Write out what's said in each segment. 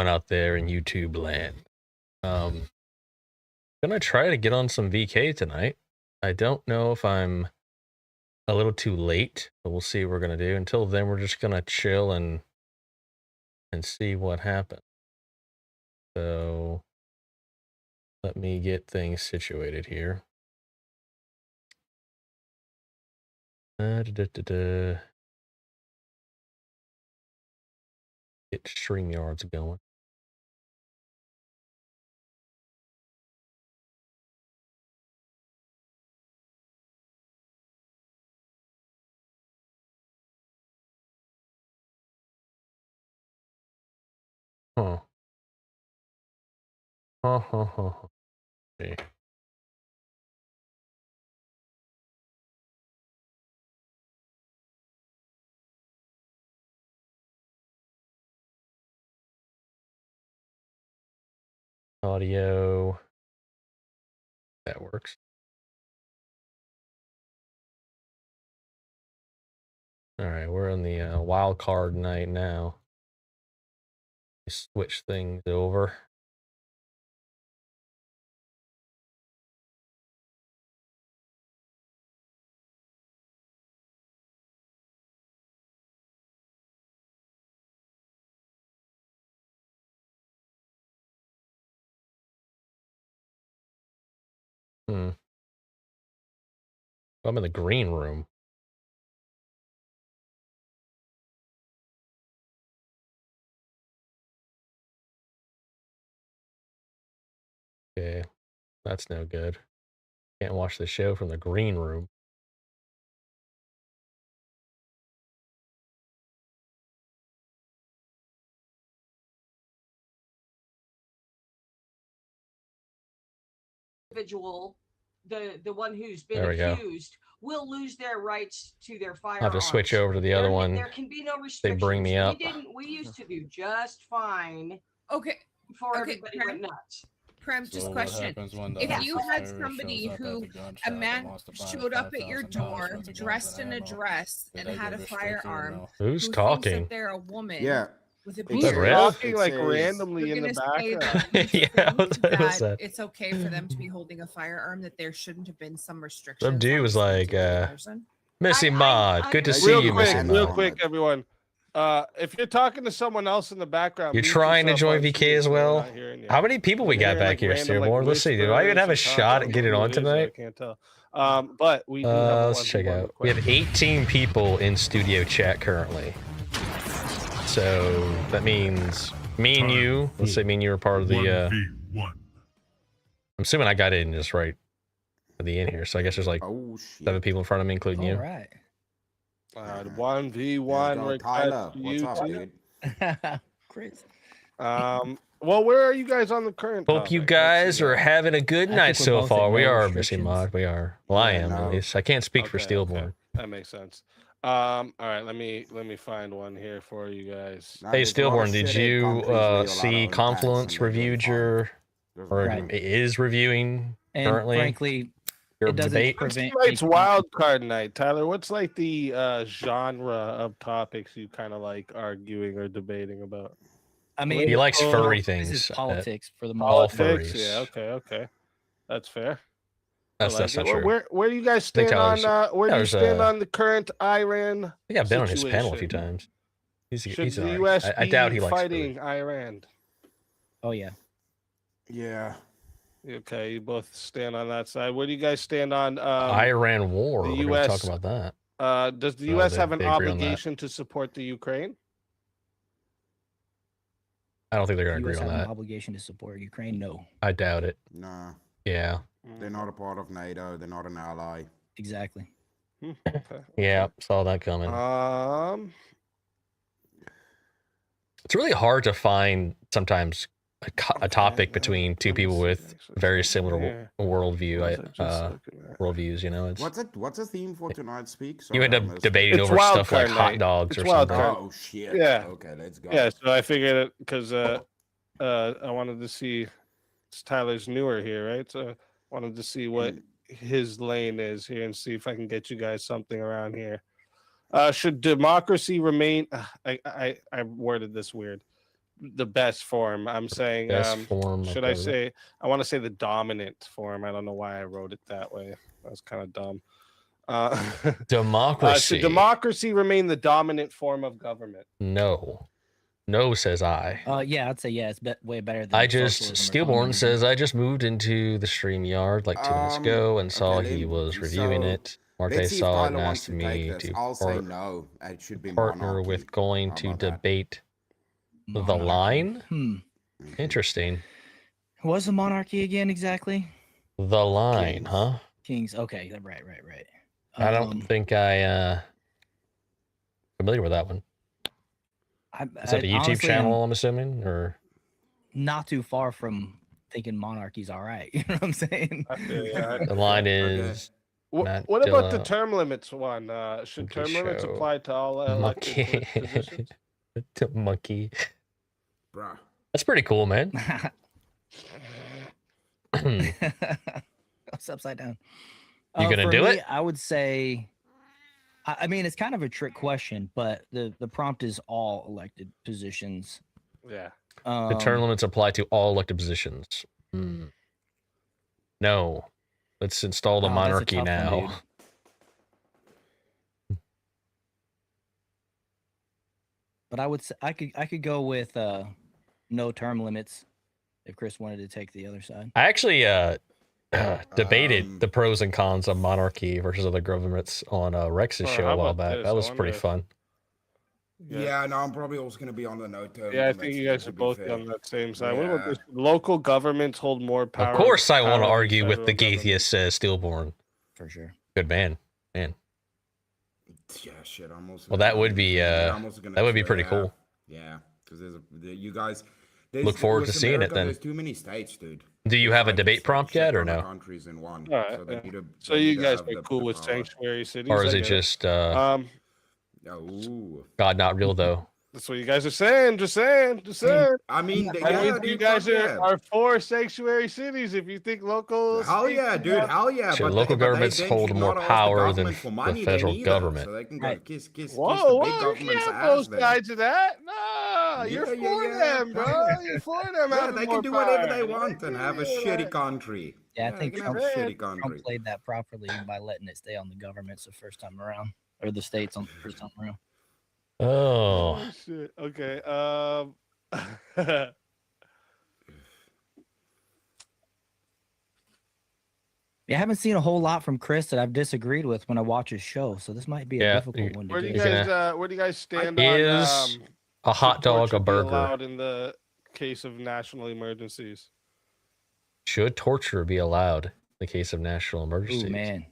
going out there in YouTube land? Gonna try to get on some VK tonight. I don't know if I'm a little too late, but we'll see what we're gonna do. Until then, we're just gonna chill and see what happens. So let me get things situated here. Get StreamYards going. Huh. Okay. Audio. That works. All right, we're in the wild card night now. Switch things over. I'm in the green room. Okay, that's no good. Can't watch the show from the green room. Individual, the one who's been accused, will lose their rights to their firearms. I'll have to switch over to the other one. There can be no restrictions. They bring me up. We used to do just fine. Okay. Before everybody went nuts. Prem, just question. If you had somebody who, a man showed up at your door dressed in a dress and had a firearm, who's who talking? Thinks that they're a woman. Yeah. With a Who's beard. talking like randomly in the background? Yeah, what was that? It's okay for them to be holding a firearm, that there shouldn't have been some restrictions. Some dude was like, Missy Mod, good to see you, Missy Mod. Real quick, everyone. If you're talking to someone else in the background, you're trying to join VK as well. How many people we got back here, Steelborn? Let's see. Do I even have a shot at getting on tonight? I can't tell. But we do let's check out. We have 18 people in studio chat currently. So that means me and you. Let's say me and you are part of the. I'm assuming I got in just right at the end here. So I guess there's like 7 people in front of me, including you. All right. 1v1 Tyler, what's up, dude? Crazy. Well, where are you guys on the current Hope topic? you guys are having a good night so far. We are, Missy Mod. We are. Well, I am at least. I can't speak for Steelborn. Okay. That makes sense. All right, let me find one here for you guys. Hey, Steelborn, did you see Confluence reviewed your, or is reviewing currently? And frankly, your it doesn't debate? prevent. It's wild card night, Tyler. What's like the genre of topics you kind of like arguing or debating about? I mean, he likes furry this things. is politics for the most part. Politics, yeah. Okay, that's fair. That's not true. Where do you guys stand on? Where do you stand on the current Iran? I think I've been on his panel a few times. Should the U.S. I doubt he likes fighting Iran? Oh yeah. Yeah. Okay, you both stand on that side. Where do you guys stand on Iran war? The U.S. U.S. talk about that. Does the U.S. have an obligation to support the Ukraine? I don't think they're going to agree on that. An obligation to support Ukraine? No. I doubt it. Nah. Yeah. They're not a part of NATO. They're not an ally. Exactly. Yeah, saw that coming. It's really hard to find sometimes a topic between two people with very similar worldviews. You know, it's what's the theme for tonight's speak? You end up debating over stuff like hot dogs or something. Oh shit! Yeah. Okay, let's go. Yeah. So I figured it because I wanted to see. Tyler's newer here, right? So I wanted to see what his lane is here and see if I can get you guys something around here. Should democracy remain? I worded this weird. the best form. I'm saying Best form. of should I government. say I want to say the dominant form. I don't know why I wrote it that way. That was kind of dumb. Democracy? Should democracy remain the dominant form of government? No. No, says I. Yeah, I'd say yeah. It's way better than. I just socialism or Steelborn communism. says I just moved into the stream yard like 2 minutes ago and saw okay, he Lynn, was reviewing so it. Marte Let's see if saw it and Tyler wants asked to take me this. to I'll say no. It should be partner monarchy. with going How to about that? debate the Monarchy. line. Mhm. Interesting. What's the monarchy again exactly? The line, Kings. huh? Kings. Okay, right. I don't think I familiar with that one. Is that a YouTube honestly, channel? I'm assuming, or not too far from thinking monarchy's all right. You know what I'm saying? I feel you. the line Okay. is Matt What about the Dilla, term limits one? Should Monkey term limits Show, apply to all elected monkey, positions? The monkey. Bruh. That's pretty cool, man. It's upside down. You gonna for do me, it? I would say. I mean, it's kind of a trick question, but the prompt is all elected positions. Yeah. The term limits apply to all elected positions. No. Let's install the Oh, that's a monarchy tough one, now. dude. But I would say I could go with no term limits if Chris wanted to take the other side. I actually debated the Um, pros and cons of monarchy versus other governments on Rex's Oh, show how a while about back. this? That I was wonder pretty if- fun. Yeah, no, I'm probably also going to be on the no term. Yeah, I limits, think you to guys are be both fair. on that same side. What about Yeah. this? Local governments hold more power. Of course, I want power to than argue with the federal government. Gaithius, says Stillborn. For sure. Good man. Yeah, shit, I'm also. Well, that would be, I'm also gonna that would be try, pretty yeah. cool. Yeah, because you guys. Look forward with to seeing it America, then. There's too many states, dude. Do you There's have a like debate prompt shit yet or ton of no? Countries in one. All right, So, they yeah. need to, So they you need to guys have are the cool with power. sanctuary cities? Or is I it get just Ooh. God not real though? That's what you guys are saying. Just saying. I mean, That yeah, means dude, you guys fuck yeah. are for sanctuary cities. If you think local, Hell states yeah, should dude. have- Hell yeah. Shit, but local but governments then hold should more not ask power than government for the money federal then either, government. So they can go Right. kiss the big Whoa, you government's can't ass both then. sides of that. No, you're Yeah, for yeah. them, bro. You're for them. Yeah, having they more can do whatever power. they want and have a Yeah, shitty country. Yeah, I they think can have a Trump- shitty Trump country. played that properly by letting it stay on the governments the first time around, or the states on the first time around. Oh, shit. Okay. Yeah, I haven't seen a whole lot from Chris that I've disagreed with when I watch his show, so this might be a Yeah, difficult one to Where do you do. You're guys stand is on a hot should dog a torture be burger? allowed in the case of national emergencies? Should torture be allowed in the case of national emergencies? Ooh, man.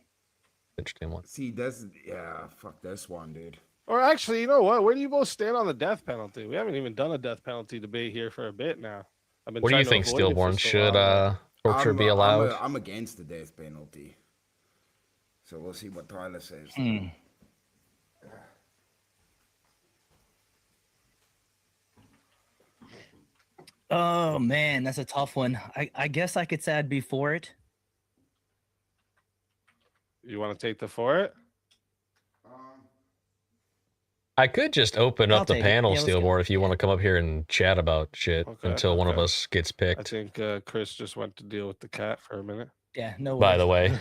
Interesting one. See, fuck this one, dude. Or actually, you know what? Where do you both stand on the death penalty? We haven't even done a death penalty debate here for a bit now. I've been What do you trying to think, avoid it for Stillborn? so Should long. torture be allowed? I'm against the death penalty. So we'll see what Tyler says. Hmm. Oh man, that's a tough one. I guess I could say I'd be for it. You want to take the for it? I could just open I'll up the take it. panel, Yeah, let's go. Stillborn, if you want to come up here and chat about shit Okay, until one of okay. us gets I picked. think Chris just went to deal with the cat for a minute. Yeah, no. By the way, I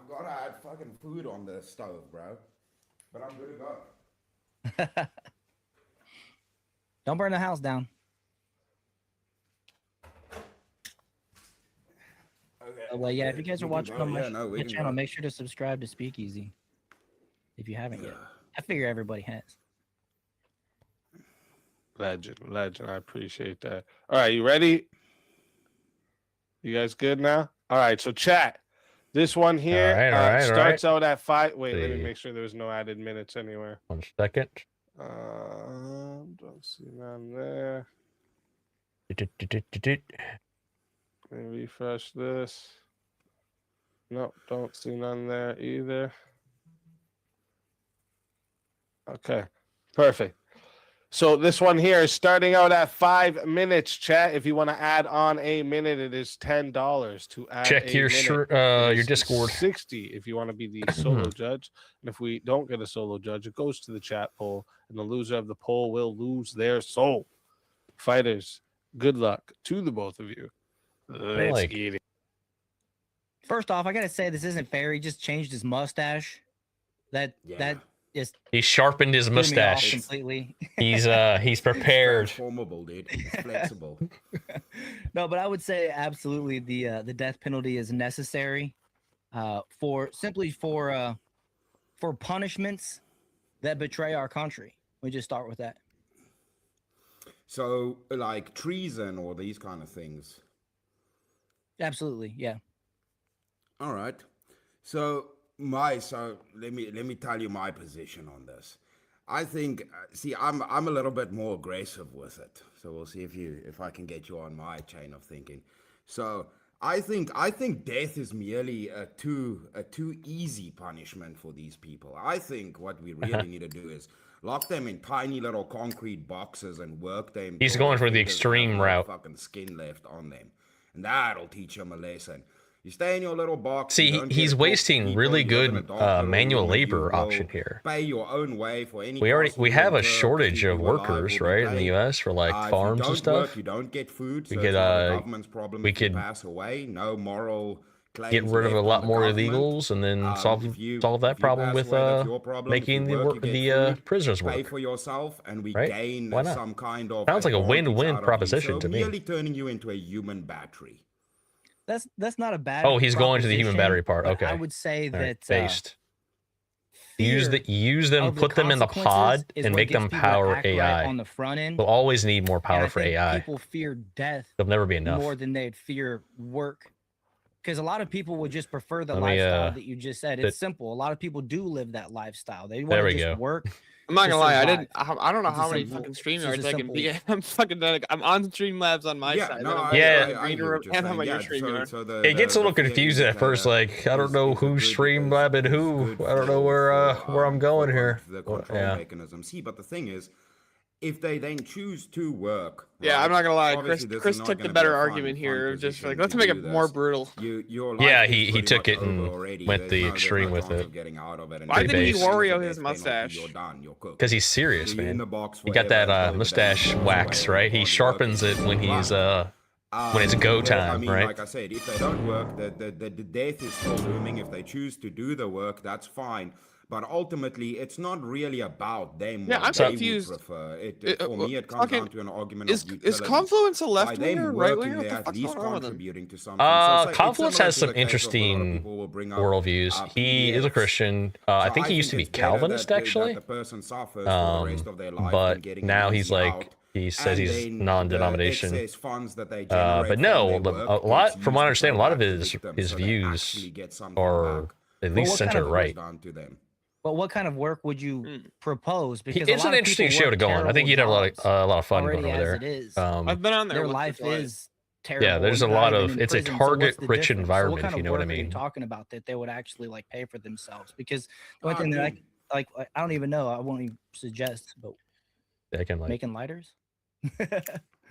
forgot I had fucking food on the stove, bro. But I'm good to go. Don't burn the house down. Okay. Well, yeah, if you guys are We can watching go. on my Yeah, no, we can channel, go. make sure to subscribe to Speakeasy if you haven't yet. I figure everybody has. Legend. I appreciate that. All right, you ready? You guys good now? All right, so chat. This one here All right, starts out at 5. Wait, let me See. make sure there was no added minutes anywhere. 1 second. Don't see none there. Okay, Let me refresh this. Nope, don't see none there either. Okay, perfect. So this one here is starting out at 5 minutes. Chat. If you want to add on a minute, it is $10 to add. Check a your minute. It your is Discord. 60 if you want to be the solo judge. And if we don't get a solo judge, it goes to the chat poll, and the loser of the poll will lose their soul. Fighters, good luck to the both of you. Let's get it. First off, I gotta say this isn't fair. He just changed his mustache. That is He sharpened his threw me off mustache. completely. He's prepared. It's transformable, dude. It's flexible. No, but I would say absolutely the death penalty is necessary for punishments that betray our country. We just start with that. So, like treason or these kind of things. Absolutely, yeah. All right. So let me tell you my position on this. I think I'm a little bit more aggressive with it. So we'll see if I can get you on my chain of thinking. So I think death is merely a too easy punishment for these people. I think what we really need to do is lock them in tiny little concrete boxes and work them. He's going for the extreme route. Fucking skin left on them, and that'll teach them a lesson. You stay in your little box. See, he's wasting really good manual labor option here. Pay your own way for any. We have a shortage of workers, right, in the U.S. for like farms and stuff. You don't get food. We So could it's not the government's problem we if you could pass away. No moral claims get rid of a left lot on the more government. illegals and then solve If you that problem pass with away, that's your problem. If making you work, you get the food, prisoners pay work. for yourself, and we Right? gain Why not? some kind of Sounds like a advantage win-win out of you. proposition So to me. Merely turning you into a human battery. That's not a bad. Oh, he's going to the human proposition, battery part. but Okay. I would say All right, that based. Use them, of the put them in the pod, consequences is and what make gets them people to power act right AI. on the front end. We'll always need more And power I for think AI. People fear death There'll never be enough. more than they'd fear work, because a lot of people would just prefer the Let me, lifestyle that you just said. It's that- simple. A lot of people do live that lifestyle. They There want we to just go. work. I'm not to gonna lie, survive. I don't know It's a how many simple- fucking it's just StreamYards a I can simple- be. I'm fucking done. I'm on Streamlabs on my side. No, then I'm I- on Yeah. the I green hear room, what you're and I'm on saying. your Yeah, StreamYard. so the- It gets a the little fear confused is at first. that, Like, I don't is know good who's because Streamlabbing it's who. good I don't know for- where I'm going for here. The Well, control yeah. mechanism. See, but the thing is, if they then choose to work, Yeah, right, I'm not gonna lie. obviously this is Chris not took the gonna be better a fun- argument fun here. Just position like let's to make do it more this. brutal. Your life Yeah, is he pretty took much it and over already. went the There's extreme no with chance it. of getting out of it. And Why if didn't you he get Wario the his death penalty, mustache? You're done. You're cooked. Because he's serious, So you're in man. the box He got forever that until the mustache day wax, away, right? He can't sharpens work it when he's Right. when it's go time, I mean, right? like I said, if they don't work, the death is still looming. If they choose to do the work, that's fine. But ultimately, it's not really about them. Yeah, what I'm they would confused. prefer. It- For me, it comes fucking- down to an argument Is of utility. Confluence a By left them winger, right working, winger? What they're the at fuck's least going on with him? contributing to something. So it's Confluence similar has to some the case of what a lot of interesting people will bring up, worldviews. He is a PDFs. Christian. I So think he used to be it's better Calvinist, that actually. the person suffers for the rest of their life than But getting now an he's easy like, out. he says And he's then non-denomination. the excess funds that they But generate no, from their a work lot, gets from used what I to understand, a pay lot of back the his victims, so they views actually get something are back. at But least what kind center of- right. Down to them. But what kind of work would you propose? Because It's an interesting show to go on. I think you'd have a lot of fun going already over as there. it is. I've been on there. Their once or life twice. is terrible. Yeah, there's a and they're lot not of. even in It's a prison, so what's the target-rich difference? So environment, what kind if you of know what I work are you mean. talking about that they would actually like pay for themselves? Because the only Ah, thing that dude. I I don't even know. I won't even suggest, but I can like. making lighters.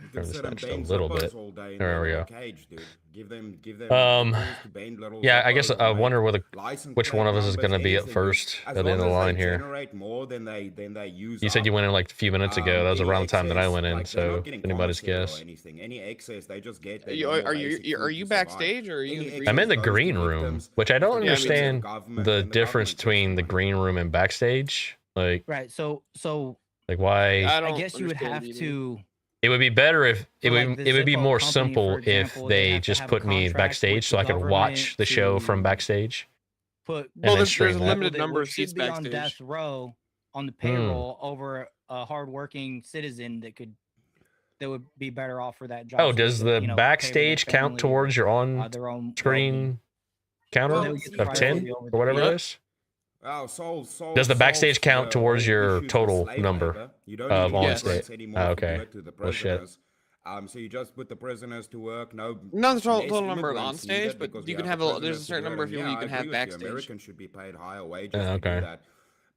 You Turn can this sit and down just a bend little zippers bit. all day in There their we little go. cage, dude. Give them tools to bend little Yeah, I guess zippers I and wonder make whether license which one plate of us is numbers, going to be up anything, dude. first As at the end of the long as line they here. generate more than they use You said you up, went in like a few minutes ago. That was any around the time that I excess, went in, like, they're so not getting anybody's compensated or guess. anything. Any excess they just get. Are they you get more are basic you food are you to survive. backstage or are you in the Any green I'm in the excess goes to green room, victims. which I don't Yeah, me too. understand Government the and the difference government takes between the money. green room and backstage. Like Right. So why? I I don't guess you would understand have either. to. It would be better if it So, like, would the it would be Zippo more company, simple for if example, they they have to just have a put me contract backstage with so the I could watch government the show from to backstage. Put Well, then there's stream a that. limited that number would- of seats should be on backstage. death row on the payroll over a hardworking citizen that would be better off for that job. Oh, so does they the could, pay for their backstage count family, towards your on their own well-being. screen counter Well, They would get of priority 10 over or the whatever Yeah. it is? Oh, Does the backstage solves count towards all your issues with total slave number labor. You don't of need on immigrants state? anymore Ah, to do okay. it to the Well, shit. prisoners. So you just put the prisoners to work. No, Not the total less number of on immigrants stage, needed but because you we can have have the a there's a prisoners to certain do it. number of And people yeah, you I can agree have with you. backstage. Americans should be paid higher wages Yeah, to okay. do that.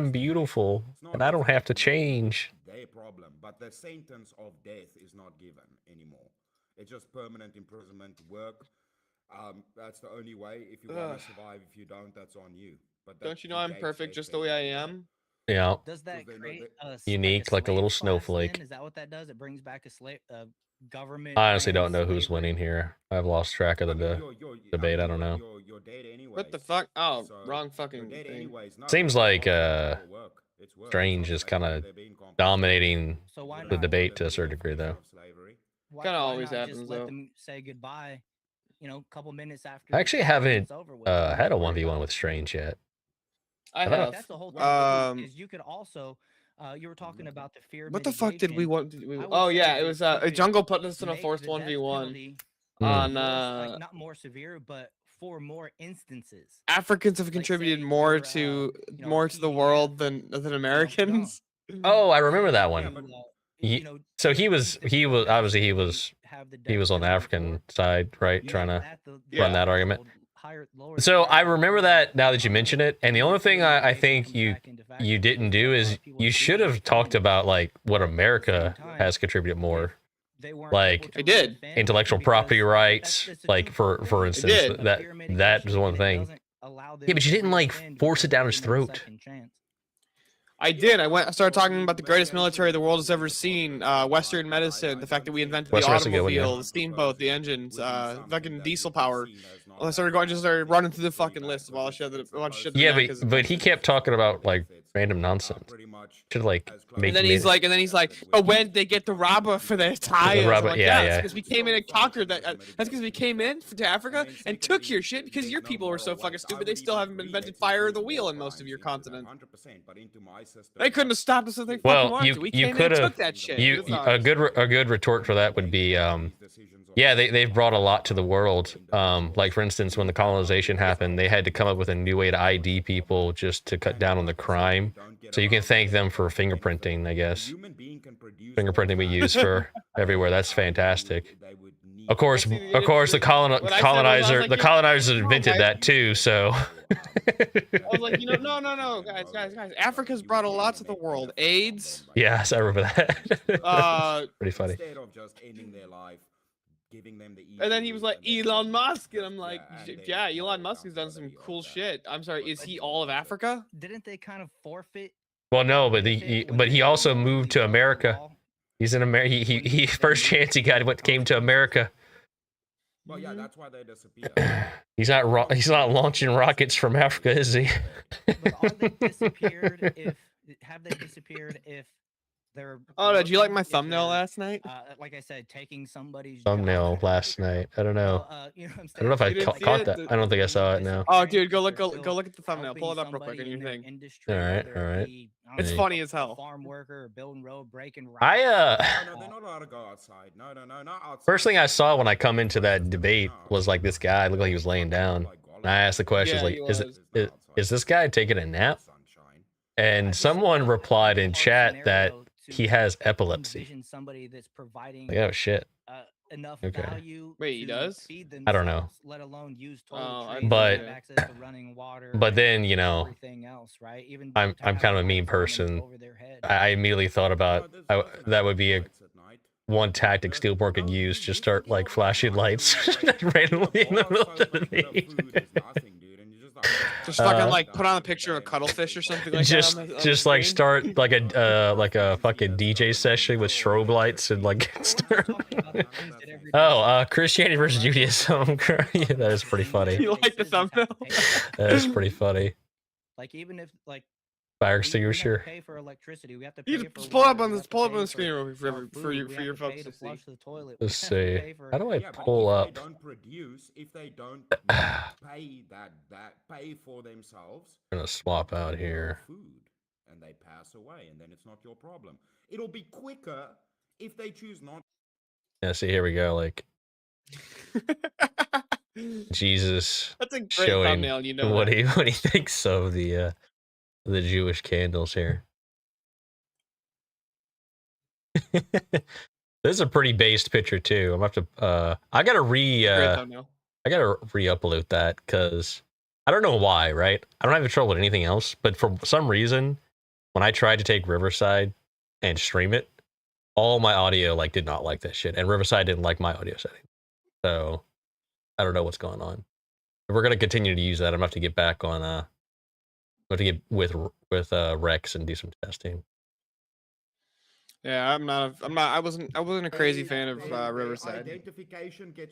I'm beautiful and I don't have to change. Their problem, but the sentence of death is not given anymore. It's just permanent imprisonment, work. That's the only way. If you want to survive, if you don't, that's on you. But Don't you know I'm perfect just the way I am? Yeah. Does that create a Unique, like a little slave class snowflake. then? Is that what that does? It brings back a slave government. I honestly don't know ran who's slavery? winning here. I've lost track of the debate. I don't know. You're dead anyways. What the fuck? Oh, So, wrong you're fucking dead thing. anyways. No, Seems it's like, not work. It's work. Strange It's is not kinda slavery. They're being compensated. Dominating So why the not? debate to a certain degree, though. Slavery. Kinda always not happens, just let though. them say goodbye, you know, a couple minutes after I actually it's haven't over with, had a don't worry 1v1 about with it. Strange yet. I thought I- have. That's the whole thing. Is you could also, you were talking about the fear. What the fuck did we mitigation. want? Did we, I would oh say yeah, it that was you could Jungle put us in a make forced the death 1v1 penalty on more, like, not more severe, but for more instances. Africans have Like, contributed say more you're, to you know, more to the PDF world or, than Americans. Oh, I remember that Yeah, one. but, Ye- you know, So he was things that obviously he actually was have the he death was on the penalty African for, side, right? Yeah. Trying to at the run that argument. lower the So I threshold, remember that now that you um, mention it, and the only thing I think comes you back into factor you because didn't there do are a lot is of people you that do should have defend talked about like what But at the America same time, has contributed if more, they weren't like able to I did. defend intellectual because property that's rights. the Like twofold for thing. instance, did. The that fear that was mitigation, one and it thing. doesn't allow Yeah, them but you to didn't like re-offend force it because down they his give them a throat. second chance. I did. I started talking about the greatest military the world has ever seen, Western medicine, the fact that we invented the Western medicine, good one, yeah. automobile, the steamboat, the engines, fucking diesel power. Well, I started running through the fucking list of all the shit that Yeah, America's but he invented. kept talking about like random nonsense. Should like make And then he's like, oh, when did they get the rubber for their tires? I'm rubber, like, yeah, yeah, yeah. because we came in and conquered that. That's because we came in to Africa and took your shit because your people were so fucking stupid. They still haven't invented fire or the wheel in most of your continent. They couldn't have stopped us if they fucking Well, wanted you to. We you came in could and have took that shit. a good retort for that would be yeah, they've brought a lot to the world. Like for instance, when the colonization happened, they had to come up with a new way to ID people just to cut down on the crime. So you can thank them for fingerprinting, I guess. Fingerprinting we use for everywhere. That's fantastic. Of course, the colonizers invented that too. So I was like, no, guys. Africa's brought a lot to the world. AIDS. yes, I remember that. Pretty funny. Instead of just ending their life, giving them the And then he was like, Elon Musk, and I'm like, yeah, yeah, Elon Musk has done some cool shit. I'm sorry, is he all of Africa? Didn't they kind of forfeit? Well, no, but he also moved to America. He's in America. He first chance he got came to America. Well, yeah, that's why they disappear. He's not launching rockets from Africa, is he? But are they disappeared have they disappeared if they're Oh, did you like my if thumbnail they're, last night? like I said, taking somebody's Thumbnail job? last night. I don't know. Well, you know what I'm I don't know if I You didn't see caught it? that. I don't think I saw it now. Oh, dude, go look They're at the thumbnail. Pull it up real quick on your thing. All right, all right. It's Hey. funny as hell. Farm worker, building road, breaking rocks. I No, they're not allowed to go outside. No, not outside. first thing I saw when I come into that debate was like this guy looked like he was laying down. And I asked the question, Yeah, like, he is this guy taking a nap? And someone replied in chat that he has epilepsy. Envision somebody that's providing Like, oh shit. enough Okay. value. Wait, he to does? feed I don't know. themselves, let alone use Oh, toiletries, But- have access to running water. But then, you know, everything else, right? Even I'm to have kind of a lights mean on person. over their head. I immediately thought about that would be one tactic Steelborn could use. Just start like flashing lights randomly in the middle of the debate. Just fucking like put on a picture of a cuttlefish or something like just that. on the just like screen. start like a fucking DJ session with strobe lights and like start. Christianity versus Judaism. Yeah, that is pretty funny. You like the thumbnail? That is pretty funny. Like even if like Fire we have to extinguisher. pay for electricity, we have to pay You for just pull up water, on we this. have to Pull up pay on the for screen our for food, your we for your have to pay folks to to see. flush the toilet. Let's we have to see. pay for- How do I Yeah, but pull if up? They don't produce, if they don't pay for themselves, I'm gonna swap out they grow here. food and they pass away, and then it's not your problem. It'll be quicker if they choose not. Yeah, see, here we go. Like Jesus That's a great showing thumbnail. You know what that. he thinks of the Jewish candles here. This is a pretty based picture too. I'm gonna have to I gotta Great thumbnail. re-upload that because I don't know why, right? I don't have trouble with anything else, but for some reason, when I tried to take Riverside and stream it, all my audio like did not like that shit, and Riverside didn't like my audio setting. So I don't know what's going on. If we're gonna continue to use that, I'm gonna have to get back on. I'm gonna have to get with Rex and do some testing. Yeah, I wasn't a crazy fan of Riverside.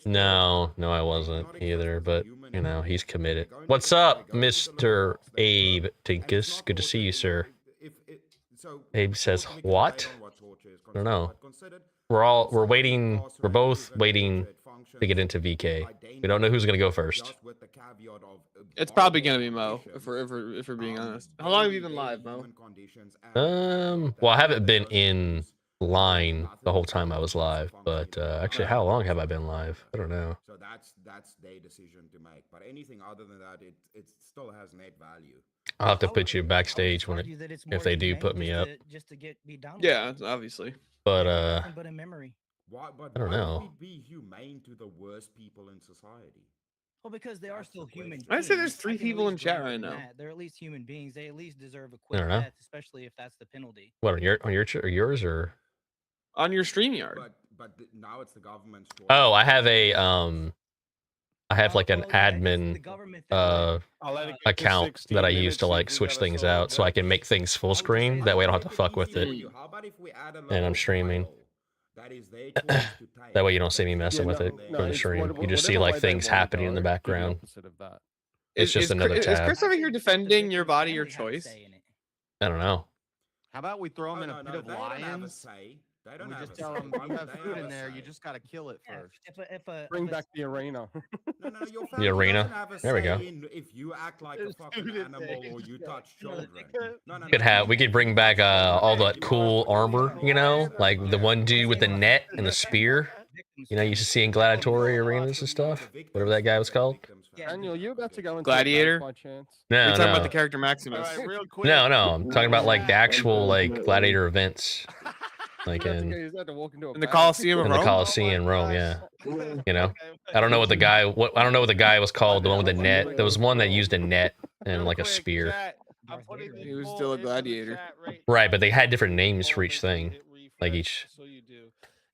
No, I wasn't either, but you know, he's committed. What's up, Mr. Abe Tinkus? Good to see you, sir. Abe says, what? I don't know. we're waiting. We're both waiting to get into VK. We don't know who's gonna go first. It's probably gonna be Mo, if we're being honest. How long have you been live, Mo? Well, I haven't been in line the whole time I was live, but actually, how long have I been live? I don't know. So that's their decision to make. But anything other than that, it still has net value. I'll have to put you backstage when if they do put me up. Just to be down. Yeah, obviously. But But in memory. Why? But I don't why know. would we be humane to the worst people in society? Well, because they are still human. I'd say there's beings. 3 I can at people in least chat grant right them now. that. They're at least human beings. They at least deserve a I quick don't know. death, especially if that's the penalty. what on your or yours or? On your StreamYard. But now it's the government's choice. Oh, I have a I have like an Oh, yeah, it's the admin government that I'll let it get to account 16 that I use minutes to if like we switch got a things solo out so I judge. can make things full screen. That way I don't have to fuck with it. How about if we add a I'm little streaming. title that is their choice to take? That way you don't see me messing Yeah, with it no, from the it's stream. what- You just see whatever like way they things want it, happening in the though, it's the background. opposite of that. It's just another Is tab. Chris over here defending your body, your They have a choice? say in it. I don't know. How about we throw Oh, them in no, a no, pit of they don't have a lions? say. They And don't we have just a tell say. them, Why you would have they food have in a there, you say? just gotta kill it Yeah, first. Bring if a back the arena. No, your The family arena. doesn't have a There we say go. in if you act like a There's fucking food in animal there. or you touch No, children. No, We could have. We could bring back all that cool armor. You know, like the one dude with the net and the spear. You know, you used to see in gladiatory arenas and stuff. Whatever that guy was called. Daniel, you about to go into Gladiator? a match by chance? No, We're talking no, about the character Maximus. All right, real quick. no. I'm talking about like the actual like gladiator events, like You have to in go- you have to walk into a In the battle. Colosseum of in the Rome? Colosseum in Rome. Yeah, you know. I don't know what the guy. I don't know what the guy was called. The one with the net. There was one that used a net and Real like a quick, spear. chat, I'm putting the He was poll still a into the gladiator. chat right Right, now. but they had different Make the names for poll, each make sure you thing, hit like refresh, each. So you do.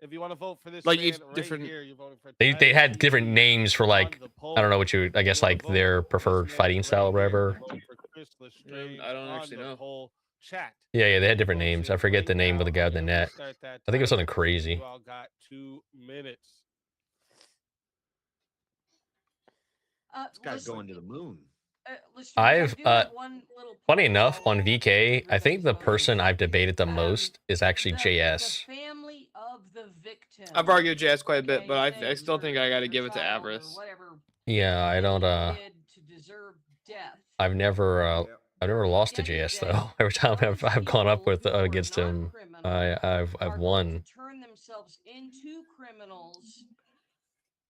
If you want to vote for this, Like man each right different- here, you're voting for They Tyler had Lee different names for like on the I don't know poll. what you. I If guess you wanna like vote their for this preferred man fighting right style or here, whatever. vote for Chris Lestrange I don't on actually the know. poll. Chat. Yeah, they had different Vote names. it I forget the right name of the now, guy with the and we'll net. start that I think it was timer. something crazy. You all got 2 minutes. It's gotta listen, go into the moon. listen, I I've, do have one little Funny point enough, I'll on make VK, before I think the everybody's person voting. I've debated the most is actually The JS. family of the victim. I've argued JS quite a bit, okay, but I things still think I got to your give it to child or Avarice. whatever Yeah, I don't. did to deserve death. I've never lost to At the end of JS the day, though. Every time those I've gone up people with who are against not him, criminals I've are going won. to turn themselves into criminals,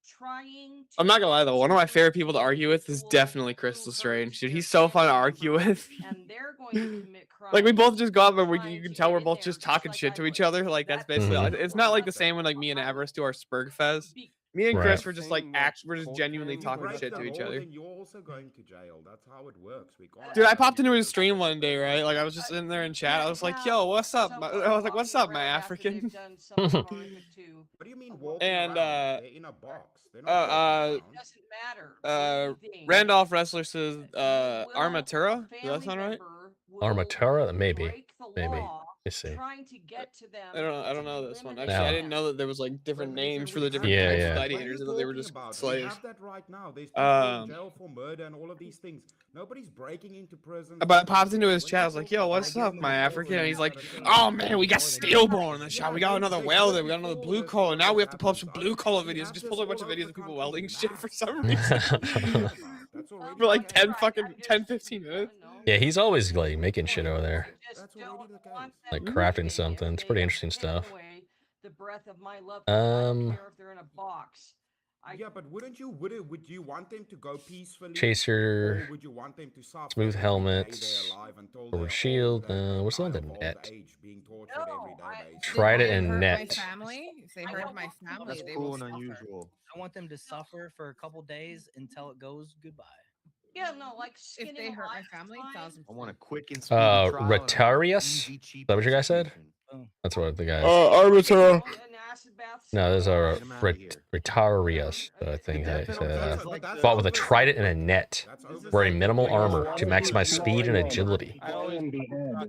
trying I'm not gonna lie though, one of my favorite people to argue with is definitely Chris Lestrange. Dude, he's so fun to argue with. and they're going to commit crimes. Like we both just go up and trying you can to tell get we're in both there, just talking like shit I to each was. other. Like that's basically Mhm. it's not like the same when like me and Avarice do our Spurgfest. Be- Me and Right. Chris were just like Saying we're just that genuinely cocaine talking breaks shit the to each law, other. Then you're also going to jail. That's how it works. We can't Dude, I have popped into people his just stream like one day, right? Like I was just in there in chat. I was like, "Yo, what's up?" I was like, "What's up, my African?" What do you mean walking And, around? They're in a box. They're not uh, walking around. doesn't matter. Randolph Wrestler says Armatura. Does that sound right? Armatura? Maybe. Maybe. Let's see. Trying to get to them. I don't know this one. Actually, No. I didn't know that there was like different Well, listen, names for we the different Yeah, types yeah. of What are gladiators, you and that they were talking just about? We slaves. have that right now. There's people in Um, jail for murder and all of these things. Nobody's breaking into prison. But I popped into his chat. I was like, "Yo, what's up, my African?" And he's like, "Oh man, we got Steelborn in the shot. We got another welder. We got another blue collar. Now we have to pull up some blue collar videos." He just pulled up a bunch of videos of people welding shit for some reason. For like 10, 15 minutes. Yeah, he's always like making shit over there. That's already the case. Like crafting something. It's pretty interesting stuff. The breath of my loved Um, one. I don't care if they're in a box. Yeah, but would you want them to go peacefully? Chaser, Or would you want them to suffer smooth every day helmets, they're alive until forward they're shield, old, what's the and other die of net? old age, being tortured No, every day, I- basically? Tried it If they and hurt net. My family, if they I hurt don't my want to family, That's they cruel will and suffer. unusual. I want them to suffer for a couple days until it goes goodbye. Yeah, no, like If skinning they hurt my alive family, is fine. 1,000%. I want a quick and speedy trial. and I want Rotarius? easy, cheap Is that what your guy said? execution. That's what the guy. Armatura. An acid bath No, those are Get 'em outta here. Retarius. I think The they death said penalty that. is like Fought with a trident and a net, wearing minimal armor to maximize speed and agility.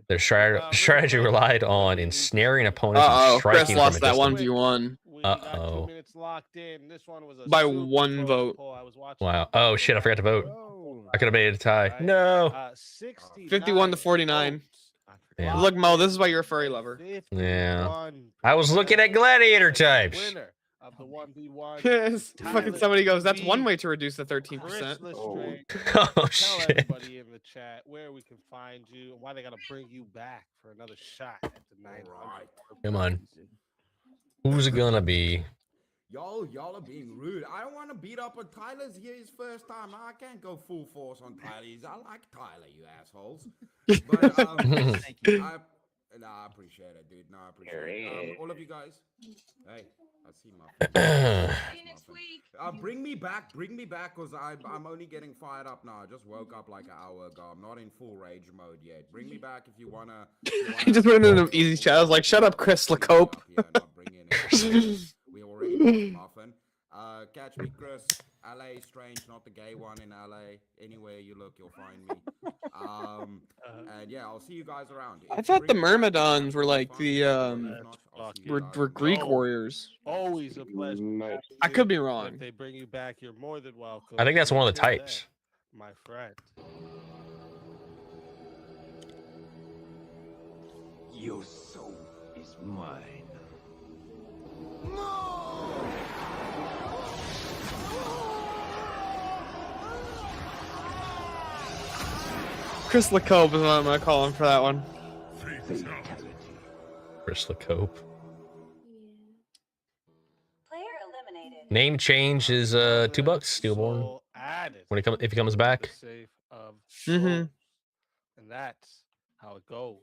Their strategy relied on ensnaring opponents and Uh-oh, Chris striking from a lost that distance. 1v1 We got 2 Uh-oh. minutes locked in. This one was a by super 1 close vote. poll. I was watching Wow. it. Oh shit! I forgot to vote. Oh. I could have made it a tie. Right. No. 69 51 to 49. votes. Yeah. Look, Mo, this is why you're a furry lover. Yeah. I was looking at gladiator types. Winner of the 1v1. Yes. Fucking Tyler somebody goes, that's one B. way to reduce the 13%. Chris Lestrange. Oh Tell shit. everybody in the chat where we can find you and why they gotta bring you back for another shot at the 900. Alright. Come on. Who's it gonna be? Y'all are being rude. I don't want to beat up on Tyler's here his first time. I can't go full force on Tyler. I like Tyler, you assholes. But Thank you. I appreciate it, dude. No, I appreciate it. All of you guys. Hey, I see my. See you next week. Bring me back, cause I'm only getting fired up now. I just woke up like an hour ago. I'm not in full rage mode yet. Bring me back if you wanna. He just went into an easy chat. I was like, shut up, Chris Lacope. Yeah, not bring in we already know Muffin. Catch me, Chris. LA Strange, not the gay one in LA. Anywhere you look, you'll find me. And yeah, I'll see you guys around. I thought the Myrmidons were like the were Greek warriors. Always a pleasure. I could be If wrong. they bring you back, you're more than welcome. I think that's one of the Until types. then, my friend. Your soul is mine. Chris Lacope is what I'm gonna call him for that one. Chris Lacope. Player eliminated. Name change is $2. Stillborn. Soul added When if he comes to back. the save of Mhm. soul. And that's how it goes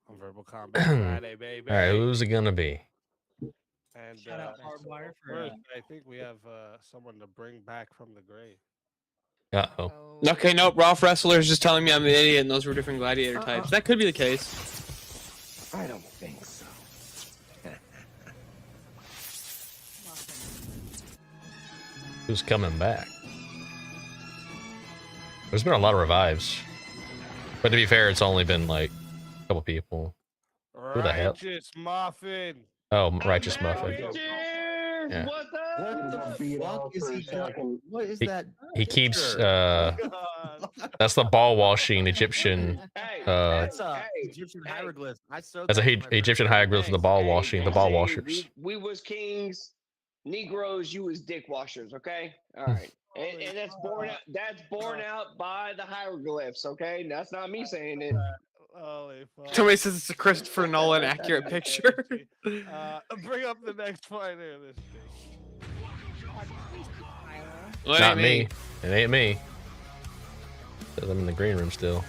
on Verbal Combat Friday, baby. All right, who's it gonna be? And Shout out Hardwire for, first, I think we have someone to bring back from the grave. Uh-oh. Okay, nope. Rolf Wrestler is just telling me I'm an idiot and those were different gladiator types. That could be the case. I don't think so. Who's coming back? There's been a lot of revives. But to be fair, it's only been like a couple people. Who the hell? Righteous Muffin. Oh, Righteous Muffin. Yeah. What the fuck is he doing? What is He- that? He keeps God. that's the ball washing Egyptian That's Egyptian hieroglyphs. I saw that's a that in my Egyptian hieroglyph for the ball washing, the ball washers. We was kings, Negroes. You was dick washers. Okay, all right, and that's born out by the hieroglyphs. Okay, that's not me saying it. Holy fuck. Somebody says it's a Christopher Nolan accurate picture. Bring up the next fighter of this thing. Well, it Not ain't me. It ain't me. Says I'm in the green room still.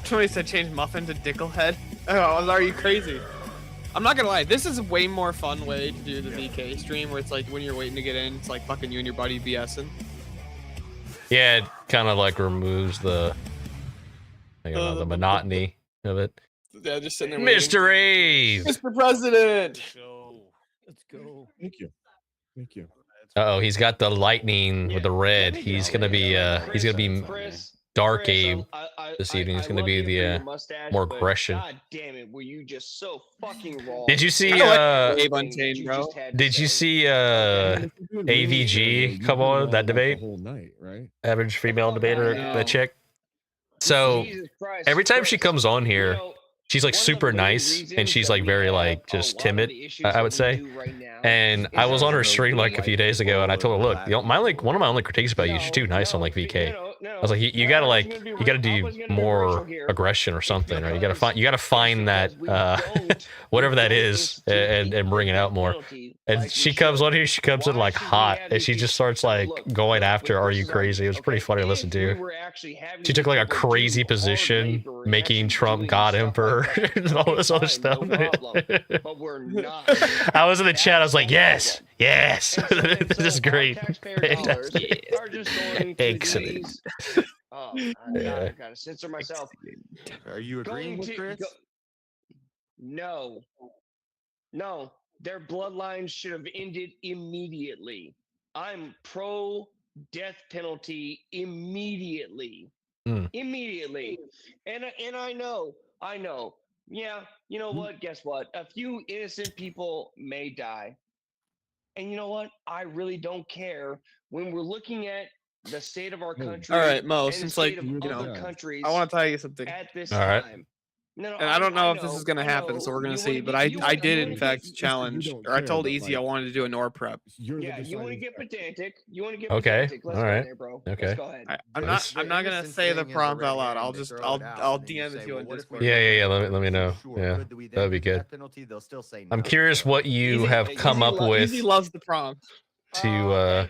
Somebody said change Muffin to Dicklehead. Oh, are you crazy? I'm not gonna lie, this is a way more fun way to do the VK stream where it's like when you're waiting to get in, it's like fucking you and your buddy BSing. Yeah, it kind of like removes the the monotony of it. Yeah, just sitting there waiting. Mr. A's. Mr. President! Let's go. Thank you. Thank you. Uh-oh, he's got the lightning with the red. He's gonna be Dark Abe this evening. It's gonna be the more aggression. God damn it, were you just so fucking wrong? Did you see Abe Unchained, bro? Did you see AVG come on that debate? Whole night, right? Average female debater, the chick. So Jesus Christ, every time she Chris, comes on you here, know, she's like one of the super main nice reasons and she's that like we very have like a just lot of timid, the issues I that would we say. do right now And is I was on her because stream we like a few days ago, and I told her, look, one of my only critiques about you, she's too nice on like VK. I was like, you gotta do more aggression or something, right? You gotta find that whatever that is and bring it out more. And she comes on here, she comes in like hot, and she just starts like going after, are you crazy? It was pretty funny to listen to. She took like a crazy position, making Trump God Emperor and all this other stuff. But we're not. I was in the chat, I was like, yes, this is great. Fantastic. Excellent. Oh, I gotta censor myself. Are you agreeing with Chris? No. Their bloodlines should have ended immediately. I'm pro death penalty immediately. Immediately. And I know Yeah, you know what? Guess what? A few innocent people may die. And you know what? I really don't care when we're looking at the state of our country. All right, Mo, and since the like, state of other countries I want to tell you something. at this All right. time. No, And I don't know if this is going to happen, so we're going to see. But I did, in fact, challenge, or I told Easy I wanted to do a NOR prep. Yeah, you want to get pedantic. You want to get Okay, pedantic. Let's all go right. there, bro. Okay. Let's go ahead. I'm not going to say the prompt out loud. I'll just, I'll DM it to you on Discord. Yeah. Let me know. Yeah, that'd be good. I'm curious what you have come up with Easy loves the prompt. to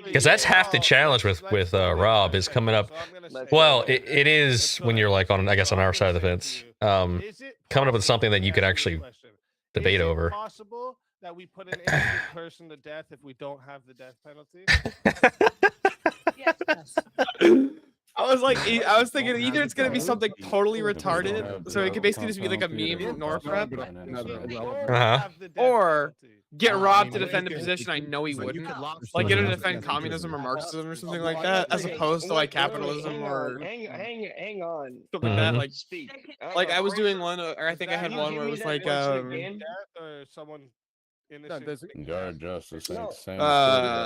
because that's half the challenge with Rob is coming up. Well, it is when you're like on, I guess, on our side of the fence, coming up with something that you could actually debate over. Is it possible that we put an innocent person to death if we don't have the death penalty? I was thinking either it's gonna be something totally retarded, so it could basically just be like a meme NOR prep, or get Rob to defend a position I know he wouldn't, like get him to defend communism or Marxism or something like that, as opposed to like capitalism or hang on. something like that. Like, Speak. like I was doing one, or I think I had one where it was like, Or someone innocent.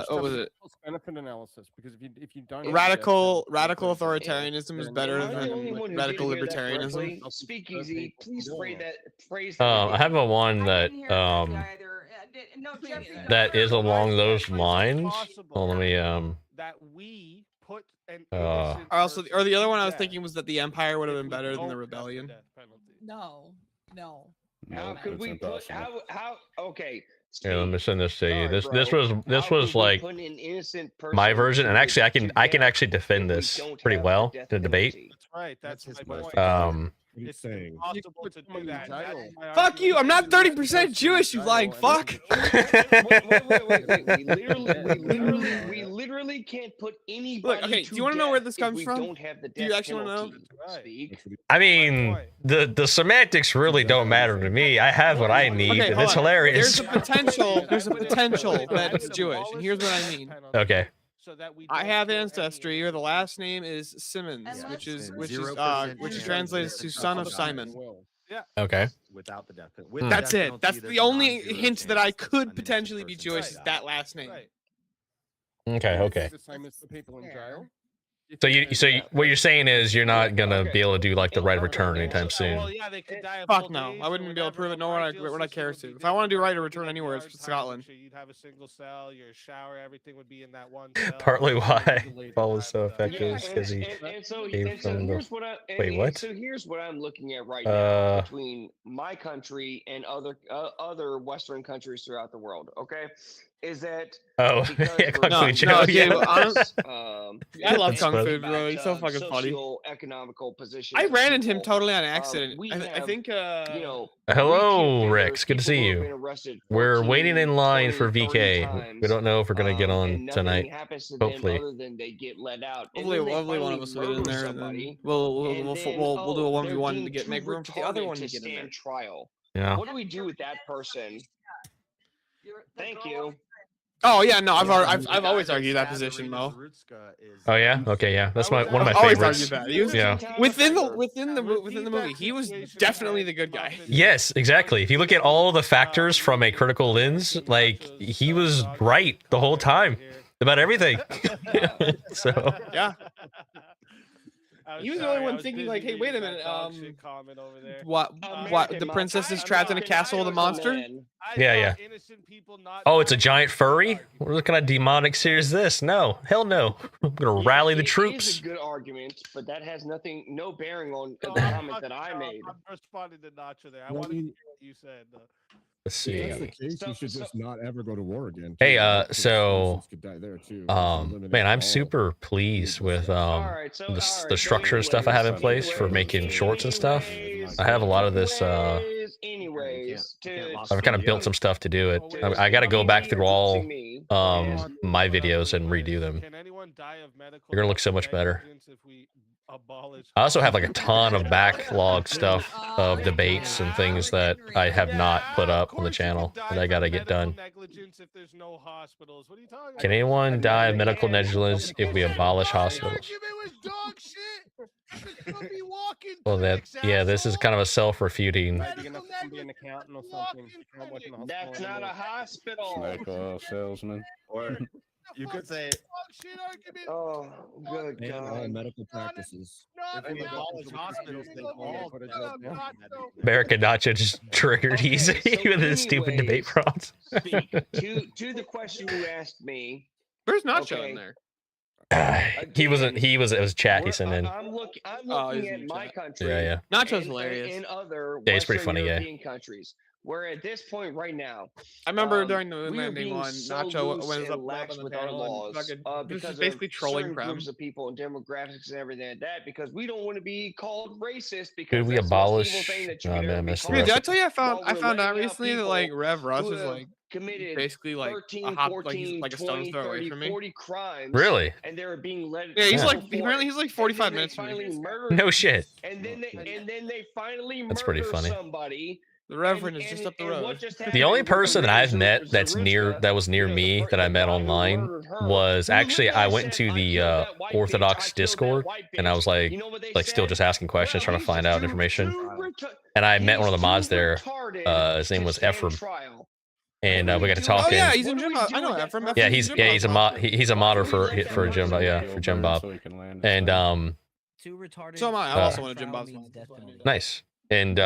what was it? Benefit analysis, because if you don't Radical authoritarianism is better than radical libertarianism. Speak easy. Please phrase I have a one that that is along those lines. Well, let me that we put an Also, or the other one I was thinking was that the Empire would have been better than the Rebellion. No. How could we put how okay? Here, let me send this to you. Sorry, This bro. was How like could we put an innocent my person version, and actually I can actually defend if we this don't pretty have the well death to debate. penalty? That's right. That's my point. It's It's impossible to do that. That's my Fuck you! I'm not 30% Jewish, you lying fuck. Wait. We literally can't put anybody. Look, okay, to do you want to know where this death comes if from? we don't have the Do you death actually want to know? penalty. Speak. I mean, the semantics really don't matter to me. I have what I need, Okay, and hold it's on. hilarious. There's a potential that it's Jewish, and here's what I mean. Okay. I have ancestry where the last name is Simmons, which is translated to son of Simon. Okay. Without the death Hmm. That's it. That's the only hint that I could potentially be Jewish is that last name. Okay. the same as the people in jail. So what you're saying is you're not gonna be able to do like the right of return anytime soon. Well, yeah, they could die of Fuck old no, age I or wouldn't be able to prove it. No whatever, one I ideal care to. situation. If I want to do right of return Large anywhere, it's times, Scotland. You'd have a single cell, your shower, everything would be in that one cell. Partly why Paul was so effective is because he And so came from the. here's what I Wait, and what? so here's what I'm looking at right now Uh, between my country and other Western countries throughout the world. Okay, is that Oh, because yeah, we're Kung Fu so Joe, dude, yeah. I love That's Kung funny. Fu, bro. He's so fucking funny. Socio-economical position. I of ran into him people. totally on accident. we I have, think you know, Hello, repeat Rex. Good to offenders, see people who have you. been arrested We're 14, waiting in line 20, for 30 VK. We times, don't know if we're gonna get and on nothing tonight. happens to Hopefully. them other than they get let out. And Hopefully, then they hopefully one finally of us will get in murder there, and then somebody, we'll and then, do a 1v1 to deemed get too make room for the other retarded one to to get in there. stand trial. Yeah. What do we do with that person? Thank you. Oh yeah, no, I've always argued that position, Mo. Oh yeah. Okay. Yeah. That's one of my I've always favorites. argued that. He was, Yeah. within the movie, he was definitely the good guy. Yes, exactly. If you look at all the factors from a critical lens, like he was right the whole time about everything. So Yeah. He was the only one thinking like, hey, wait a minute, what the princess is trapped in a castle with a monster? yeah. Oh, it's a giant furry? What kind of demonic series is this? No, hell no. I'm gonna rally the It is troops. a good argument, but that has no bearing on the comment that I made. I'm responding to Nacho there. I want to hear what you said. Let's If see. that's the case, you should just not ever go to war again. Hey, too, because so citizens could die there too. man, I'm super pleased with the structure and stuff I have in place for making shorts and stuff. I have a lot of this. Anyways, I've kind of built some stuff to do it. I got to go back through all my videos and redo them. They're gonna look so much better. abolish. I also have like a ton of backlog stuff of debates and things that I have not put up on the channel that I gotta get done. If there's no hospitals. What are you talking Can anyone die of medical negligence if we abolish hospitals? Well, this is kind of a self-refuting. That's not a hospital. Medical salesman. Or you could say, oh, good God. Medical practices. if we abolish hospitals, then all Barricadacha just triggered easy with his stupid debate prompts. Speak to the question you asked me. Where's Nacho in there? He wasn't. It was chat he sent in. I'm looking at my country. Yeah. Nacho's hilarious. In other Yeah, he's pretty Western funny, yeah. European countries. Where at this point right now, I remember during the we are landing being one, so Nacho loose went and up lax on the with our panel and laws fucking because just basically of trolling certain Prem. groups of people and demographics and everything like that, because we don't want to be called racist. Because Could we that's the most evil abolish? thing that you Oh could man, I ever be missed the called. Dude, did I rest. tell you While I we're found out letting out recently that like people Rev Russ who is have like committed basically like 13, a hop, 14, like he's like a 20, stone's throw away 30, from me. 40 crimes. Really? And they're being let. Yeah, he's Yeah. like apparently he's like 45 and then minutes they from me. finally murder. No shit. And then they finally That's pretty murder funny. somebody. The Reverend is just up the and road. what just The only happened with person that I've Maria met that's Zaruchka, that was near you know, me the that I met guy who online murdered her, was who actually I literally went said, to "I the killed that white bitch, Orthodox I killed that Discord white and I bitch." was like You know what they still said? just asking questions, Well, trying to he's find just out too information. retar- And I met one of he's the mods too there. retarded His name to was stand Ephraim, trial. and What do we we got to do with Oh talking. yeah, that? he's in What do Gym we Bob. do I know with that Ephraim. person? Yeah, Ephraim's in Gym he's a Bob. mod. He's a modder Why do we for let Jim Bob. Yeah, for Jim Bob. So he can land his And plane. Too retarded. So am I. I also want a Jim Bob's mod. nice. And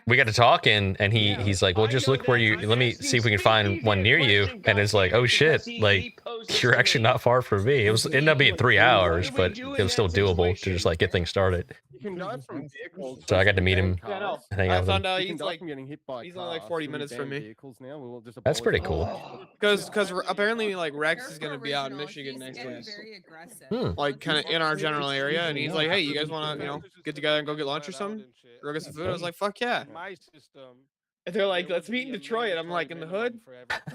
we got to talking, and he's like, "Well, just look where you. Let me see if we can find one near you." And it's like, "Oh shit! Like you're actually not far from me." It ended up being 3 hours, but it was still doable to just like get things started. You can die from vehicles. So I got to meet him, Yeah, I know. hang out I with found him. out You can he's die like from getting hit by he's only like cars. 40 So we minutes ban from me. vehicles now. We will just That's pretty abolish cool. them. Because apparently like Rex is gonna be out in Michigan next week, like kind of in our general area, and he's like, "Hey, you guys want to get together and go get lunch or something? Or go get some food?" I was like, "Fuck yeah!" My system. And they're like, "Let's meet in Detroit." And I'm like, "In the hood?"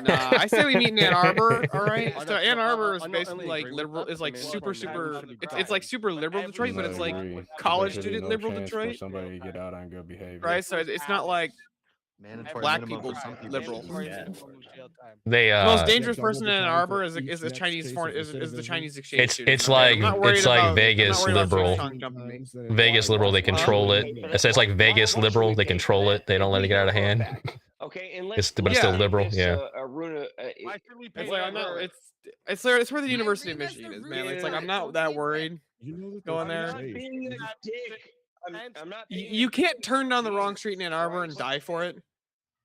Nah, I say we meet in Ann Arbor. All right. So Ann Arbor is basically like liberal. Is like super. It's like super liberal Detroit, but it's like college student liberal Detroit, Somebody to get out on good behavior. right? So it's not like Mandatory black minimum people for some people. liberal. Yeah. They The most uh, dangerous Yeah, person in Ann double Arbor time is for is each the next Chinese case foreign of is the citizenship. Chinese exchange it's student. it's Okay? like I'm not worried it's like about- I'm not Vegas worried about liberal. Tongue jumping me. Vegas liberal. They control it. It says like Vegas liberal. They control it. They don't let it get out of hand. Okay, and But it's still Yeah. liberal. Yeah. Aruna, It's like I'm not. It's where the University of Michigan is, man. It's like I'm not that worried. You know that Going they're there. safe. being a dick. I'm not. You can't turn down the wrong street in Ann Arbor and die for it.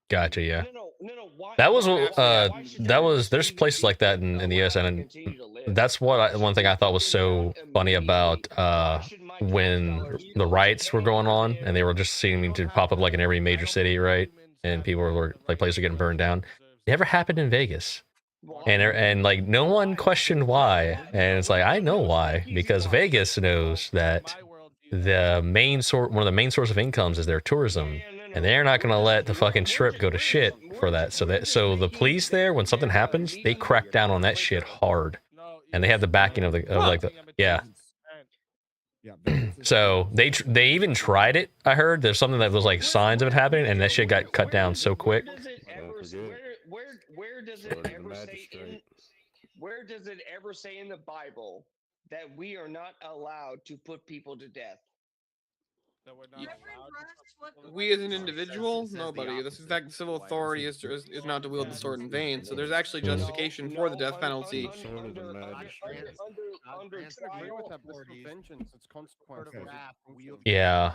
Gotcha. Yeah. No. Why, That was why should that was. they There's be places like that safe in the US, and continue to live? that's what one thing I thought was so funny about when the riots were going on, and they were just seeming to pop up like in every major city, right? And people were like places were getting burned down. It never happened in Vegas, and like no one questioned why. And it's like I know why, because Vegas knows that the main one of the main source of incomes is their tourism, and they're not gonna let the fucking strip go to shit for that. So the police there, when something happens, they crack down on that shit hard, and they have the backing of yeah. Yeah. Vegas is- So they even tried it. I heard there's something that was like signs of it happening, and that shit got cut down so quick. Where does it ever say where does it ever say in the Bible that we are not allowed to put people to death? We as an individual, nobody. This is that civil authority is not to wield the sword in vain. So there's actually justification for the death penalty. Vengeance, it's consequences. Yeah.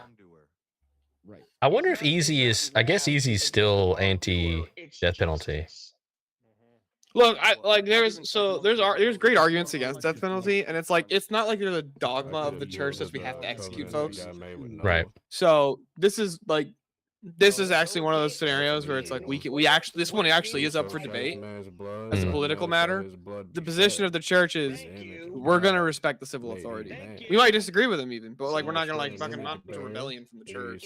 Right. I wonder if Easy is. I guess Easy's still anti-death penalty. Look, there's great arguments against death penalty, and it's like it's not like there's a dogma of the church says we have to execute folks. Right. So this is actually one of those scenarios where it's like this one actually is up for debate as a political matter. The position of the church is we're gonna respect the civil authority. We might disagree with them even, but like we're not gonna like fucking mount a rebellion from the church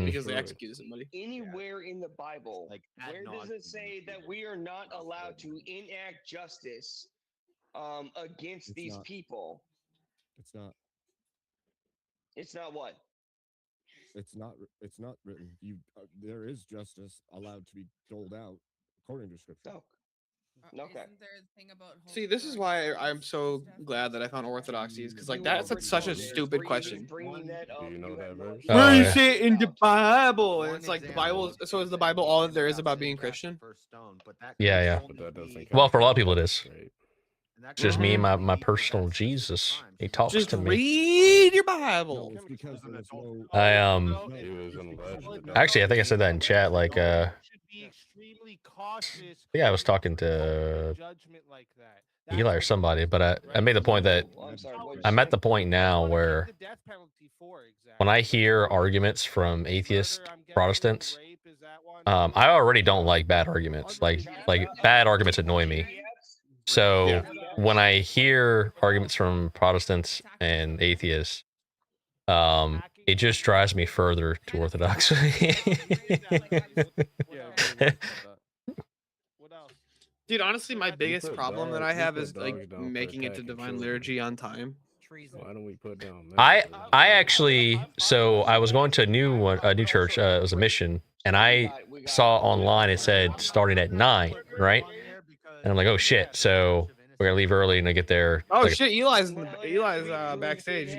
because they executed somebody. Anywhere in the Bible, where does it say that we are not allowed to enact justice against these people? It's not. It's not what? It's not. It's not written. You. There is justice allowed to be doled out according to scripture. No. Okay. Isn't there a thing about See, this is why I'm so glad that I found orthodoxies, because like that's such a stupid question. Do you know that verse? Oh, Where yeah. is it in the Bible? And it's like the Bible. So is the Bible all that there is about being Christian? Yeah, yeah. But that doesn't Well, count for a lot of for people it is. rape. It's just me and my personal Jesus. He talks Just to me. read your Bible. No, it's because there was no. I He was alleged to actually I think I said that in chat. Like should be extremely cautious. yeah, I was talking to Judgment like that. Eli or somebody, but I made the point that I'm sorry, what'd you I'm say? at the point now where when I hear arguments from atheist Protestants, I already don't like bad arguments. Like bad arguments annoy me. So when I hear arguments from Protestants and atheists, it just drives me further to orthodoxy. Dude, honestly, my biggest put problem that dogs- I have we is put like dogs down for making it to attacking divine children. liturgy on time. Why don't we put down? I actually, so I was going to a new church. It was a mission, and I saw online it said starting at 9, right? And I'm like, oh shit! So we're gonna leave early and I get there. Oh like, shit, Eli's backstage.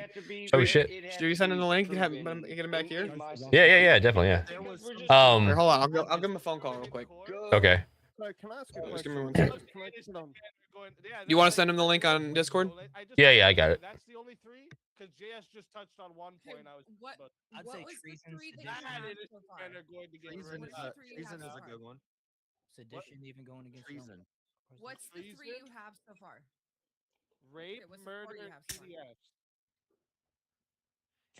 Oh shit! Do you send him the link? Get him back here. Yeah, definitely, yeah. Here, hold on, I'll give him a phone call real quick. Okay. Sorry, can I ask a Just give question? me 1 second. Can I just, You want to send him the link on Discord? Yeah, I got it. That's the only 3? Because JS just touched on one point. I was. What? I'd What say was the treason, 3 that you That had it is so far? kind of going to get Treason rid is of. a, Three you have so far? one. Sedition even going against Treason. What's the 3 you have so far? Rape, what's the 4 murder, you have so far? PDFs.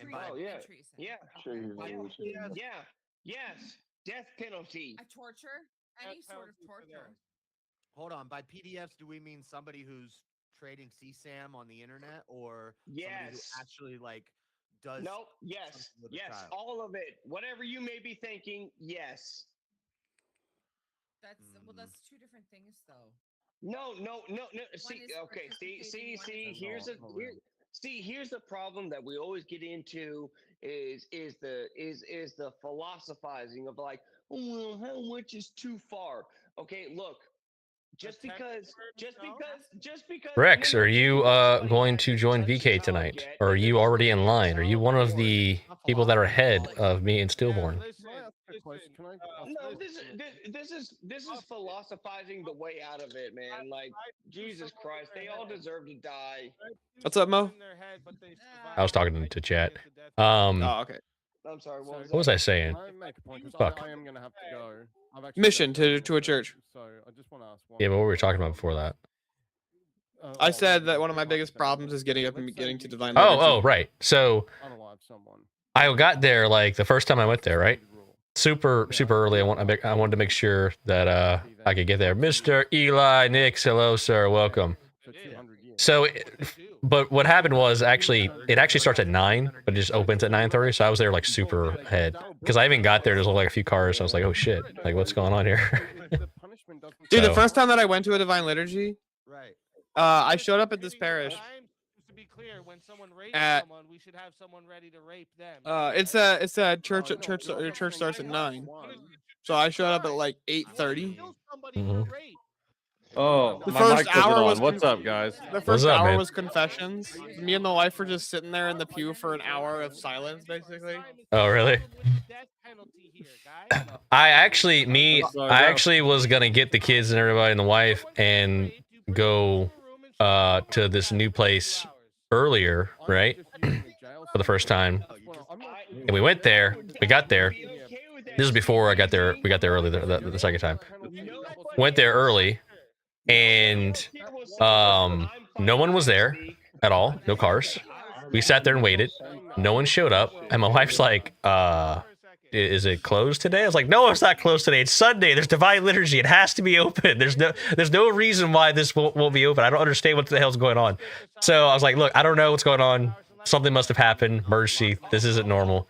Treason Oh, yeah. and treason. Yeah. Okay. Yeah. Yes. Death penalty. A torture? Any Death sort of penalty for torture. Hold on. By PDFs, do we mean somebody who's trading CSAM on the internet, or somebody who Yes. actually like does? Nope. Yes. something with a Yes. child? All of it. Whatever you may be thinking. Yes. That's well, that's 2 different things though. No. See. is Okay. participating, one is Here's a. involved. Here, see. Here's the problem that we always get into is the philosophizing of like, oh, well, how much is too far? Okay. Look. Just because. Rex, are you going to join VK tonight? Or are you already in line? Are you one of the people that are ahead of me and Stillborn? No, this is philosophizing the way out of it, man. Like Jesus Christ, they all deserve to die. What's up, Mo? I was talking to chat. Oh, okay. I'm sorry. What was I saying? Can I make a point? 'Cause Fuck. I am going to have to go. I've actually Mission got to a church. So I just want to ask one. Yeah, but what were we talking about before that? I said that one of my biggest problems is getting up and getting to divine Oh, liturgy. right. So Unalive someone. I got there like the first time I went there, right? Super early. I wanted to make sure that I could get there. Mr. Eli Nix, hello, sir, welcome. For 200 years. So, but what happened was it actually starts at 9, but it just opens at 9:30. So I was there like super ahead because I even got there. There's like a few cars. So I was like, oh shit, like what's going on here? Dude, the So- first time that I went to a divine liturgy, Right. I showed up at this parish. To be clear, when someone rapes At- someone, we should have someone ready to rape them. It's a church. Church starts at 9, so I showed up at like 8:30. Oh, The my first mic wasn't hour on. was What's up, guys? The first up, hour man? was confessions. Me and the wife were just sitting there in the pew for an hour of silence, basically. Oh, really? I actually was gonna get the kids and everybody and the wife and go to this new place earlier, right? For the first time. And we went there. We got there. This is before I got there. We got there early the second time. Went there early, and no one was there at all. No cars. We sat there and waited. No one showed up, and my wife's like, "Is it closed today?" I was like, "No, it's not closed today. It's Sunday. There's divine liturgy. It has to be open. There's no reason why this won't be open. I don't understand what the hell's going on." So I was like, "Look, I don't know what's going on. Something must have happened. Mercy. This isn't normal.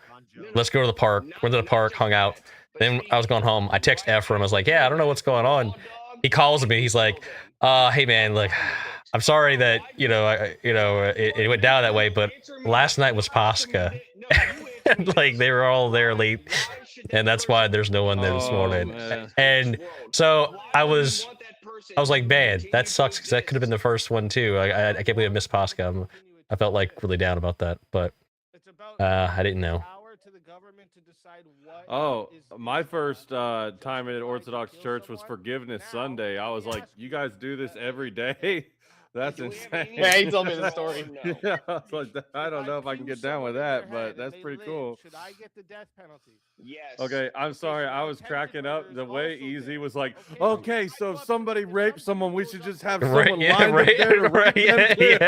Let's go to the park." Went to the park, hung out. Then I was going home. I text Ephraim. I was like, "Yeah, I don't know what's going on." He calls me. He's like, "Hey man, look, I'm sorry that it went down that way, but last night was Pascha, and like they were all there late, and that's why there's no one there this morning. Man. And so I was like, man, that sucks because that could have been the first one too. I can't believe I missed Pascha. I felt like really down about that, but I didn't know. Oh, my first time at an Orthodox church was Forgiveness Sunday. I was like, you guys do this every day? That's insane. Yeah, he told me the story. Yeah, I was like, I don't know if I can get down with that, but that's pretty cool. Should I get the death penalty? Yes. Okay, I'm sorry. I was cracking up. The way Easy was like, okay, so if somebody raped someone, we should just have someone lined up there to rape them too.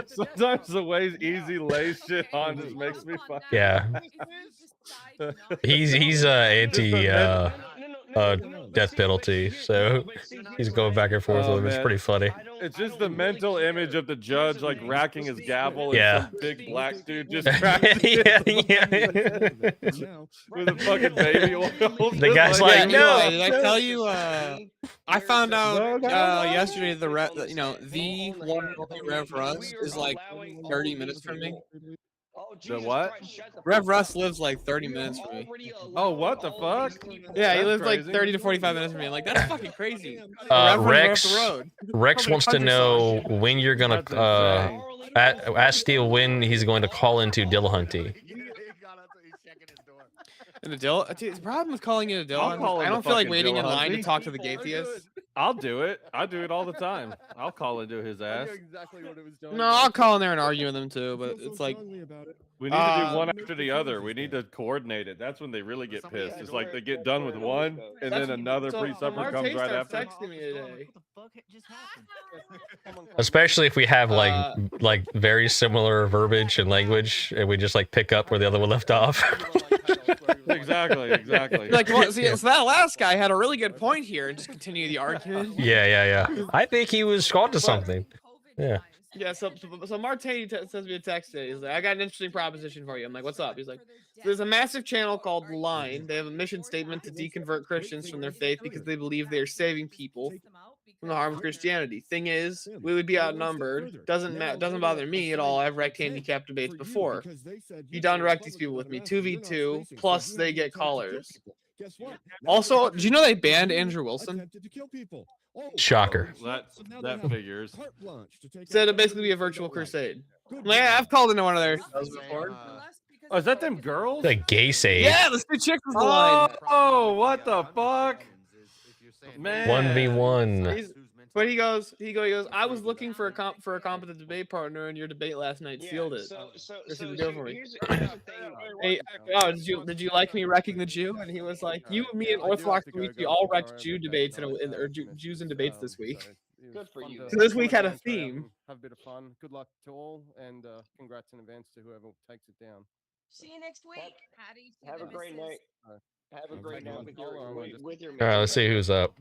Sometimes the way Easy lays shit on just makes me fucking Yeah. He's anti death penalty, so he's going back and forth with him. It's man. pretty funny. It's just the mental image of the judge like racking his gavel Yeah. and some big black dude just cracks with a fucking baby oil. The guy's like, no. Did I tell you? I found out yesterday the one Rev Russ is like 30 minutes from me. The what? Rev Russ lives like 30 minutes from me. Oh, what the fuck? Yeah, he That's lives like crazy. 30 to 45 minutes from me. Like that's fucking crazy. Rev runs right up the road. Rex wants to know when you're gonna ask Steele when he's going to call into Dillahunty. And the problem with calling it a I'll Dill, call I him don't the feel like fucking waiting in Dill line to Hunty. talk to the Gatheist. I'll do it. I do it all the time. I'll call into his ass. Exactly what it was doing. No, I'll call in there and argue with them too, but it's like We need to do one after the other. We need to coordinate it. That's when they really get pissed. It's like they get done with one, and then another pre-supper comes right after. Texting me today. Especially if we have like very similar verbiage and language, and we just like pick up where the other one left off. Exactly. Like, well, see, so that last guy had a really good point here, and just continue the argument. Yeah. I think he was caught to something. Yeah. Yeah, so Martini sends me a text today. He's like, I got an interesting proposition for you. I'm like, what's up? He's like, there's a massive channel called Line. They have a mission statement to deconvert Christians from their faith because they believe they are saving people from the harm of Christianity. Thing is, we would be outnumbered. Doesn't bother me at all. I've wrecked handicap debates before. You don't wreck these people with me. 2v2, plus they get callers. Also, did you know they banned Andrew Wilson? Shocker. That figures. Said it'd basically be a virtual crusade. Like, I've called into one of their shows before. Oh, is that them girls? The gay save. Yeah, the two chicks was the line. Oh, what the fuck? Man. 1v1. But he goes. I was looking for a competent debate partner, and your debate last night sealed it. This is the deal for me. Hey, oh, did you like me wrecking the Jew? And he was like, you, me, and Orthodox we all wrecked Jew debates or Jews and debates this week. Good for you. So this week had a theme. Have a bit of fun. Good luck to all, and congrats in advance to whoever takes it down. See you next week. Have a great night. Have a great night with your All right, let's see who's up.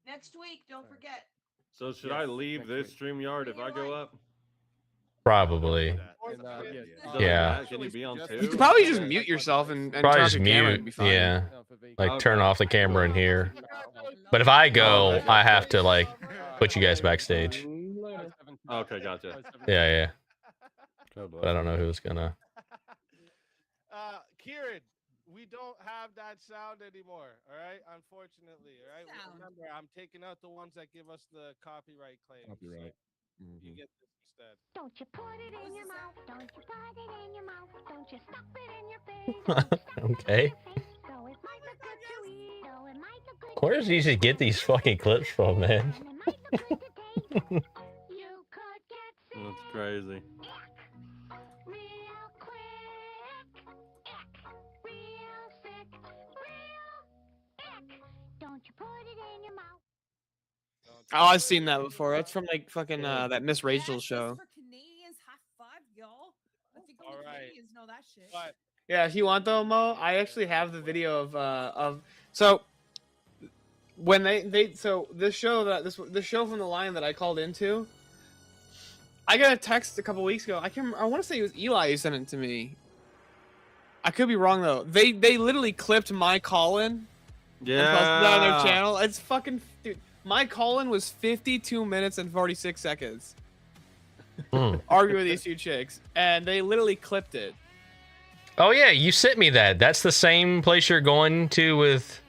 Next week, don't forget. So should I leave this StreamYard if I go up? Probably. Yeah. Can you be on two? You could probably just mute yourself and Probably turn off just your camera. It'd mute. be fine. Yeah. Like turn off the camera in here. But if I go, I have to like put you guys backstage. Okay, gotcha. Yeah. But I don't know who's gonna. Kieran, we don't have that sound anymore. All right, unfortunately. All right. Remember, I'm taking out the ones that give us the copyright claims. Copyright. You get this instead. Don't you put it in your mouth? Don't you put it in your mouth? Don't you stuff it in your face? Okay. Where does he usually get these fucking clips from, man? That's crazy. Don't you put it in your mouth? Oh, I've seen that before. That's from like fucking that Miss Rachel show. All right. Yeah, if you want though, Mo, I actually have the video of so when they so this show the show from the line that I called into. I got a text a couple weeks ago. I want to say it was Eli who sent it to me. I could be wrong though. They literally clipped my call in. Yeah. And posted that on their channel. It's fucking dude. My call-in was 52 minutes and 46 seconds. Hmm. Arguing with these two chicks, and they literally clipped it. Oh yeah, you sent me that. That's the same place you're going to with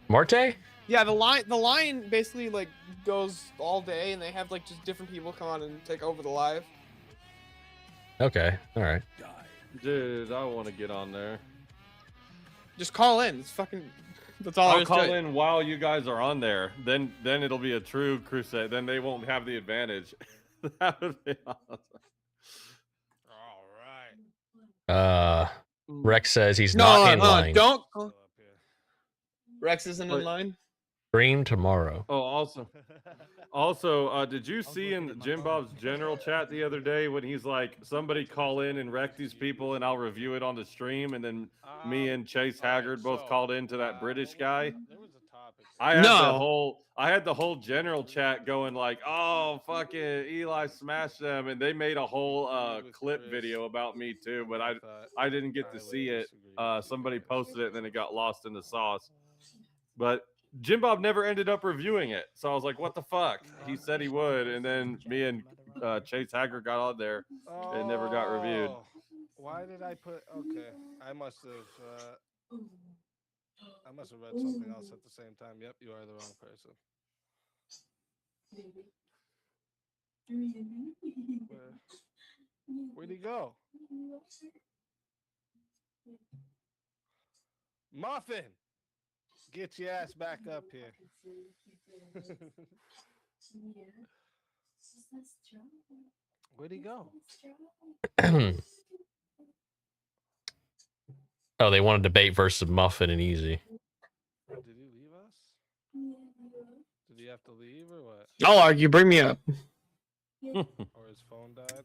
Marte? Yeah, the line basically like goes all day, and they have like just different people come on and take over the live. Okay, all right. Dude, I want to get on there. Just call in. It's fucking. That's all. I'll call in while you guys are on there. Then it'll be a true crusade. Then they won't have the advantage. That would be awesome. All right. Rex says he's not in line. Don't. Rex isn't in line. Stream tomorrow. Oh, also, did you see in Jim Bob's general chat the other day when he's like, somebody call in and wreck these people and I'll review it on the stream, and then me and Chase Haggard both called into that British guy? I had the whole general chat going like, oh, fucking Eli smashed them, and they made a whole clip video about me too, but I didn't get to see it. Somebody posted it and then it got lost in the sauce. But Jim Bob never ended up reviewing it, so I was like, what the fuck? He said he would, and then me and Chase Haggard got on there and never got reviewed. Why did I put? Okay, I must have read something else at the same time. Yep, you are the wrong person. Where'd he go? Muffin, get your ass back up here. Where'd he go? Oh, they want to debate versus Muffin and Easy. Did he leave us? Did he have to leave or what? I'll argue. Bring me up. Or his phone died?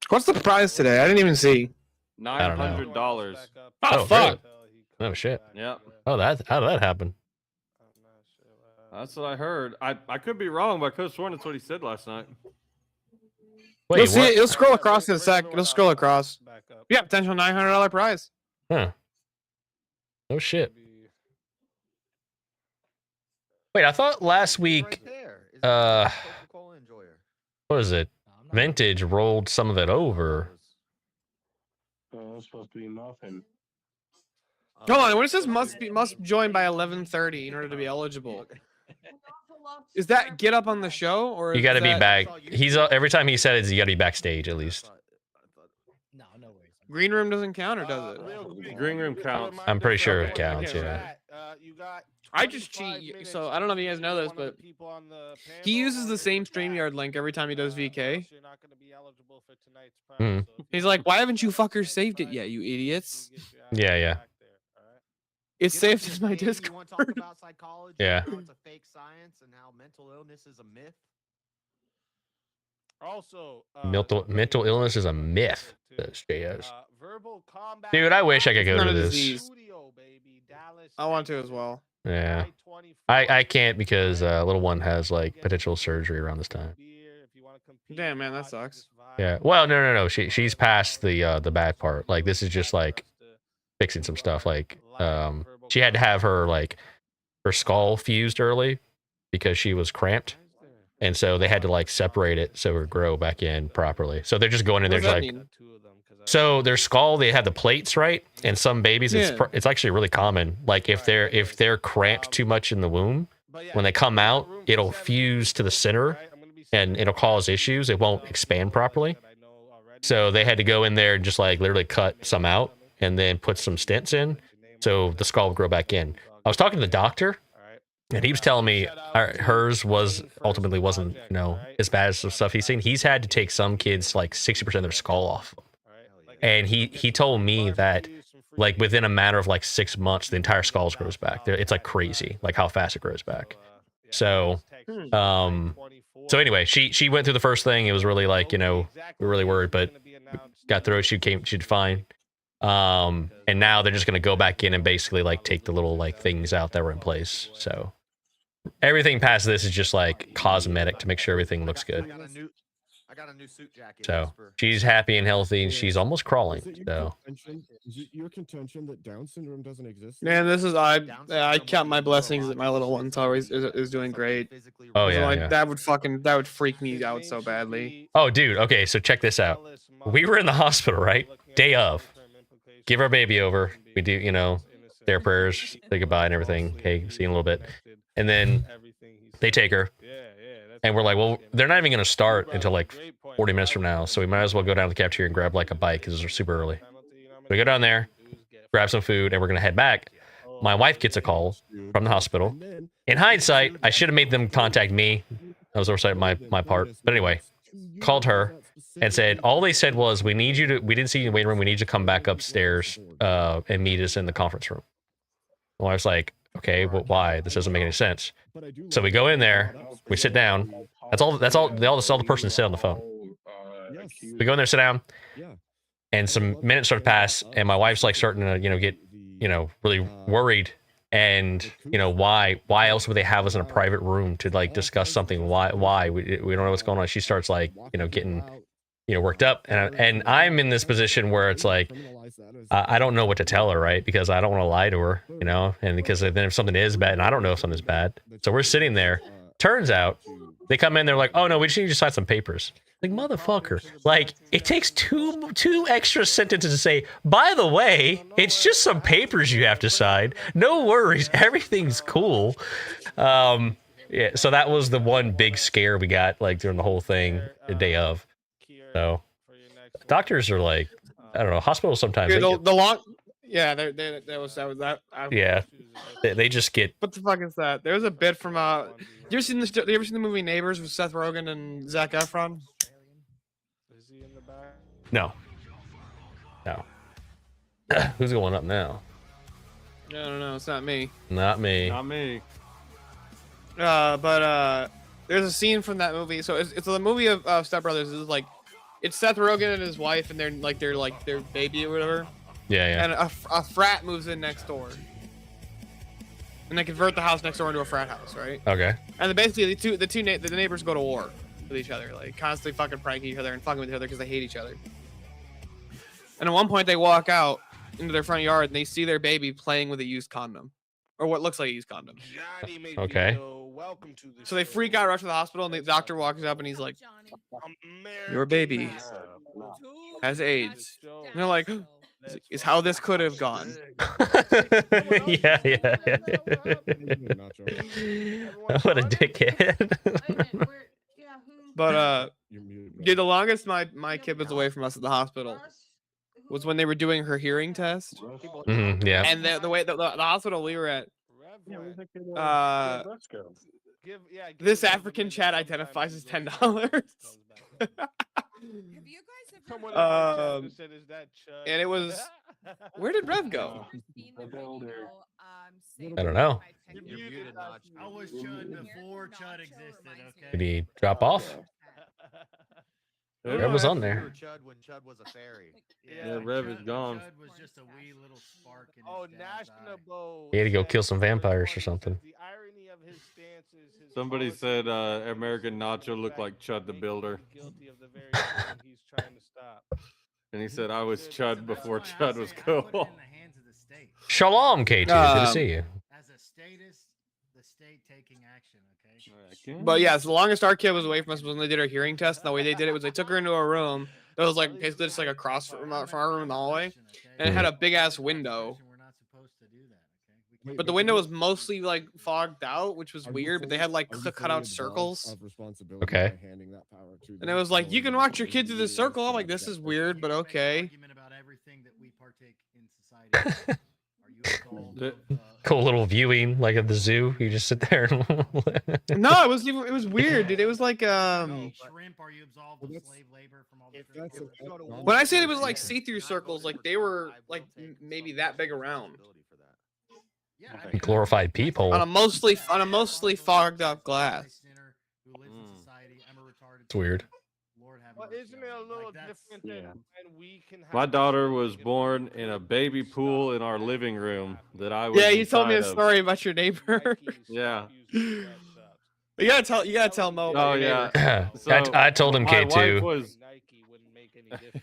What's the prize today? I didn't even see. $900. Oh fuck! Oh shit. Yeah. Oh, how did that happen? That's what I heard. I could be wrong, but I could have sworn that's what he said last night. Wait, You'll see what? it. It'll scroll across in a sec. It'll scroll across. Yeah, potential $900 prize. Huh. No shit. Wait, I thought last week, what was it? Vintage rolled some of it over. Oh, it's supposed to be Muffin. Hold on. When it says must join by 11:30 in order to be eligible, is that get up on the show or You got to be back. He's every time he said it, you got to be backstage at least. Green room doesn't count, or does it? Green room counts. I'm pretty sure it counts. Yeah. I just cheat, so I don't know if you guys know this, but he uses the same StreamYard link every time he does VK. Hmm. He's like, "Why haven't you fuckers saved it yet, you idiots?" Yeah, yeah. It's saved as my Discord. Yeah. It's a fake science and how mental illness is a myth. Also, Mental illness is a myth. Says JS. Dude, I wish I could go Not to a this. disease. I want to as well. Yeah. I can't because little one has like potential surgery around this time. Damn, man, that sucks. Yeah. Well, no. She's past the bad part. Like this is just like fixing some stuff. Like she had to have her skull fused early because she was cramped. And so they had to like separate it so it would grow back in properly. So they're just going in there just like so their skull, they have the plates, right? And some babies, it's actually really common. Like if they're cramped too much in the womb, when they come out, it'll fuse to the center and it'll cause issues. It won't expand properly. So they had to go in there and just like literally cut some out and then put some stents in so the skull would grow back in. I was talking to the doctor and he was telling me hers ultimately wasn't, as bad as the stuff he's seen. He's had to take some kids like 60% of their skull off. And he told me that like within a matter of like 6 months, the entire skull grows back. It's like crazy, like how fast it grows back. So, so anyway, she went through the first thing. It was really like, we were really worried, but got through it. She did fine. And now they're just going to go back in and basically like take the little like things out that were in place. So everything past this is just like cosmetic to make sure everything looks good. I got a new suit jacket. So she's happy and healthy, and she's almost crawling. So Is it your contention that Down syndrome doesn't exist? Man, this is I count my blessings that my little one's always is doing great. Oh yeah, like, yeah. that would freak me out so badly. Oh dude, okay, so check this out. We were in the hospital, right? Day of. Give our baby over. We do, you know, their prayers, say goodbye and everything. Hey, see you in a little bit. And then they take her. And we're like, well, they're not even going to start until like 40 minutes from now. So we might as well go down to the cafeteria and grab like a bite because it's super early. We go down there, grab some food, and we're going to head back. My wife gets a call from the hospital. In hindsight, I should have made them contact me. That was oversight my part. But anyway, called her and said, all they said was, we didn't see you in the waiting room. We need you to come back upstairs and meet us in the conference room. My wife's like, okay, well, why? This doesn't make any sense. So we go in there, we sit down. That's all the person sit on the phone. We go in there, sit down, and some minutes start to pass, and my wife's like starting to, get, really worried. And, why else would they have us in a private room to like discuss something? Why? We don't know what's going on. She starts like, getting, worked up. And I'm in this position where it's like, I don't know what to tell her, right? Because I don't want to lie to her, and because then if something is bad, and I don't know if something's bad. So we're sitting there. Turns out they come in, they're like, oh no, we just need you to sign some papers. Like, motherfucker. Like, it takes two extra sentences to say, by the way, it's just some papers you have to sign. No worries. Everything's cool. Yeah, so that was the one big scare we got, like, during the whole thing the day of. So doctors are like, I don't know, hospitals sometimes. Yeah, that was that. Yeah, they just get. What the fuck is that? There was a bit from you ever seen the movie Neighbors with Seth Rogen and Zac Efron? No. Who's going up now? No, it's not me. Not me. Not me. But there's a scene from that movie. So it's a movie of Step Brothers. It's Seth Rogen and his wife and their baby or whatever. Yeah. And a frat moves in next door. And they convert the house next door into a frat house, right? Okay. And then basically the neighbors go to war with each other, like constantly fucking pranking each other and fucking with each other because they hate each other. And at one point they walk out into their front yard and they see their baby playing with a used condom, or what looks like a used condom. Okay. So they freak out, rush to the hospital, and the doctor walks up and he's like, "Your baby has AIDS." And they're like, "Is how this could have gone." yeah. What a dickhead. But the longest my kid was away from us at the hospital was when they were doing her hearing test. Yeah. And the way the hospital we were at, this African chat identifies as $10. And it was, where did Rev go? I don't know. I was Chud before Chud existed, okay? Did he drop off? Rev was on there. Chud when Chud was a fairy. Yeah, Rev is gone. Chud was just a wee little spark in his He had to go kill some vampires or something. Somebody said American Nacho looked like Chud the Builder. And he said, I was Chud before Chud was cool. Shalom, KT. Good to see you. As a status, the state taking action, okay? But yeah, so the longest our kid was away from us was when they did her hearing test. And the way they did it was they took her into a room that was like basically just like across from our room in the hallway, and it had a big ass window. But the window was mostly like fogged out, which was weird. But they had like cut out circles. Okay. And it was like, you can watch your kid through the circle. I'm like, this is weird, but okay. Cool little viewing, like at the zoo. You just sit there. No, it was weird, dude. It was like when I say it was like see-through circles, like they were like maybe that big around. Glorified peephole. On a mostly fogged up glass. It's weird. Isn't it a little different than when we can have My daughter was born in a baby pool in our living room that I was. Yeah, you told me a inside of. story about your neighbor. Yeah. You gotta tell Mo. Oh yeah. I told him my K2. wife was-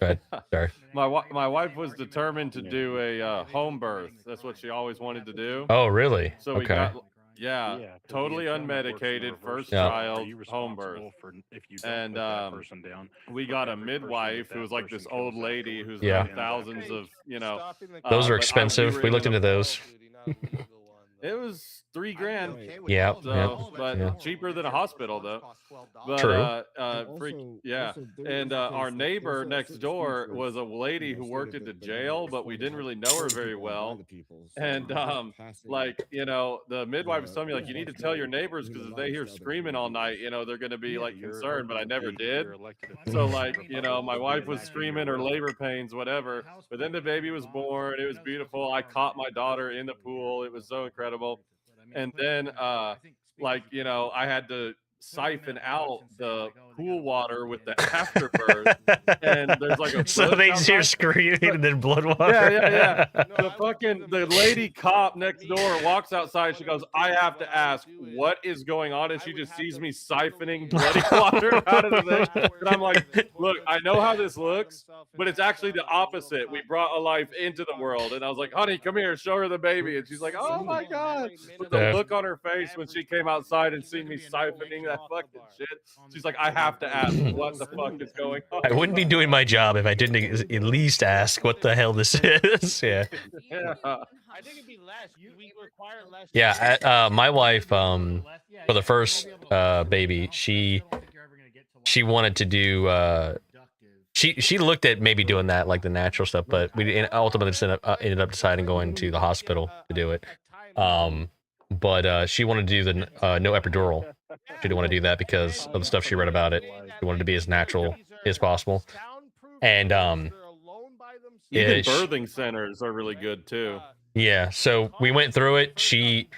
But sorry. My wife was determined to do a home birth. That's what she always wanted to do. Oh, really? So we Okay. got totally unmedicated, first Yeah. child, home birth. And we got a midwife who was like this old lady who's Yeah. got thousands of, Those are but expensive. We looked into those. It was $3,000. Yeah, So, yeah, but yeah. cheaper than a hospital though. But, True. And our neighbor next door was a lady who worked at the jail, but we didn't really know her very well. And the midwife was telling me, like, you need to tell your neighbors because if they hear screaming all night, they're going to be like concerned. But I never did. So my wife was screaming her labor pains, whatever. But then the baby was born. It was beautiful. I caught my daughter in the pool. It was so incredible. And then I had to siphon out the pool water with the afterbirth, and there's like a So bush they outside. hear screaming and then blood water. Yeah. The lady cop next door walks outside. She goes, "I have to ask, what is going on?" And she just sees me siphoning bloody water out of the thing. And I'm like, "Look, I know how this looks, but it's actually the opposite. We brought a life into the world." And I was like, "Honey, come here, show her the baby." And she's like, "Oh my god!" But the Yeah. look on her face when she came outside and seen me siphoning that fucking shit, she's like, "I have to ask, what the fuck is going on?" I wouldn't be doing my job if I didn't at least ask what the hell this is. Yeah. Yeah. I think it'd be less. We require less. Yeah. My wife, for the first baby, she wanted to do. She looked at maybe doing that, like the natural stuff, but we ultimately just ended up deciding going to the hospital to do it. But she wanted to do the no epidural. She didn't want to do that because of the stuff she read about it. She wanted to be as natural as possible. And Even yeah, birthing centers are really good too. yeah, so we went through it. She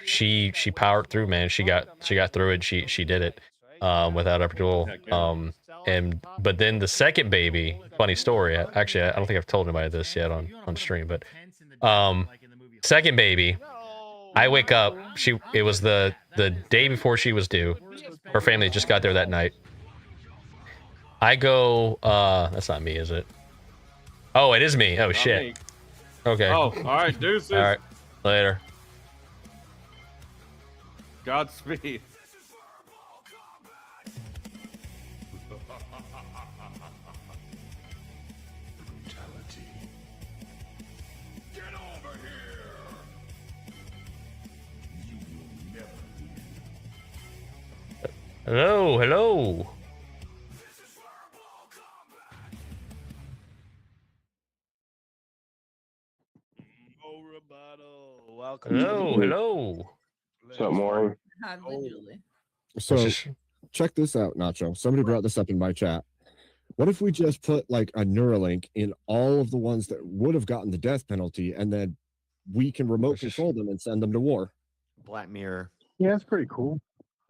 powered through, man. She got through it. She did it without epidural. But then the second baby, funny story. Actually, I don't think I've told anybody this yet on stream, but second baby, I wake up. It was the day before she was due. Her family just got there that night. I go. That's not me, is it? Oh, it is me. Oh shit. Me. Okay. Oh, all right, deuces. All right. Later. Godspeed. Hello. Hello. Welcome. Hello. What's up, Maury? So check this out, Nacho. Somebody brought this up in my chat. What if we just put like a Neuralink in all of the ones that would have gotten the death penalty, and then we can remote control them and send them to war? Black Mirror. Yeah, that's pretty cool.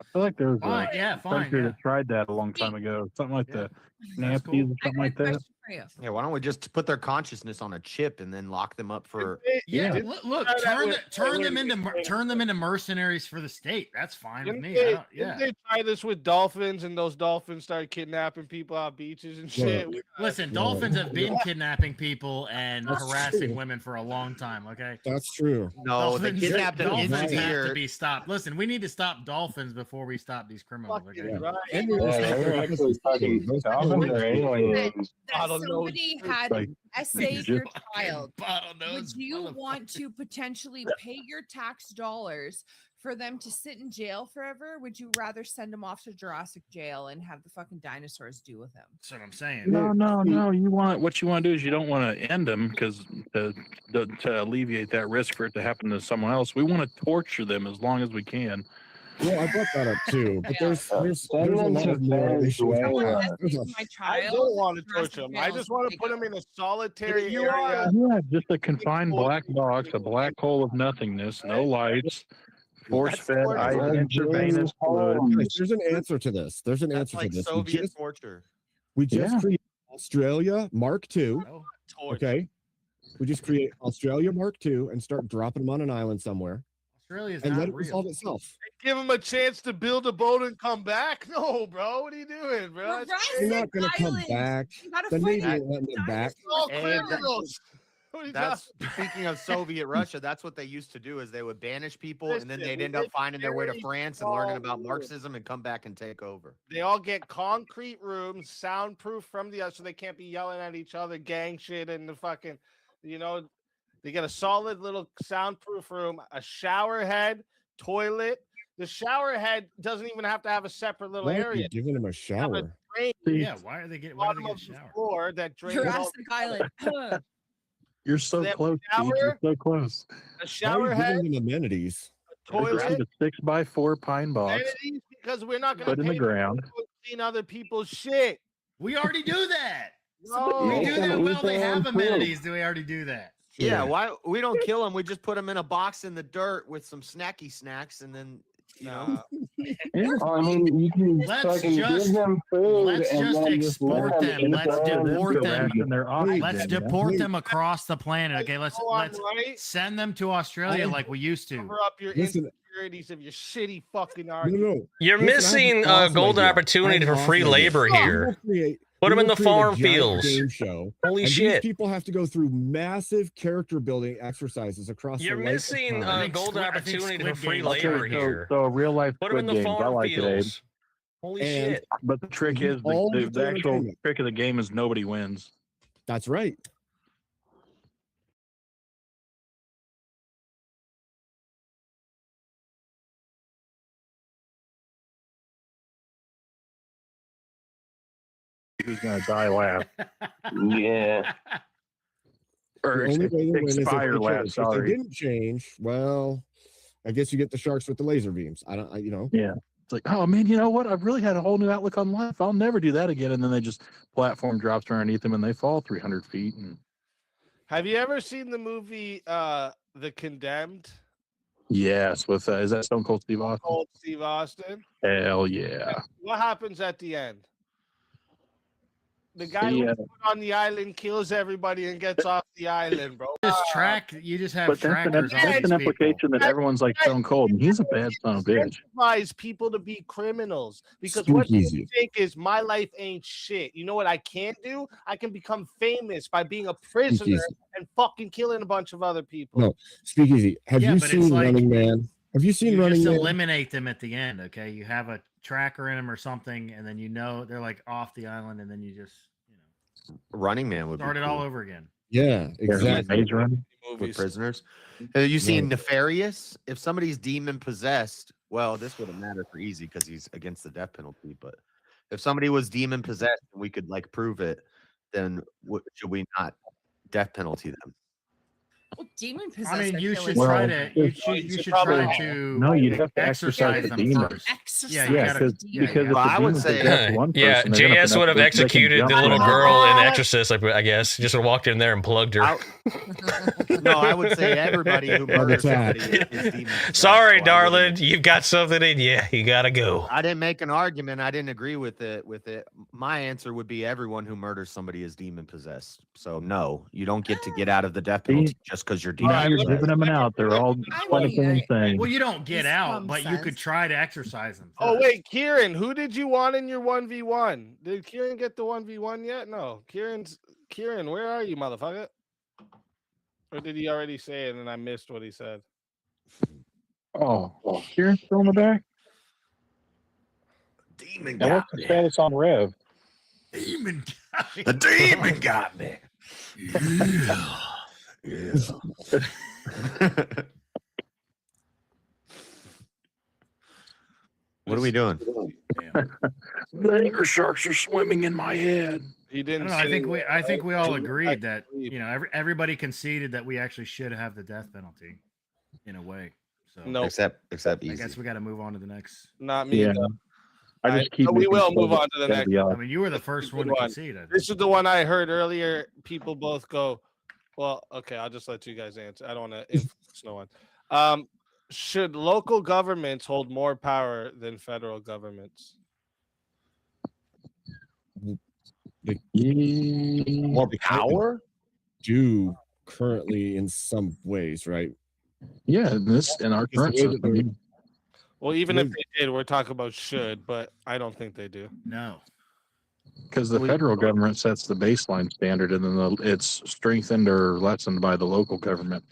I feel like there was Fine, a yeah, fine, country yeah. that tried that a long time ago. Something like the Nappies or something like that. Yeah, why don't we just put their consciousness on a chip and then lock them up for? Yeah, Yeah. look, turn them into mercenaries for the state. That's fine with me. Didn't they try this with dolphins, and those dolphins started kidnapping people out beaches and shit? Listen, dolphins have been kidnapping people and That's harassing true. women for a long time. Okay. That's true. No, they kidnapped an dolphins have to engineer. be stopped. Listen, we need to stop dolphins before we stop these criminals. Okay. Yeah. Yeah, we're actually talking dolphins or aliens. That somebody had Like, essayed your just- child. Bottlenose Would you motherfucker. want to potentially pay your tax dollars for them to sit in jail forever? Would you rather send them off to Jurassic jail and have the fucking dinosaurs do with them? That's what I'm saying. No. What you want to do is you don't want to end them because to alleviate that risk for it to happen to someone else, we want to torture them as long as we can. Well, I brought that up too, but there's a Someone lot to of more issues. Venezuela. There's a- My I child. don't want to Jurassic torture them. I jail just is want where to they put go. them in a solitary You area. Yeah, just a confined black box, a black hole of nothingness, no lights, force-fed That's IV intravenous fluid. Guys, there's an answer to this. There's an That's answer like to this. Soviet torture. We just Yeah. created Australia Mark II. Torture. Okay. We just create Australia Mark II and start dropping them on an island somewhere. Australia's and not let it real. resolve itself. Give him a chance to build a boat and come back? No, bro. What are you doing, bro? They're not going to come back. The Navy ain't letting them back. All Hey, criminals. What are you That's speaking of Soviet Russia. That's what they used to do. Is they would banish people, and then Listen, they'd end up finding their way to France and learning about Marxism and come back and take over. They all get concrete rooms, soundproof from the other, so they can't be yelling at each other, gang shit, and the fucking, you know, they get a solid little soundproof room, a shower head, toilet. The shower head doesn't even have to have a separate little Why are area. you giving him a shower? Yeah, why are they getting a shower? Floor that drains all Jurassic Island. You're so They have a close. Steve. You're shower, so close. a Why are shower you head, giving them amenities? a toilet. Just a 6x4 pine box. Amenities, because we're not going Put to in the pay ground. people to clean other people's shit. We already do that. No. We do that. Well, they have Damn, too. amenities. Do we already do that? Yeah, why we don't kill them? We just put them in a box in the dirt with some snacky snacks, and then you know. I mean, you can Let's fucking just- give them food let's and just then export let them. eat Let's them. deport them. And they're oxygen, Let's yeah. deport them across the planet. Okay, let's Oh, I'm right. send them to Australia like we used to. Cover up your Listen, insecurities of your shitty fucking no, argument. no. You're Listen, I have missing an a awesome golden idea. opportunity I have for an awesome free idea. labor We here. will create- Put we them in will the create a farm giant fields. Game show. Holy and shit. These people have to go through massive character building exercises across You're the length of missing time. a golden I think opportunity for Squid free Games- labor Okay, here. so real life Put them in Squid the Games. I farm like it, Abe. fields. Holy And- shit. But the trick is All the the actual entertainment. trick of the game is nobody wins. That's right. Who's gonna die last? Yeah. Or The only way to win is if they expire change. last. If they Sorry. didn't change, well, I guess you get the sharks with the laser beams. You know. Yeah. It's like, oh man, you know what? I've really had a whole new outlook on life. I'll never do that again. And then they just platform drops underneath them and they fall 300 feet. And Have you ever seen the movie The Condemned? yes, with is that Stone Cold Steve Austin? Old Steve Austin. Hell yeah. What happens at the end? The guy Yeah. who's put on the island kills everybody and gets off the island, bro. Just track. You just have But that's an, trackers on that's these an people. implication that everyone's like Stone Cold, and he's a bad son of a bitch. Incentivize people to be criminals because what they Speakeasy. think is my life ain't shit. You know what I can do? I can become famous by being a prisoner Speakeasy. and fucking killing a bunch of other people. No, Speakeasy. Have Yeah, you but it's seen like- Running Man? Have you seen You Running just Man? eliminate them at the end. Okay, you have a tracker in them or something, and then you know they're like off the island, and then you just Running Man would start be it cool. all over again. Yeah, exactly. Maze Runner. With prisoners. Have you seen No. Nefarious? If somebody's demon possessed, well, this wouldn't matter for easy because he's against the death penalty. But if somebody was demon possessed and we could like prove it, then should we not death penalty them? Well, demon possessed. I mean, you feel should is- try to. You should try to. No, you'd have to exercise exercise the them demon. first. Exercise. Yeah, you Yeah, gotta. because if Well, the I would demon say- possessed one Yeah, person, they're gonna JS would have they can executed jump the on little them. girl in Exorcist, I guess. Just walked in there and plugged her. No, I would say everybody who murders attack. somebody is demon possessed. Sorry, So I darling. wouldn't- You've got something in you. You gotta go. I didn't make an argument. I didn't agree with it. My answer would be everyone who murders somebody is demon possessed. So no, you don't get to get out of the death penalty just because you're demon Now you're possessed. giving them an out. They're all quite a thing saying. Well, you don't get This out, but you nonsense. could try to exercise them. Oh first. wait, Kieran, who did you want in your 1v1? Did Kieran get the 1v1 yet? No. Kieran, where are you, motherfucker? Or did he already say it and I missed what he said? Oh, Kieran's still in the back. Demon Now got what's the me. status on Rev? Demon. The demon got me. Yeah. What are we doing? The anger sharks are swimming in my head. He I didn't. don't know. say I think we all I agreed that agree. everybody conceded that we actually should have the death penalty, in a way. So No, Except I easy. guess we got to move on to the next. not me. Yeah. though. I just keep. but we making will sure move that on to the it's gotta next be I off. mean, you were the first one to Good one. concede. I think. This is the one I heard earlier. People both go, well, okay, I'll just let you guys answer. I don't want to influence no one. Should local governments hold more power than federal governments? More power? Do currently in some ways, right? Yeah, in our current system. Well, even if they did, we're talking about should, but I don't think they do. No. Because the federal government sets the baseline standard, and then it's strengthened or lessened by the local government.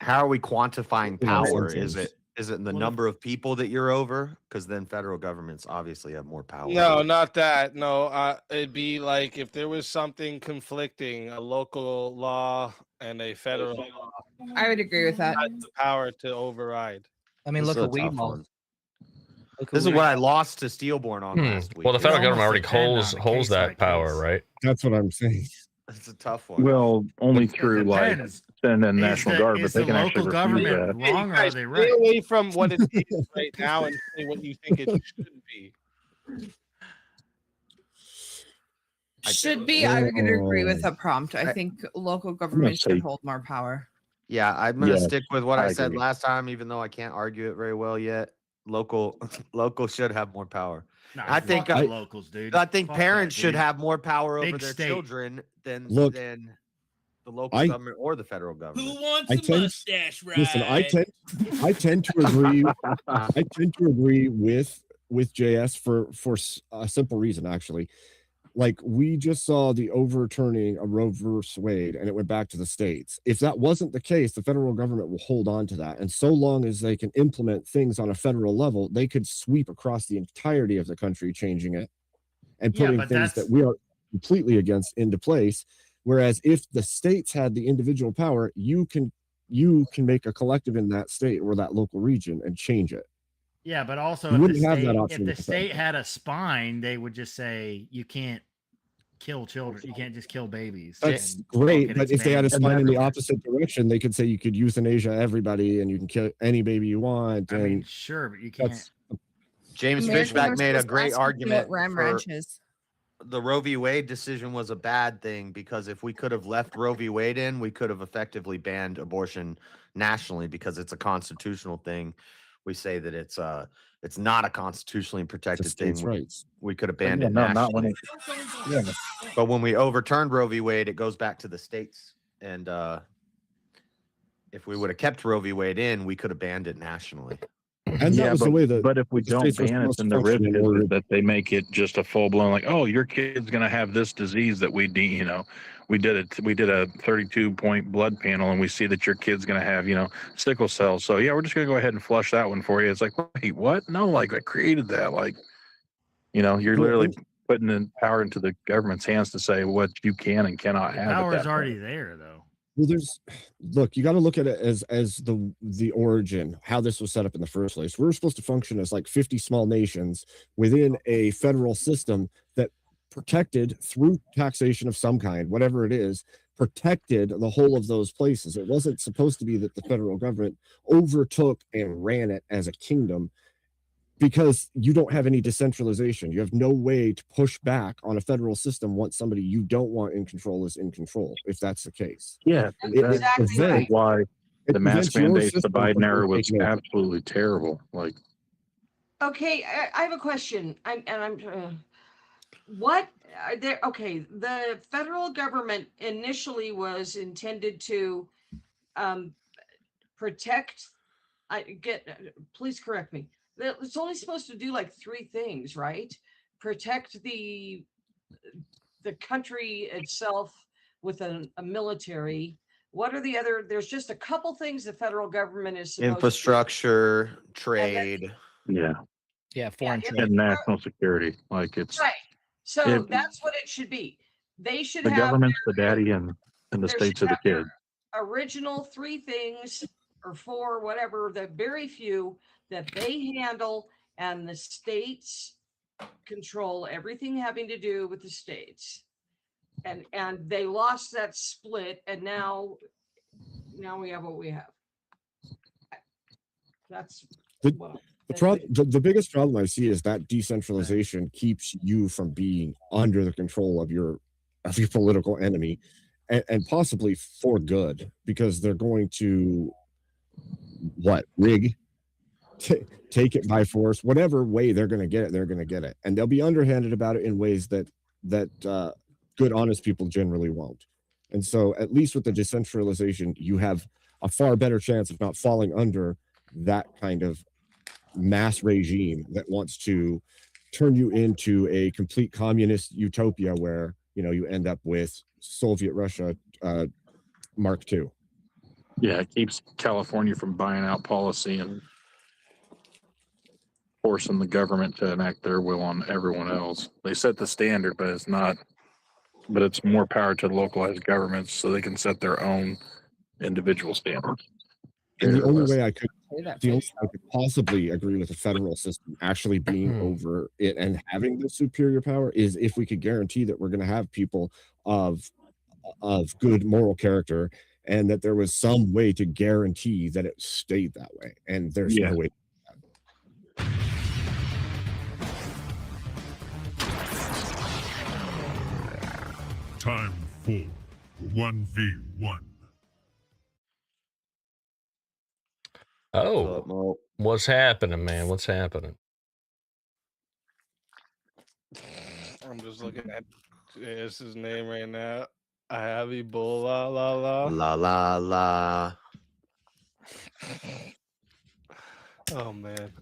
How are we quantifying Yeah, power? makes sense. Is it the number of people that you're over? Because then federal governments obviously have more power. No, not that. No, it'd be like if there was something conflicting, a local law and a federal law. I would agree with that. Has the power to override. I mean, This look is at a tough weed laws. one. This is what I lost to Steelborn on last week. Well, the federal It government already almost depends on a holds that power, case-by-case. right? That's what I'm saying. It's a tough one. Well, only through like depends. send in Is National the- Guard, but is they the can actually local refuse government that. wrong or are Guys, they stay right? away from what it is right now and say what you think it should be. Should be. I would agree with a prompt. I think local government say- should hold more power. Yeah, I'm gonna Yeah, stick with what I I said agree. last time, even though I can't argue it very well yet. Local should have more power. Nah, I think fuck the locals, dude. I think Fuck that, parents should dude. have more power over Big their state. children than Look, the local I- government or the federal government. wants I tend- Listen, I tend to agree. I tend to agree with JS for a simple reason, actually. Like, we just saw the overturning of Roe versus Wade, and it went back to the states. If that wasn't the case, the federal government will hold on to that, and so long as they can implement things on a federal level, they could sweep across the entirety of the country, changing it and Yeah, putting but things that's- that we are completely against into place. Whereas if the states had the individual power, you can make a collective in that state or that local region and change it. Yeah, but also You if the, wouldn't have that state, option if the with the federal. state had a spine, they would just say you can't kill children. You can't just kill babies. That's and great, fucking but if they had a expand spine in the everywhere. opposite direction, they could say you could euthanasia everybody and you can kill any baby you want. I And mean, sure, but you can't. that's James Americans Fishback are made a supposed to great ask you to argument ram for ranches. the Roe v. Wade decision was a bad thing because if we could have left Roe v. Wade in, we could have effectively banned abortion nationally because it's a constitutional thing. We say that it's not a constitutionally protected thing. states' rights. We could have banned Yeah, it no, nationally. not when it, yeah. But when we overturned Roe v. Wade, it goes back to the states. And if we would have kept Roe v. Wade in, we could have banned it nationally. And that was the way that but if we the don't states were ban it, supposed then to the risk function in is order- that they make it just a full blown like, oh, your kid's gonna have this disease that we we did a 32-point blood panel and we see that your kid's gonna have sickle cell. So yeah, we're just gonna go ahead and flush that one for you. It's like, wait, what? No, like I created that. Like, you're literally putting the power into the government's hands to say what you can and cannot have. at Power is that already point. there, though. Well, you got to look at it as the origin, how this was set up in the first place. We were supposed to function as like 50 small nations within a federal system that protected through taxation of some kind, whatever it is, protected the whole of those places. It wasn't supposed to be that the federal government overtook and ran it as a kingdom, because you don't have any decentralization. You have no way to push back on a federal system once somebody you don't want in control is in control, if that's the case. Yeah, It that's prevents- why it the mask prevents your mandates, the system Biden from era was taking over. absolutely terrible. Like, Okay, I have a question. The federal government initially was intended to protect. Please correct me. It's only supposed to do like 3 things, right? Protect the country itself with a military. What are the other? There's just a couple things the federal government is supposed Infrastructure, trade. yeah, foreign trade. and national security. Like to. it's Right. So If- that's what it should be. They should the have government's the daddy and the there states should are the have kid. original 3 things or 4, whatever, the very few that they handle, and the states control everything having to do with the states. And they lost that split, and now we have what we have. That's The biggest problem I see is that decentralization keeps you from being under the control of your political enemy, and possibly for good, because they're going to rig, take it by force, whatever way they're going to get it, they're going to get it, and they'll be underhanded about it in ways that good, honest people generally won't. And so, at least with the decentralization, you have a far better chance of not falling under that kind of mass regime that wants to turn you into a complete communist utopia where, you know, you end up with Soviet Russia Mark II. Yeah, it keeps California from buying out policy and forcing the government to enact their will on everyone else. They set the standard, but it's not. But it's more power to the localized governments so they can set their own individual standards. And the only way I could, Say that the only face. way I could possibly agree with the federal system actually being over it and having the superior power is if we could guarantee that we're going to have people of good moral character, and that there was some way to guarantee that it stayed that way. And there's Yeah. no way. Time for 1v1. Oh, what's happening, man? What's happening? I'm just looking at this his name right now. I have Ebola, la la. La la la. Oh man.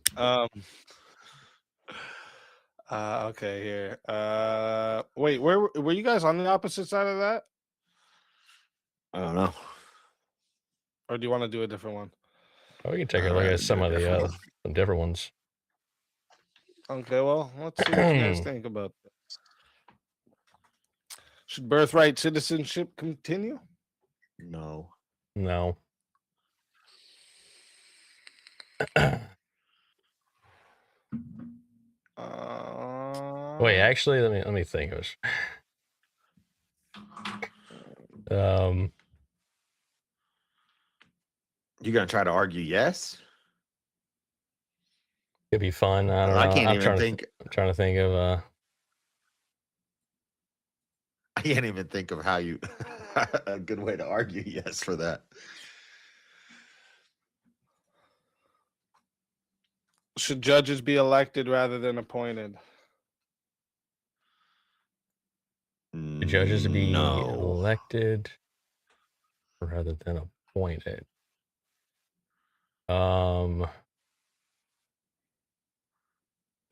Okay, here. Wait, where were you guys on the opposite side of that? I don't know. Or do you want to do a different one? Oh, we can take a look at some of the some different ones. Okay, well, let's see what you guys think about this. Should birthright citizenship continue? No. No. Wait, actually, let me think. You gonna try to argue yes? It'd be fun. I don't know. I can't I'm even trying think. I'm trying to think of I can't even think of how you a good way to argue yes for that. Should judges be elected rather than appointed? the judges to be No. elected rather than appointed.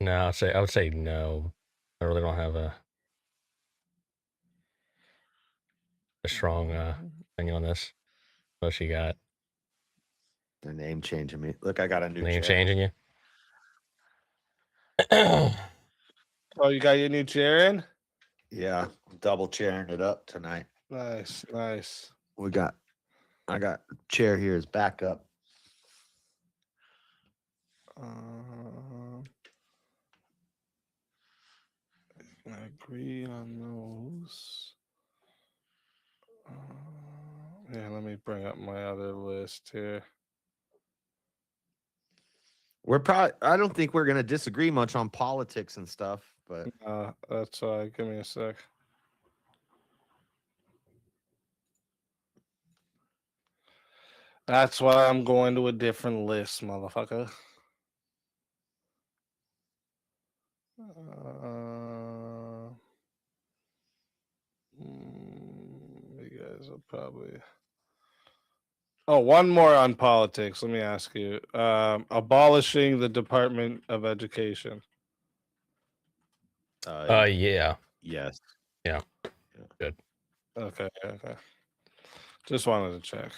No, I would say no. I really don't have a strong opinion on this. What you got? The name changing me. Look, I got a new Name chair. changing you? Oh, you got your new chair in? Yeah, double chairing it up tonight. Nice, nice. I got chair here as backup. I agree on those. Yeah, let me bring up my other list here. I don't think we're gonna disagree much on politics and stuff, but That's why. Give me a sec. That's why I'm going to a different list, motherfucker. You guys are probably. Oh, one more on politics. Let me ask you. Abolishing the Department of Education. Yeah. Yes. Yeah. Good. Okay. Just wanted to check.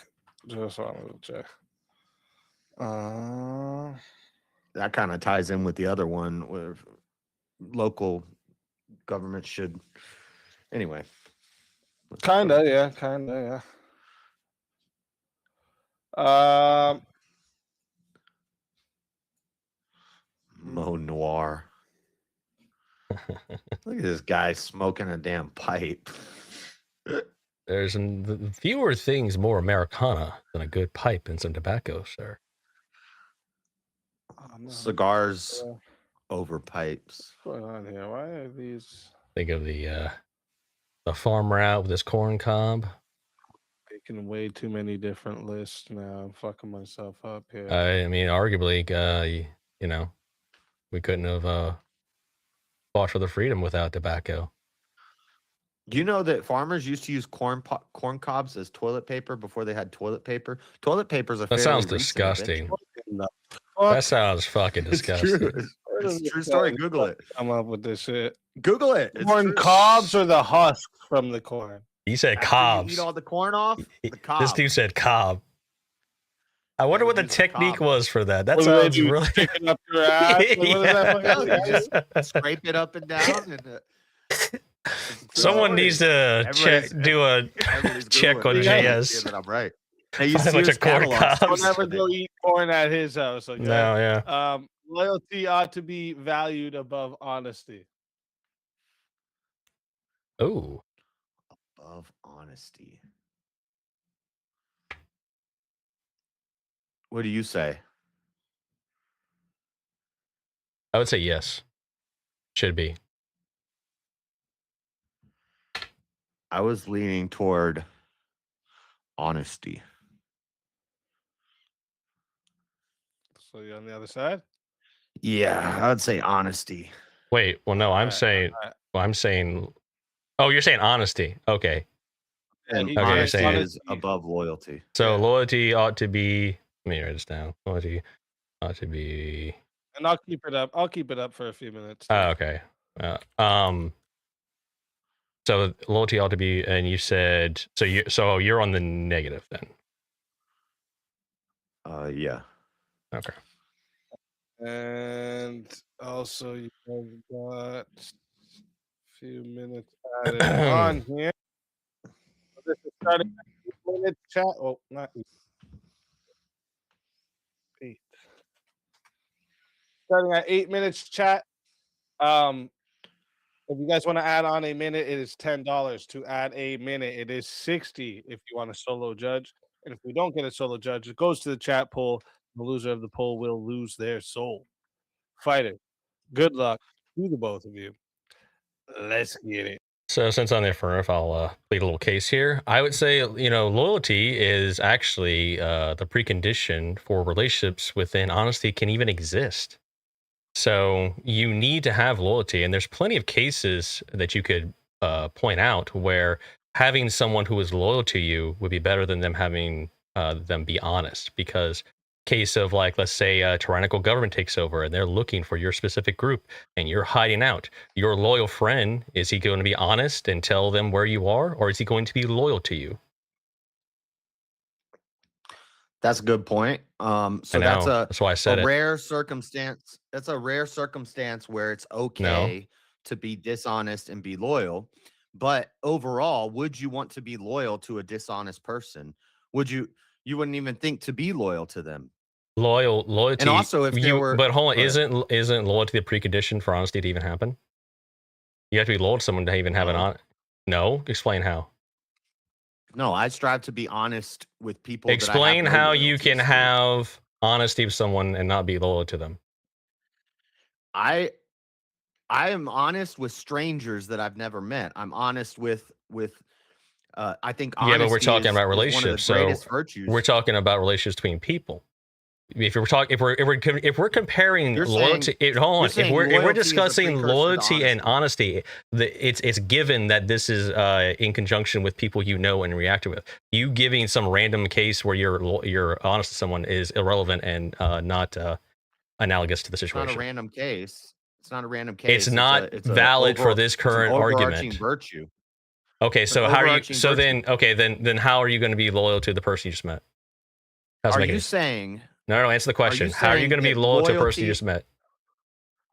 That kind of ties in with the other one where local government should. Anyway. Kinda, yeah. Mo Noir. Look at this guy smoking a damn pipe. There's fewer things more Americana than a good pipe and some tobacco, sir. Cigars over pipes. What's going on here? Why are these Think of the farmer out with his corn cob. making way too many different lists now? I'm fucking myself up here. I mean, arguably, you know, we couldn't have fought for the freedom without tobacco. You know that farmers used to use corn cobs as toilet paper before they had toilet paper. Toilet paper is a That fairly sounds recent disgusting. invention. That sounds fucking It's disgusting. true. It's a true story. Google it. Come up with this shit. Google it. It's Corn true. cobs or the husk from the corn? He said After cobs. You eat all the corn off. The cob. This dude said cob. I wonder what the technique was for that. That What do they sounds do, really. stick it up your ass? Like, what is that No, fucking you thing? just scrape it up and down. Someone needs to check, do a check on JS. That I'm right. They use Find a bunch Sears of corn catalogs. cobs. Don't ever go eat corn at his house. Okay? No, yeah. Loyalty ought to be valued above honesty. Oh. Above honesty. What do you say? I would say yes. Should be. I was leaning toward honesty. So you're on the other side? Yeah, I would say honesty. Wait, well, no, I'm saying, oh, you're saying honesty. Okay. And Okay, you're honesty saying is above loyalty. so loyalty ought to be. Let me write this down. Loyalty ought to be. And I'll keep it up. I'll keep it up for a few minutes. Oh, okay. So loyalty ought to be, and you said so. You're on the negative then. Yeah. Okay. And also, you got a few minutes added on here. So this is starting at 8 minutes chat. Oh, not 8. Starting at 8 minutes chat. If you guys want to add on a minute, it is $10. To add a minute, it is $60 if you want a solo judge. And if we don't get a solo judge, it goes to the chat poll. The loser of the poll will lose their soul. Fighter, good luck to the both of you. Let's get it. So since I'm the affirmative, I'll plead a little case here. I would say, loyalty is actually the precondition for relationships within honesty can even exist. So you need to have loyalty, and there's plenty of cases that you could point out where having someone who is loyal to you would be better than them having them be honest. Because case of, like, let's say a tyrannical government takes over and they're looking for your specific group and you're hiding out. Your loyal friend, is he going to be honest and tell them where you are, or is he going to be loyal to you? That's a good point. So that's why I said a it. rare circumstance. That's a rare circumstance where it's okay to be dishonest and be loyal. But overall, would you want to be loyal to a dishonest person? You wouldn't even think to be loyal to them. Loyalty. And also, if there were, but hold on, go ahead. isn't loyalty the precondition for honesty to even happen? You have to be loyal to someone to even have an on. No, explain how. No, I strive to be honest with people. Explain how you can have honesty with someone and not be loyal to them. I am honest with strangers that I've never met. I'm honest with I think Yeah, but we're honesty talking is about one of the relationships. So greatest virtues. we're talking about relationships between people. If we're comparing You're loyalty, saying- hold on. you're If saying we're loyalty is a discussing precursor to loyalty and honesty, it's given that this is in conjunction with people you know and react with. You giving some random case where you're honest to someone is irrelevant and not analogous to the It's not situation. a random case. It's not a random case. It's not valid for this current overarching argument. virtue. Okay, It's so an how are you? overarching So virtue. then how are you going to be loyal to the person you just met? How's it Are making you sense? saying? No, answer the question. How are you saying going to be that loyal to a person you loyalty- just met?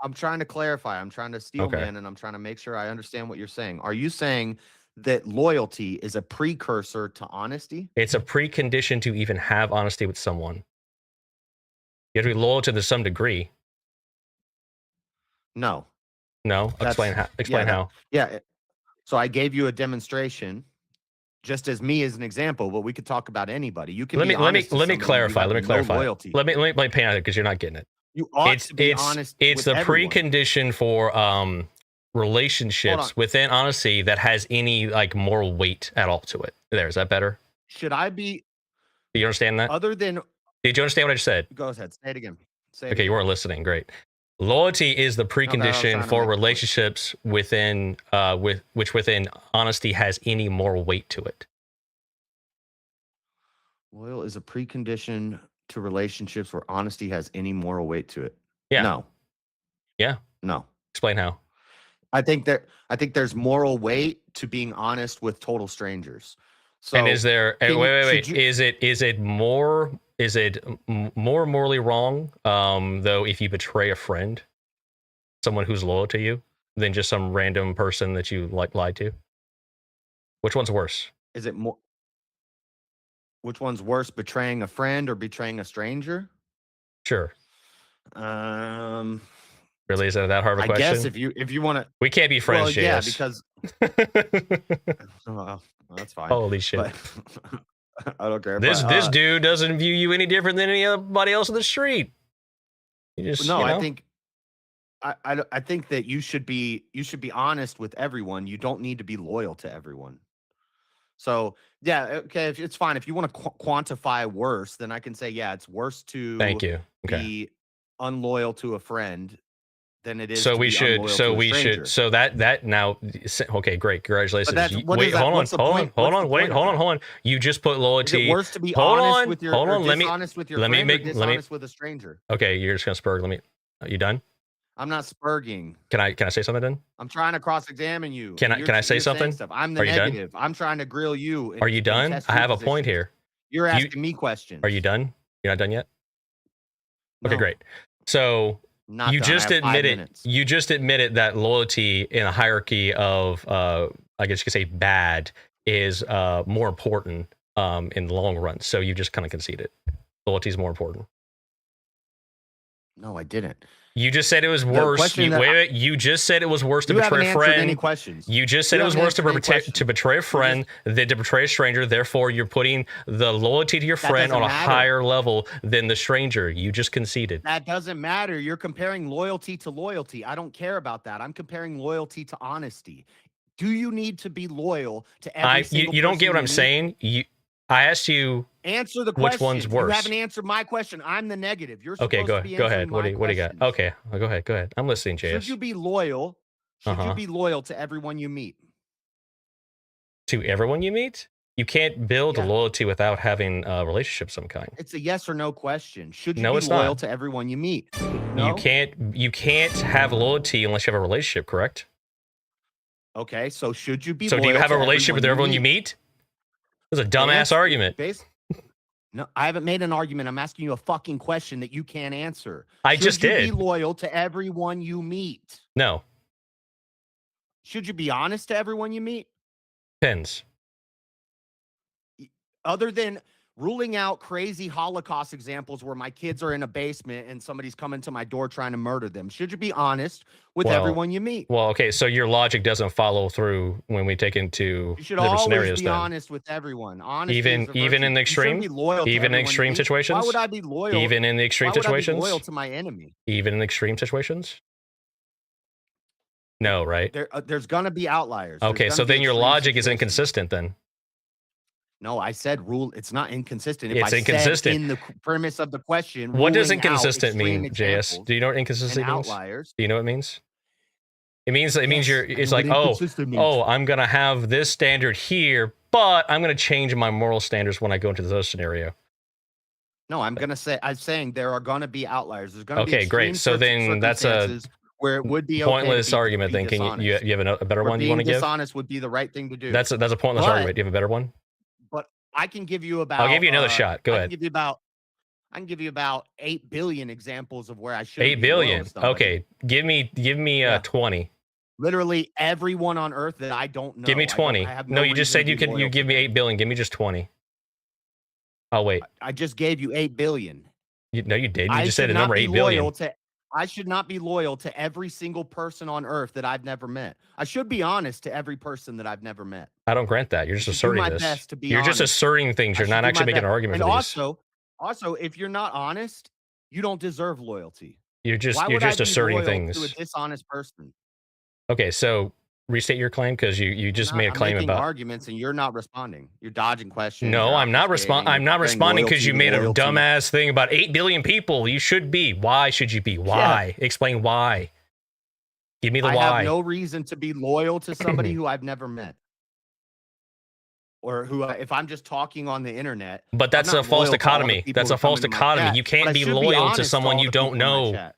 I'm trying to clarify. I'm trying to steel Okay. man, and I'm trying to make sure I understand what you're saying. Are you saying that loyalty is a precursor to honesty? It's a precondition to even have honesty with someone. You have to be loyal to some degree. No. No, That's- explain how. Explain yeah, how. Yeah. So I gave you a demonstration, just as me as an example, but we could talk about anybody. You can Let be me honest to clarify. somebody, Let me you have no clarify. loyalty. Let me paint out because you're not getting it. You ought to be honest. It's with the everyone. precondition for relationships within honesty that has any like moral weight at all to it. There, is that better? Should I be Do you understand that? other than? Did you understand what I just said? Go ahead. Say it again. Say it Okay, again. you weren't listening. Great. Loyalty is the precondition trying to for make a point. relationships within within honesty has any moral weight to it. Loyal is a precondition to relationships where honesty has any moral weight to it. Yeah. No. Yeah. No. Explain how. I think there's moral weight to being honest with total strangers. So and is there can- wait should you- is it more more morally wrong though if you betray a friend, someone who's loyal to you, than just some random person that you lied to? Which one's worse? Is it more? Which one's worse, betraying a friend or betraying a stranger? Sure. Um, Really, is that hard of a I question? guess if you want to, We can't be friends, well, yeah, JS. because well, that's fine. Holy shit. But I don't care. This but, dude doesn't view you any different than anybody else in the street. You just, no, you know? I think I think that you should be honest with everyone. You don't need to be loyal to everyone. So yeah, okay, if it's fine. If you want to quantify worse, then I can say yeah, it's worse to Thank you. Okay. be unloyal to a friend than it is. So to we be should. unloyal So to a we stranger. should. So that now. Okay, great. Congratulations. that's- You- what wait, is that? hold on. What's the Hold on. point? Hold What's on. the Wait. point of Hold on. that? Hold on. You just put Is loyalty. it worse to be hold honest on. with your Hold or on. Let me. dishonest with your Let me friend make. or Let me. dishonest with a stranger? Okay, you're just gonna spurg. Let me. Are you done? I'm not spurging. Can I say something then? I'm trying to cross-examine you. Can I- You're- can I say you're saying something? Stuff. I'm the Are you done? negative. I'm trying to grill you. and- Are you and done? test I your have a point position. here. You're You- asking me questions. Are you done? You're not done yet. Okay, No. great. So Not you done. I just have 5 admitted minutes. you just admitted that loyalty in a hierarchy of I guess you could say bad is more important in the long run. So you just kind of conceded loyalty is more important. No, I didn't. You just said it was The worse. question You, that wait, I- wait, you just said it was worse to You haven't betray a answered any friend. questions. You just said You it was haven't worse to answered any betray, questions. to betray a friend than to betray a stranger. Therefore, you're putting the loyalty to your That friend on a doesn't matter. higher level than the stranger. You just conceded. That doesn't matter. You're comparing loyalty to loyalty. I don't care about that. I'm comparing loyalty to honesty. Do you need to be loyal to every single You don't person get what you I'm meet? saying. I asked you. Answer the Which question. one's You worse? haven't answered my question. I'm the negative. You're Okay, supposed to be go answering ahead. What my do you got? questions. Okay, go ahead. Go ahead. I'm listening, Should JS. you be loyal? Should Uh-huh. you be loyal to everyone you meet? To everyone you meet? You can't build Yeah. loyalty without having a relationship of some kind. It's a yes or no question. Should you No, be it's loyal not. to everyone you meet? No? You can't have loyalty unless you have a relationship, correct? Okay, so should you be So loyal do you have to a relationship with everyone you meet? That's a dumbass argument. No, I haven't made an argument. I'm asking you a fucking question that you can't answer. I Should just you did. be loyal to everyone you meet? No. Should you be honest to everyone you meet? Depends. Other than ruling out crazy Holocaust examples where my kids are in a basement and somebody's coming to my door trying to murder them, should you be honest with Well, everyone you meet? Well, okay, so your logic doesn't follow through when we take into You should different always scenarios be then. honest with everyone. Honesty Even is a even virtue. in the You shouldn't extreme, be loyal to even in everyone you extreme meet. situations. Why would I be loyal? Even in the extreme Why would I be situations. loyal to my enemy? Even in extreme situations. No, right? There's gonna be outliers. There's Okay, gonna so be then your extreme logic is situations. inconsistent then. No, I said rule. It's not inconsistent. If It's I said inconsistent. in the premise of the question. What does ruling out inconsistent mean, extreme JS? examples Do you know what and inconsistent means? outliers. Do you know what it means? It means Yes, you're. I It's know like, what oh, inconsistent means. I'm gonna have this standard here, but I'm gonna change my moral standards when I go into the other scenario. No, I'm saying there are gonna be outliers. There's gonna be Okay, great. extreme So then that's a circumstances where it would be okay to pointless be argument. Then can you dishonest. you have a better Where one you being want to give? dishonest would be the right thing to do. That's a pointless But- argument. Do you have a better one? But I can give you about. I'll give you another shot. Go I ahead. Can give you about 8 billion examples of where I should. 8 billion. Okay, give me 20. Literally everyone on Earth that I don't know. Give me I don't- 20. I have No, you just reason said to you be could. You loyal give to me them. 8 billion. Give me just 20. I'll wait. I just gave you 8 billion. No, you did. You I just said should the not number be 8 billion. loyal to. I should not be loyal to every single person on Earth that I've never met. I should be honest to every person that I've never met. I don't grant that. You're just I should do asserting my this. best to be You're just honest. asserting things. I You're should not do my actually making an best. argument And for these. also, if you're not honest, you don't deserve loyalty. You're just Why you're would I just be asserting loyal things. to a dishonest person? Okay, so restate your claim? Because you just made a I'm claim making about. arguments and you're not responding. You're dodging questions. No, you're I'm not obfuscating, I'm you're not comparing responding because loyalty you to made a loyalty. dumbass thing about 8 billion people. You should be. Why should you be? Why? Explain why. Give me the I why. have no reason to be loyal to somebody who I've never met. Or who, if I'm just talking on the internet. But I'm that's not a false loyal to all the dichotomy. people That's who a come false into my dichotomy. chat, You but can't I be should loyal honest to to someone all you the people don't in my know. chat.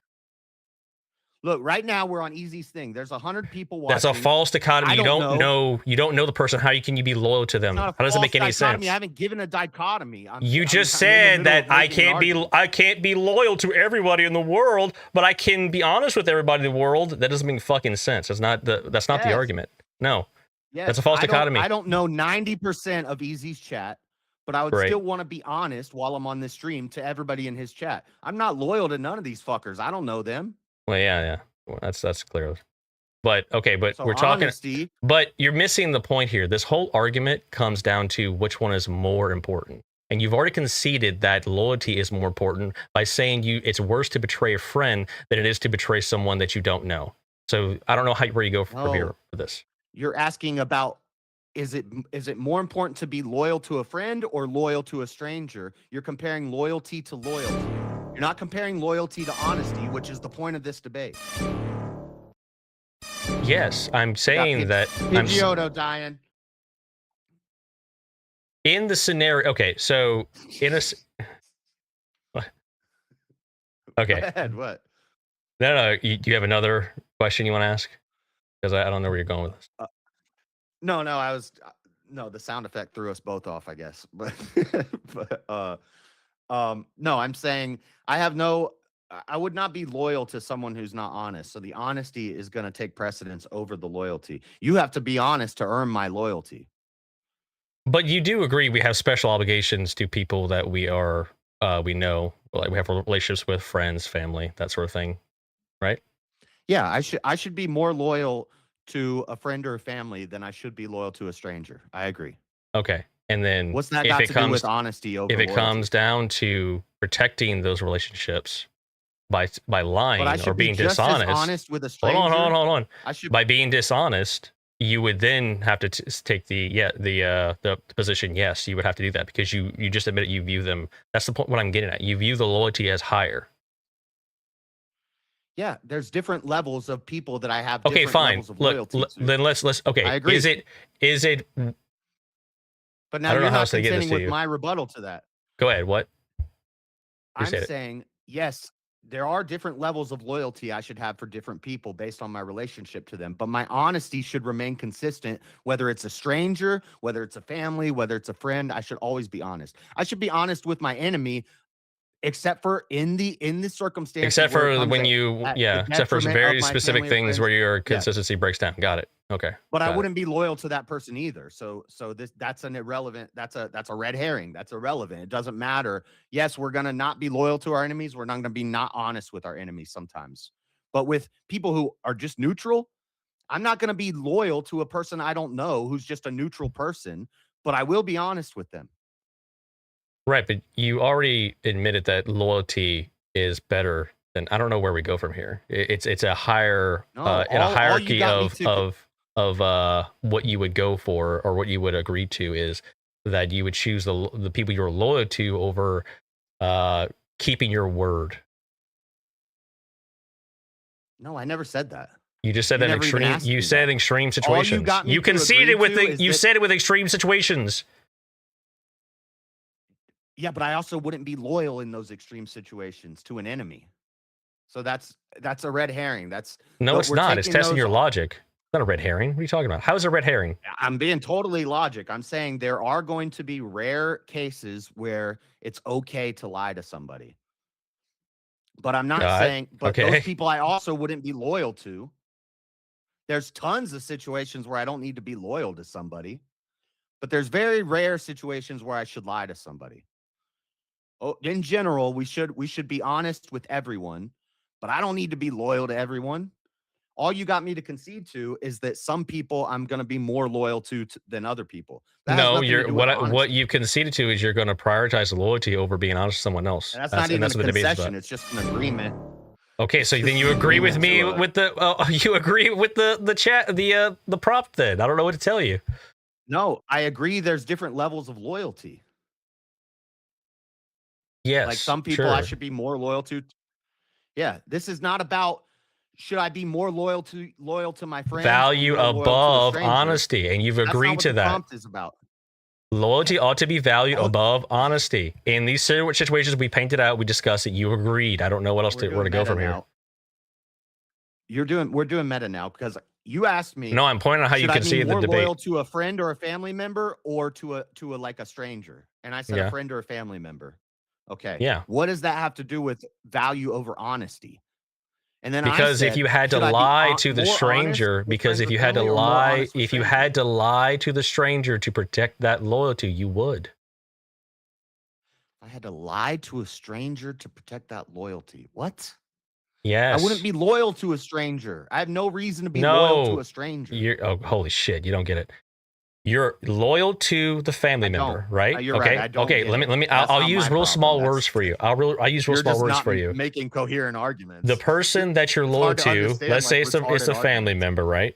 Look, right now we're on Easy's thing. There's 100 people watching. That's a false dichotomy. I You don't don't know. You don't know the person. How can you be loyal to them? It's How not a does it make false any dichotomy. sense? I haven't given a dichotomy. You just I'm in the said middle that of I making an argument. I can't be loyal to everybody in the world, but I can be honest with everybody in the world. That doesn't make fucking sense. That's not the Yes. argument. No. Yes, That's a false dichotomy. I don't know 90% of Easy's chat, but I would Right. still want to be honest while I'm on this stream to everybody in his chat. I'm not loyal to none of these fuckers. I don't know them. Well, yeah. Well, that's clear. But okay, but So we're talking. honesty- But you're missing the point here. This whole argument comes down to which one is more important. And you've already conceded that loyalty is more important by saying it's worse to betray a friend than it is to betray someone that you don't know. So I don't know where you go from here No. with this. You're asking about is it more important to be loyal to a friend or loyal to a stranger? You're comparing loyalty to loyalty. You're not comparing loyalty to honesty, which is the point of this debate. Yes, I'm saying that Pidgeotto dying. in the scenario. Okay, so in a. Okay. Go ahead, what? No. Do you have another question you want to ask? Because I don't know where you're going with this. No, I was no, the sound effect threw us both off, I guess. But no, I'm saying I would not be loyal to someone who's not honest. So the honesty is going to take precedence over the loyalty. You have to be honest to earn my loyalty. But you do agree we have special obligations to people that we know, like we have relationships with, friends, family, that sort of thing, right? Yeah, I should be more loyal to a friend or a family than I should be loyal to a stranger. I agree. Okay. And then What's that if got it to comes do with honesty over if it loyalty? comes down to protecting those relationships by lying But I or should be being just as dishonest. honest with a stranger. Hold on. I should By being dishonest, you would then have to take the position. Yes, you would have to do that because you just admitted you view them. That's the point. What I'm getting at. You view the loyalty as higher. Yeah, there's different levels of people that I have. Okay, different fine. levels of loyalty to. Then let's. Okay, I agree. Is it? But I now don't know you're how not else to get this contending to with you. my rebuttal to that. Go ahead. What? I'm said it. saying yes, there are different levels of loyalty I should have for different people based on my relationship to them. But my honesty should remain consistent, whether it's a stranger, whether it's a family, whether it's a friend. I should always be honest. I should be honest with my enemy, except for in the circumstances. Except where it for comes when at- you, at the yeah. Except for detriment of very my specific family or things friends. where your Yeah. consistency breaks down. Got it. Okay. But I got it. wouldn't be loyal to that person either. So that's an irrelevant. That's a red herring. That's irrelevant. It doesn't matter. Yes, we're gonna not be loyal to our enemies. We're not gonna be not honest with our enemies sometimes. But with people who are just neutral, I'm not gonna be loyal to a person I don't know who's just a neutral person. But I will be honest with them. Right, but you already admitted that loyalty is better than. I don't know where we go from here. It's a higher No, in a all you hierarchy got me to of what you would go for or what you would agree to is that you would choose the people you're loyal to over keeping your word. No, I never said that. You just said You that in never even extreme. asked You me said that. extreme All you situations. got me You to conceded agree with to the. is You that- said it with extreme situations. Yeah, but I also wouldn't be loyal in those extreme situations to an enemy. So that's a red herring. No, but it's we're not. It's taking testing those your off- logic. It's not a red herring. What are you talking about? How is it a red herring? I'm being totally logic. I'm saying there are going to be rare cases where it's okay to lie to somebody. But I'm not Got it. saying, but Okay. those people I also wouldn't be loyal to. There's tons of situations where I don't need to be loyal to somebody, but there's very rare situations where I should lie to somebody. Oh, in general, we should be honest with everyone, but I don't need to be loyal to everyone. All you got me to concede to is that some people I'm going to be more loyal to than other people. That has No, nothing to you're do what with what honesty. you conceded to is you're going to priorize loyalty over being honest with someone else. And that's not even a what the debate's concession. about. It's just an agreement. Okay, so then you agree with me with the you agree with the chat the prop then. I don't know what to tell you. No, I agree. There's different levels of loyalty. Yes, like some people I sure. should be more loyal to. Yeah, this is not about should I be more loyal to my friends. Value or more loyal to a above stranger. honesty, and you've That's not agreed what to the that. prompt is about. Loyalty ought to be valued above honesty. In these situations we painted out, we discussed it. You agreed. I don't know what else where to go from here. We're doing meta now because you asked me. No, I'm pointing out how you should I can be see the more debate. loyal to a friend or a family member or to a like a stranger, and I said Yeah. a friend or a family member. Okay. Yeah. What does that have to do with value over honesty? And then Because if you had to lie to the stranger, because if you had to lie, if you had to lie to the stranger to protect that loyalty, you would. I had to lie to a stranger to protect that loyalty. What? Yes. I wouldn't be loyal to a stranger. I have no reason to be loyal to a stranger. Oh, holy shit! You don't get it. You're loyal to the family member, right? You're okay. right, I don't Okay. get Let me. it. That's I'll not use my real problem. small words for you. I'll use real You're small just words not for you. making coherent arguments. The person that you're loyal hard to to, understand, let's say like, it's a retarded family member, right?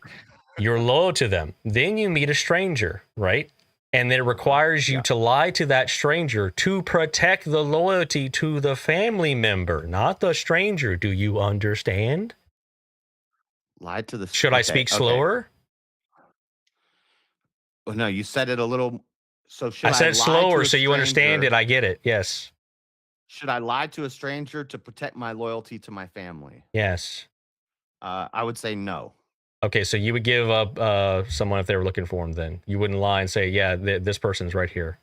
You're loyal to them. Then you meet a stranger, right? And then it requires you to lie to that stranger to protect the loyalty to the family member, not the stranger. Do you understand? Lied to the. Should I speak slower? Well, no, you said it a little. So should I said lie slower to a so you understand stranger- it. I get it. Yes. Should I lie to a stranger to protect my loyalty to my family? Yes. I would say no. Okay, so you would give up someone if they were looking for him. Then you wouldn't lie and say, "Yeah, this person's right here."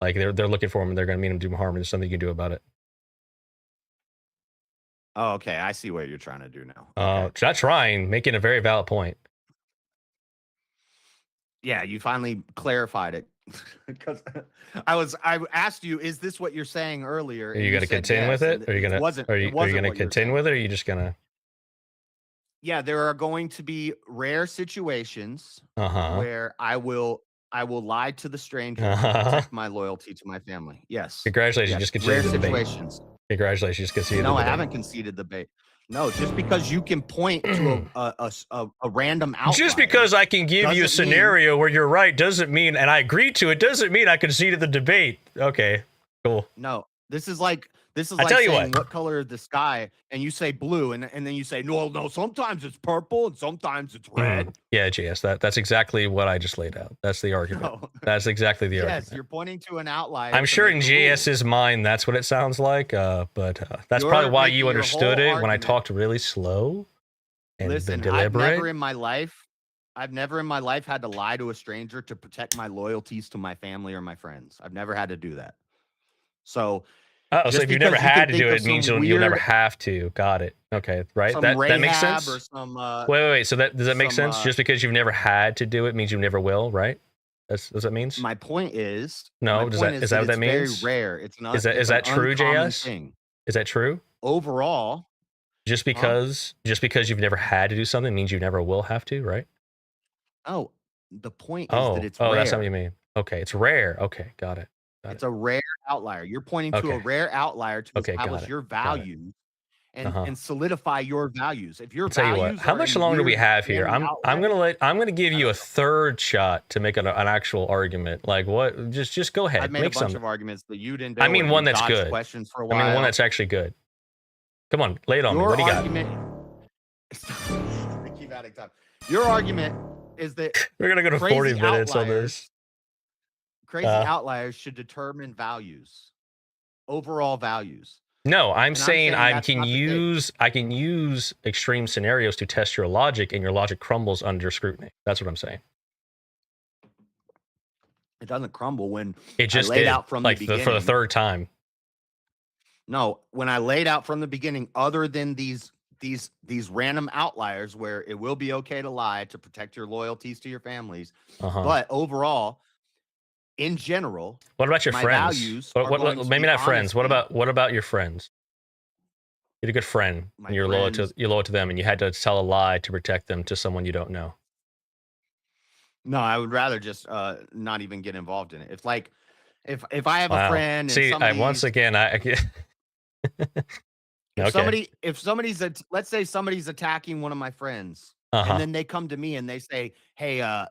Like they're looking for him and they're going to mean him to do harm, and there's something you can do about it. Oh, okay. I see what you're trying to do now. Not trying, making a very valid point. Yeah, you finally clarified it. Because I asked you, is this what you're saying earlier? Are And you going to said contend yes, with and it? Are you going to? wasn't- Are it you wasn't going to what you're contend with it? Or are you just going to? Yeah, there are going to be rare situations where I will lie to the stranger to protect my loyalty to my family. Yes. Congratulations, Yes, just rare conceded the debate. situations. Congratulations, you just conceded. No, the I debate. haven't conceded the debate. No, just because you can point to a random outlier. Just because I can give you a doesn't mean- scenario where you're right doesn't mean, and I agreed to it, doesn't mean I conceded the debate. Okay, cool. No, this is like I tell you saying what. color is the sky, and you say blue, and then you say no. Sometimes it's purple, and sometimes it's red. Yeah, JS, that's exactly what I just laid out. That's the argument. No. That's exactly the Yes, argument. you're pointing to an outlier. I'm to sure make in the rule. JS's mind that's what it sounds like, but that's You're probably why making you your understood whole it when I argument- talked really slow and Listen, been I've deliberate. never in my life had to lie to a stranger to protect my loyalties to my family or my friends. I've never had to do that. So, So just if you never because you had can to think do of it, means some you'll never weird- have to. Got it. Okay, right? some That makes Rahab sense. or some Wait. So does that make some, sense? Just because you've never had to do it means you never will, right? That's what that means. My point is No, my does point that is that what that it's means? Very rare. It's not. Is that it's that an true, uncommon JS? thing. Is that true? Overall, Just because you've never had to do something means you never will have to, right? oh, the point is Oh, that it's rare. that's not what you mean. Okay, it's rare. Okay, got it. It's a rare outlier. You're pointing to a Okay. rare outlier to Okay, got establish it, your got it. values and Uh-huh. and solidify your values. If your I'll tell you values what. How are much in longer do we weird have here? random I'm gonna give you a third shot to make an actual argument. Like what? Just go ahead. I've made a make bunch some. of arguments that you didn't do. I mean, and one you that's dodged good. questions for a I while. mean, one that's actually good. Come on, lay it on me. Your What do you got? argument. I keep adding time. Your argument is that We're gonna go to crazy 40 minutes on outliers- this. Crazy Uh, outliers should determine values, overall values. No, I'm And saying I that's can not the case. use extreme scenarios to test your logic, and your logic crumbles under scrutiny. That's what I'm saying. It doesn't crumble when It just I laid did, out from like the for the beginning. third time. No, when I laid out from the beginning, other than these random outliers where it will be okay to lie to protect your loyalties to your families, Uh-huh. but overall, in general, What about your my friends? values What, are what, going to maybe be not friends. What honesty. about your friends? You're a good friend. My And you're friends- loyal to them, and you had to tell a lie to protect them to someone you don't know. No, I would rather just not even get involved in it. If I have a Wow. friend and See, somebody's, once again, If somebody's let's say somebody's attacking one of my friends, Uh-huh. and then they come to me and they say, "Hey, I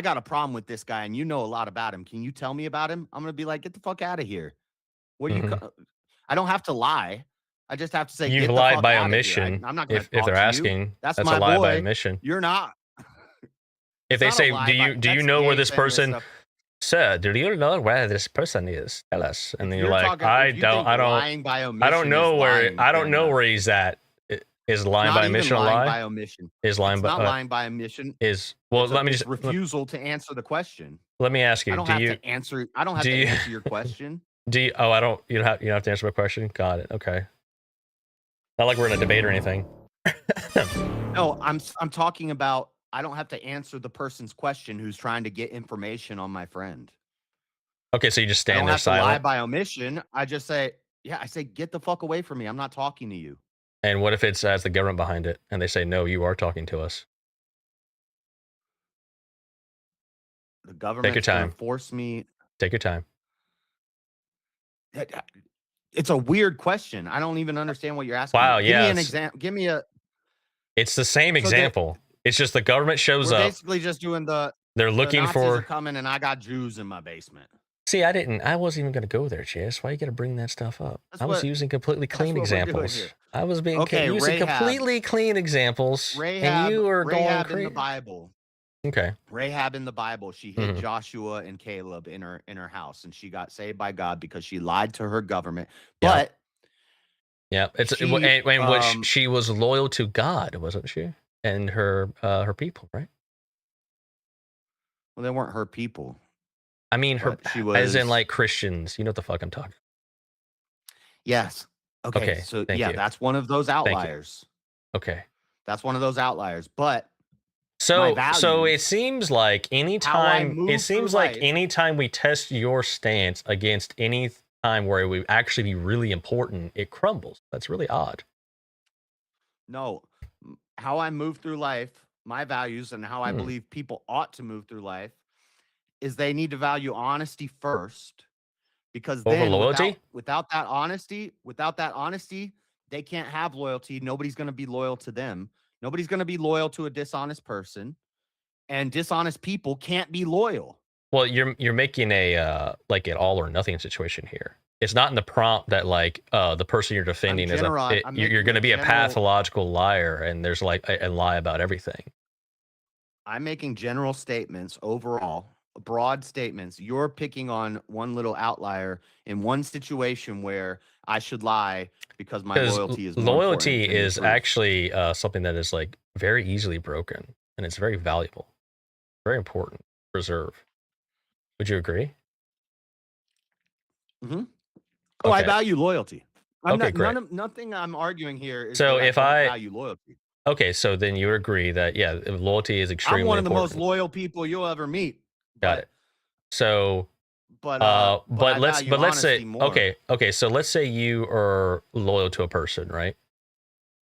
got a problem with this guy, and you know a lot about him. Can you tell me about him?" I'm gonna be like, "Get the fuck out of here." What do you? I don't have to lie. I just have to say, You've "Get the lied fuck by out of here." omission. I'm not gonna If talk they're to you. asking, That's that's my a lie boy. by omission. You're not. If they not a say, lie "Do by- you that's know where gay this feminist person, stuff. sir? Do you know where this person is? Tell us." And then you're you're like, talking- "I if you don't, think I don't, lying by I don't omission know is where, lying, I don't then, know where he's at." Is lying not by even omission a lying lie? by omission. Is lying It's by not lying by omission. It's Let me just refusal to answer the question. Let me ask you. I don't do have you to answer. I don't have do to you- answer your question. do you? Oh, I don't. You don't have to answer my question. Got it. Okay. Not like we're in a debate or anything. No, I'm talking about. I don't have to answer the person's question who's trying to get information on my friend. Okay, so you just I stand don't there have to lie silent. by omission. I just say, I say, get the fuck away from me. I'm not talking to you. And what if it has the government behind it, and they say, "No, you are talking to us." The government's time. gonna force me. Take your time. It's a weird question. I don't even understand what you're asking. Wow, me. Give yeah, me an it's- example. Give me a. It's the same So example. It's just the government shows We're up. basically just doing the. They're looking the Nazis are for. coming, and I got Jews in my basement. See, I wasn't even going to go there, Chase. Why you got to bring that stuff up? That's I was what- using completely clean what we're doing examples. here. I was being Okay, using Rahab. completely clean examples, and you were going Rahab in crazy. the Bible. Okay. Rahab in the Bible, she hid Mhm. Joshua and Caleb in her house, and she got saved by God because she lied to her government. Yeah. But Yeah, it's She, she was loyal to God, wasn't she? And her people, right? well, they weren't her people. I mean, her But she as in was- like Christians. You know what the fuck I'm talking. Yes. Okay. Okay, So thank yeah, you. that's one of those you. outliers. Okay. That's one of those outliers. But So my so it values, seems like anytime move it seems through like life- anytime we test your stance against any time where it would actually be really important, it crumbles. That's really odd. no, how I move through life, my values, and how I Hmm. believe people ought to move through life is they need to value honesty first. Because Over then loyalty? without that honesty, they can't have loyalty. Nobody's going to be loyal to them. Nobody's going to be loyal to a dishonest person, and dishonest people can't be loyal. Well, you're making a like an all or nothing situation here. It's not in the prompt that like the person you're defending is I'm you're making going to a be a general- pathological liar, and there's like a lie about everything. I'm making general statements overall, broad statements. You're picking on one little outlier in one situation where I should lie because my Because loyalty is more loyalty important than the is truth. actually something that is like very easily broken, and it's very valuable, very important to preserve. Would you agree? Mm-hmm. Oh, I Okay. value loyalty. Okay, great. Nothing I'm arguing here is So that if I I- don't value loyalty. Okay, so then you agree that yeah, loyalty is extremely I'm one of the important. most loyal people you'll ever meet. Got it. So, But I let's value say honesty more. okay. So let's say you are loyal to a person, right?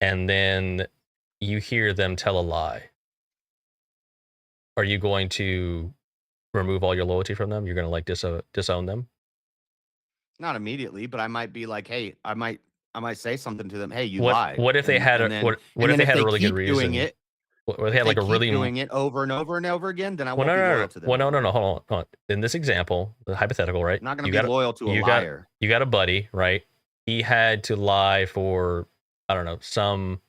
And then you hear them tell a lie. Are you going to remove all your loyalty from them? You're going to like disown them? Not immediately, but I might be like, hey, I might say something to them. Hey, you What lied. what if they And- had and a then- what and if then they had a they really good keep doing reason? it, What if they if had like a keep really doing it over and over and over again, then I Well, won't be no, loyal to them. Well, no. Hold on. In this example, the hypothetical, right? I'm not going You to be got loyal to a you liar. You got a buddy, right? He had to lie for I don't know some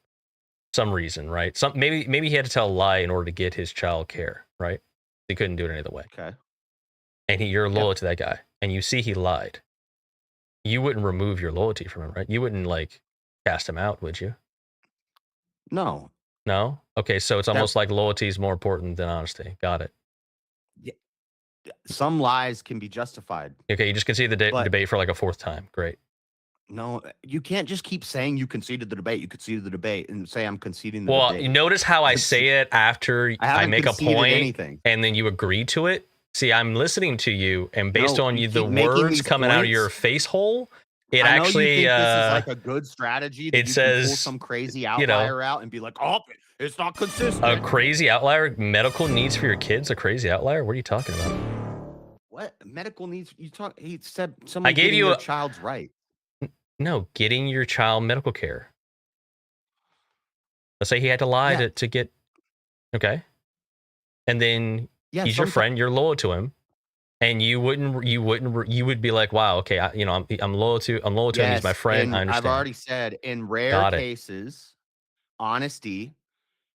reason, right? Maybe he had to tell a lie in order to get his child care, right? He couldn't do it any other way. Okay. And you're loyal to that guy, and you see he lied. You wouldn't remove your loyalty from him, right? You wouldn't like cast him out, would you? No. No. Okay, so it's almost like loyalty is more important than honesty. Got it. Some lies can be justified. Okay, you just conceded the debate for like a fourth time. Great. No, you can't just keep saying you conceded the debate. You conceded the debate and say I'm conceding the Well, debate. you notice how I say it after I haven't make a conceded point anything. and then you agree to it. See, I'm listening to you, and based No, on you the keep making words these coming out of your points. face hole, it I know actually you think this is like a good strategy. That it you can pull says, some crazy you know, outlier out and be like, oh, it's not consistent. a crazy outlier. Medical needs for your kids, a crazy outlier. What are you talking about? What medical needs? You talk. He said somebody I gave getting you their a- child's right. No, getting your child medical care. Let's say he had to lie Yeah. to get. Okay. And then Yeah, he's your someti- friend. You're loyal to him, and you would be like, wow, okay, I'm loyal to him. He's my friend. I understand. I've already said in rare Got it. cases, honesty.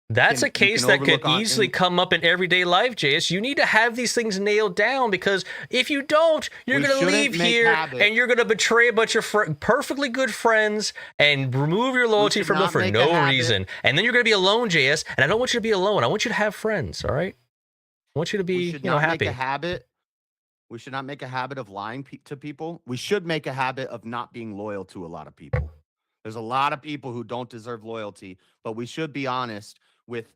That's can- a you case can that could overlook on- easily and come up in everyday life, JS. You need to have these things nailed down, because if you don't, you're We going to shouldn't leave make here habit- and you're going to betray a bunch of perfectly good friends and remove your loyalty should from them not for make a no habit- reason. And then you're going to be alone, JS. And I don't want you to be alone. I want you to have friends, all right? I want you to we be, should you know, not happy. make a habit. We should not make a habit of lying to people. We should make a habit of not being loyal to a lot of people. There's a lot of people who don't deserve loyalty, but we should be honest with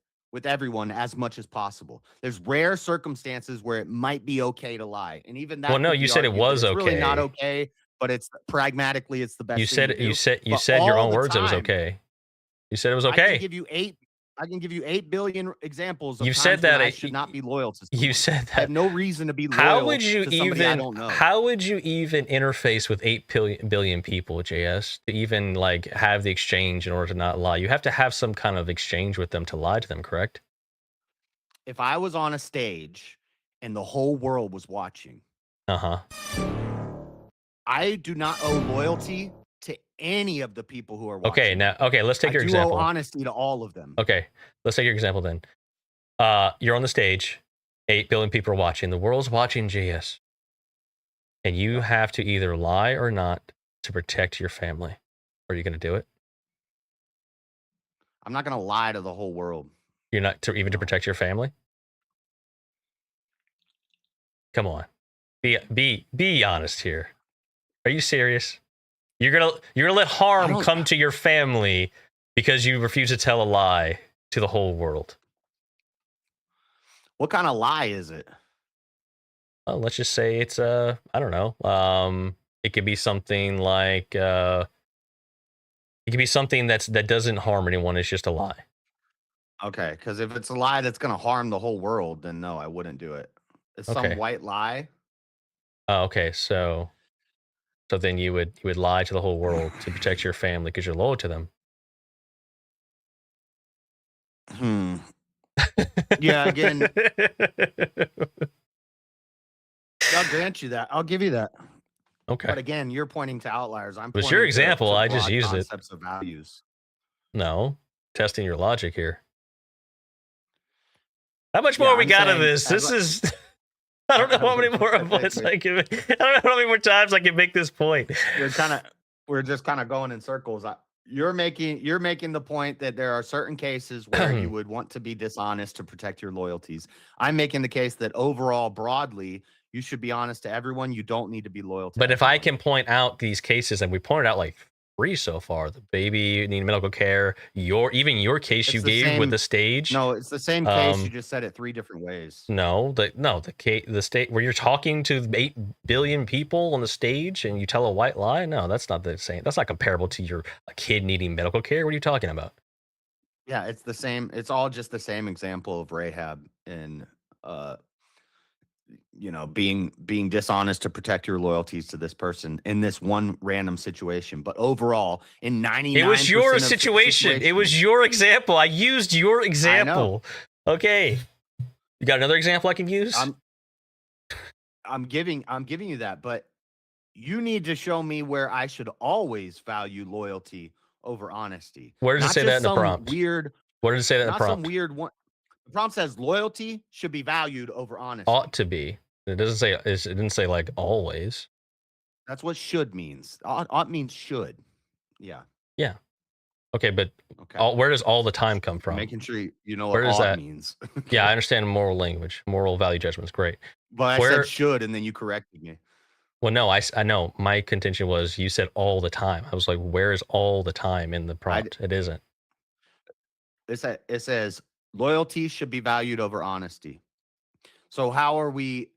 everyone as much as possible. There's rare circumstances where it might be okay to lie, and even that. Well, no, could you be said it argued that was it's really not okay. okay, but it's pragmatically it's the best. You thing said to do. you But said your all own the words it was time, okay. You said it was I okay. can give you 8 billion examples. Of You've times said that when I should not be loyal to someone. You said I have that. no reason to be loyal. How would you to somebody I even? don't know. How would you even interface with 8 billion people, JS, to even like have the exchange in order to not lie? You have to have some kind of exchange with them to lie to them, correct? If I was on a stage and the whole world was watching, I do not owe loyalty to any of the people who are watching. Okay, let's take your I do example. owe honesty to all of them. Okay, let's take your example then. You're on the stage, 8 billion people are watching. The world's watching, JS, and you have to either lie or not to protect your family. Are you going to do it? I'm not going to lie to the whole world. You're not to even to protect your family? Come on. Be honest here. Are you serious? You're gonna let harm come to your family because you refuse to tell a lie to the whole world. What kind of lie is it? Well, let's just say it's I don't know. It could be something like it could be something that doesn't harm anyone. It's just a lie. Okay, because if it's a lie that's going to harm the whole world, then no, I wouldn't do it. It's Okay. some white lie. Oh, okay, so then you would lie to the whole world to protect your family because you're loyal to them. Yeah, again, I'll grant you that. I'll give you that. Okay. But again, you're pointing to outliers. I'm It was pointing your to example. I just broad used it. concepts of values. No, testing your logic here. How much more Yeah, we I'm got of saying this? I'd This li- is. I don't know how many more points I can. I don't know how many more times I can make this point. We're just kind of going in circles. You're making the point that there are certain cases where you would want to be dishonest to protect your loyalties. I'm making the case that overall, broadly, you should be honest to everyone. You don't need to be loyal to. But if I can point out these cases, and we pointed out like 3 so far: the baby needing medical care, your case It's you the gave with same- the stage. No, it's the same case. You just said it 3 different ways. No, the state where you're talking to 8 billion people on the stage and you tell a white lie. No, that's not the same. That's not comparable to a kid needing medical care. What are you talking about? Yeah, it's the same. It's all just the same example of Rahab and being dishonest to protect your loyalties to this person in this one random situation. But overall, in 99%, It was your of situation. It was your example. I used your example. Okay. You got another example I can use? I'm giving you that, but you need to show me where I should always value loyalty over honesty. Where does it Not say just that in the some prompt? Weird. Where does it say that in the Not prompt? some weird one. The prompt says loyalty should be valued over honesty. Ought to be. It doesn't say. It didn't say like always. That's what should means. Ought means should. Yeah. Yeah. Okay, but where does all the time come from? Making sure you know Where what does ought that means. Yeah, I understand moral language, moral value judgments. Great. But I said should, and then you corrected me. Well, no, I know. My contention was you said all the time. I was like, where is all the time in the prompt? It isn't. It says loyalty should be valued over honesty. So how are we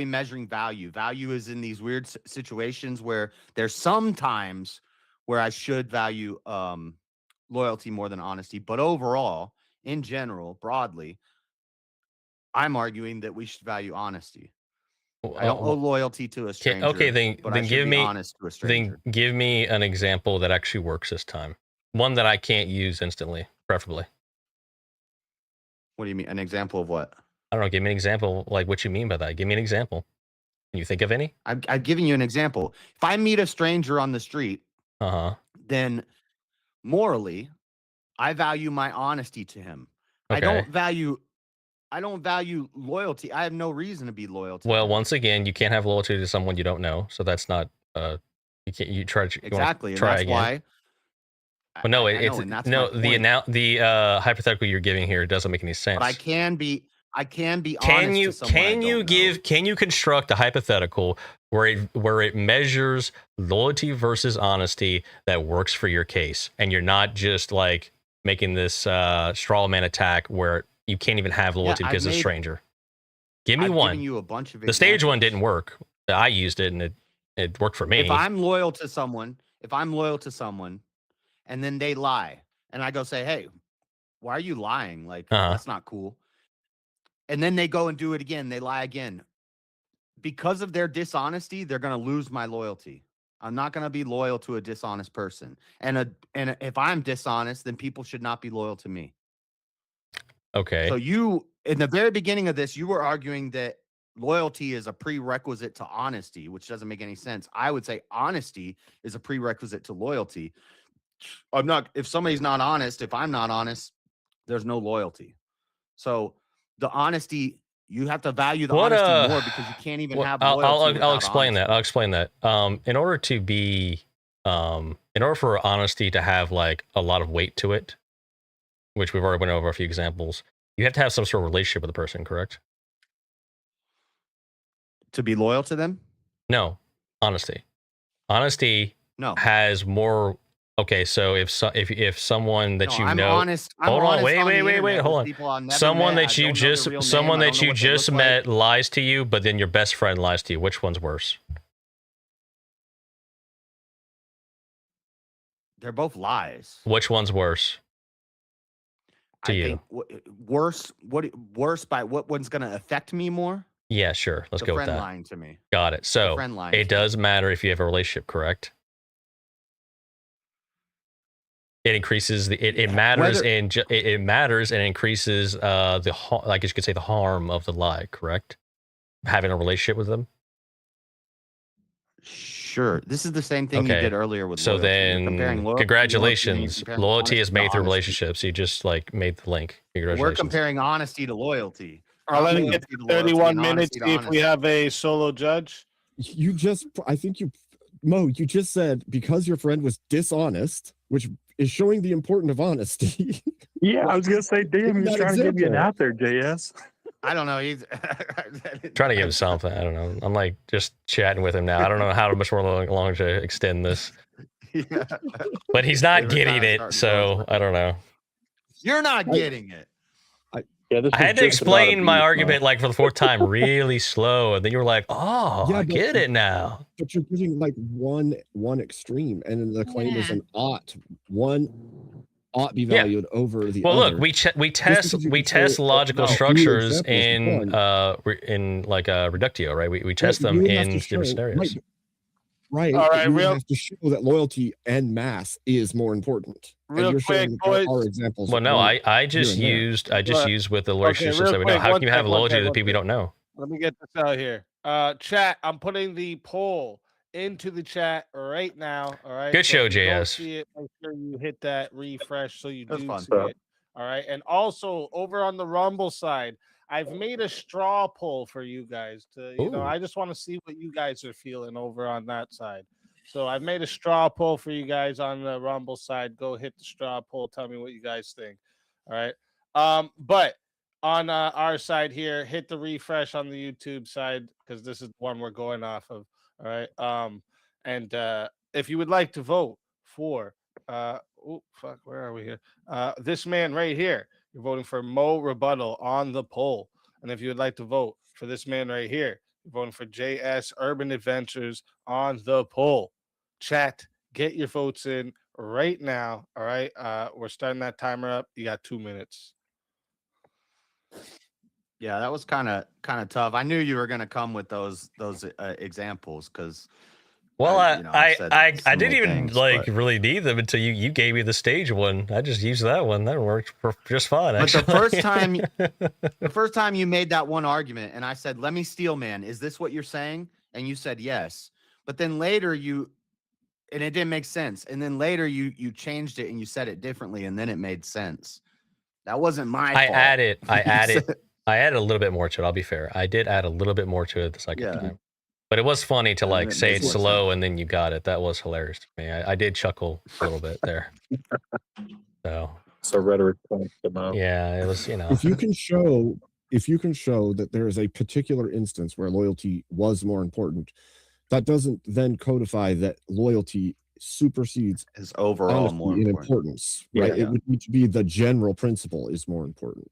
measuring value? Value is in these weird situations where there's some times where I should value loyalty more than honesty. But overall, in general, broadly, I'm arguing that we should value honesty. I don't owe loyalty to a stranger. Okay, then but I should give be me honest to a stranger. then give me an example that actually works this time. One that I can't use instantly, preferably. What do you mean? An example of what? I don't know. Give me an example, like what you mean by that. Give me an example. Can you think of any? I've given you an example. If I meet a stranger on the street, then morally, I value my honesty to him. I don't value loyalty. I have no reason to be loyal to Well, him. once again, you can't have loyalty to someone you don't know, so that's not. You can't. You try. You wanna Exactly, and try that's again. why. But no, I it's know, and that's no my point. the hypothetical you're giving here doesn't make any sense. But I can be Can honest you to someone I don't know. can you construct a hypothetical where it measures loyalty versus honesty that works for your case, and you're not just like making this straw man attack where you can't even have loyalty because of a stranger? Give me I've one. given you a bunch of The stage one examples. didn't work. I used it and it worked for me. If I'm loyal to someone, and then they lie, and I go say, "Hey, why are you lying? Like that's not cool." And then they go and do it again. They lie again. Because of their dishonesty, they're going to lose my loyalty. I'm not going to be loyal to a dishonest person. And if I'm dishonest, then people should not be loyal to me. Okay. So you, in the very beginning of this, you were arguing that loyalty is a prerequisite to honesty, which doesn't make any sense. I would say honesty is a prerequisite to loyalty. If somebody's not honest, if I'm not honest, there's no loyalty. So the honesty, you have to value the honesty more because you can't even have loyalty. I'll explain that. I'll explain that. In order for honesty to have like a lot of weight to it, which we've already went over a few examples, you have to have some sort of relationship with the person, correct? To be loyal to them? No, honesty. Honesty no has more. Okay, so if someone that you I'm know, honest. hold on, honest wait, on the hold internet with on. people I've never Someone met. that I you don't know just their real someone name. I that don't know you what they just look met lies to you, but then your best friend lies to you. Which one's worse? They're both lies. Which one's worse to you? Think worse. Worse by what one's going to affect me more? Yeah, sure. Let's The go with friend that. lying to me. Got it. So friend lying it does matter if you have a relationship, correct? It increases it matters it matters and increases I guess you could say the harm of the lie, correct? Having a relationship with them. Sure. This is the same thing you did earlier with so loyalty. You're comparing then loyalty, congratulations. comparing Loyalty is honesty made to through honesty. relationships. You just like made the link. Congratulations. We're comparing honesty to loyalty. I'll let it Loyalty get to to loyalty 31 and minutes. honesty to See if we honesty. have a solo judge. You just, I think you, Mo, you just said because your friend was dishonest, which is showing the importance of honesty. Yeah, I was gonna say, damn, he's That trying to give you an example. out there, JS. I don't know. He's Trying to give him something. I don't know. I'm like just chatting with him now. I don't know how much more long to extend this. Yeah. But he's not Favorite getting time it, starting so I don't know. You're not getting it. Yeah, this I had was to just about a explain my beef, argument like for the fourth time really slow, and then you were like, "Oh, Yeah, I but- get it now." But you're giving like one extreme, and then the claim is an ought. One ought be Yeah. valued over the Well, other. look, we Just test because you we can say, test logical no, few structures examples of in like Reductio, right? We test Right, them you would have in to different show- scenarios. Right. All but right, you would real- have to show that loyalty and mass is more important. Real and you're quick, showing that there boys. are examples. Well, of no, one I just here and there. used with the relationships real that we know. quick, How one can you have sec, one loyalty sec, to the one people you sec. don't know? Let me get this out here. Chat, I'm putting the poll into the chat right now. All right. Good show, if you don't JS. see it, make sure you hit that refresh so you That's do fun. see it. All right. And also over on the Rumble side, I've made a straw poll for you guys to, Ooh. I just want to see what you guys are feeling over on that side. So I've made a straw poll for you guys on the Rumble side. Go hit the straw poll. Tell me what you guys think. All right. But on our side here, hit the refresh on the YouTube side because this is the one we're going off of. All right. And if you would like to vote for where are we here? This man right here, you're voting for Mo Rebuttal on the poll. And if you would like to vote for this man right here, you're voting for JS Urban Adventures on the poll. Chat, get your votes in right now. All right. We're starting that timer up. You got 2 minutes. Yeah, that was kind of tough. I knew you were gonna come with those examples because. Well, I didn't even things, like but- really need them until you gave me the stage one. I just used that one. That worked just fine. But Actually. the first time you made that one argument, and I said, "Let me steal, man. Is this what you're saying?" And you said yes. But then later and it didn't make sense. And then later you changed it and you said it differently, and then it made sense. That wasn't my fault. I added a little bit more to it. I'll be fair. I did add a little bit more to it the second time. But it was funny to like it say makes it more slow and then you got it. That was hilarious to me. I did chuckle a little bit there. So rhetoric points them out. yeah, it was, you know. If you can show that there is a particular instance where loyalty was more important, that doesn't then codify that loyalty supersedes is overall honesty more in important. importance, right? Yeah. It would need to be the general principle is more important,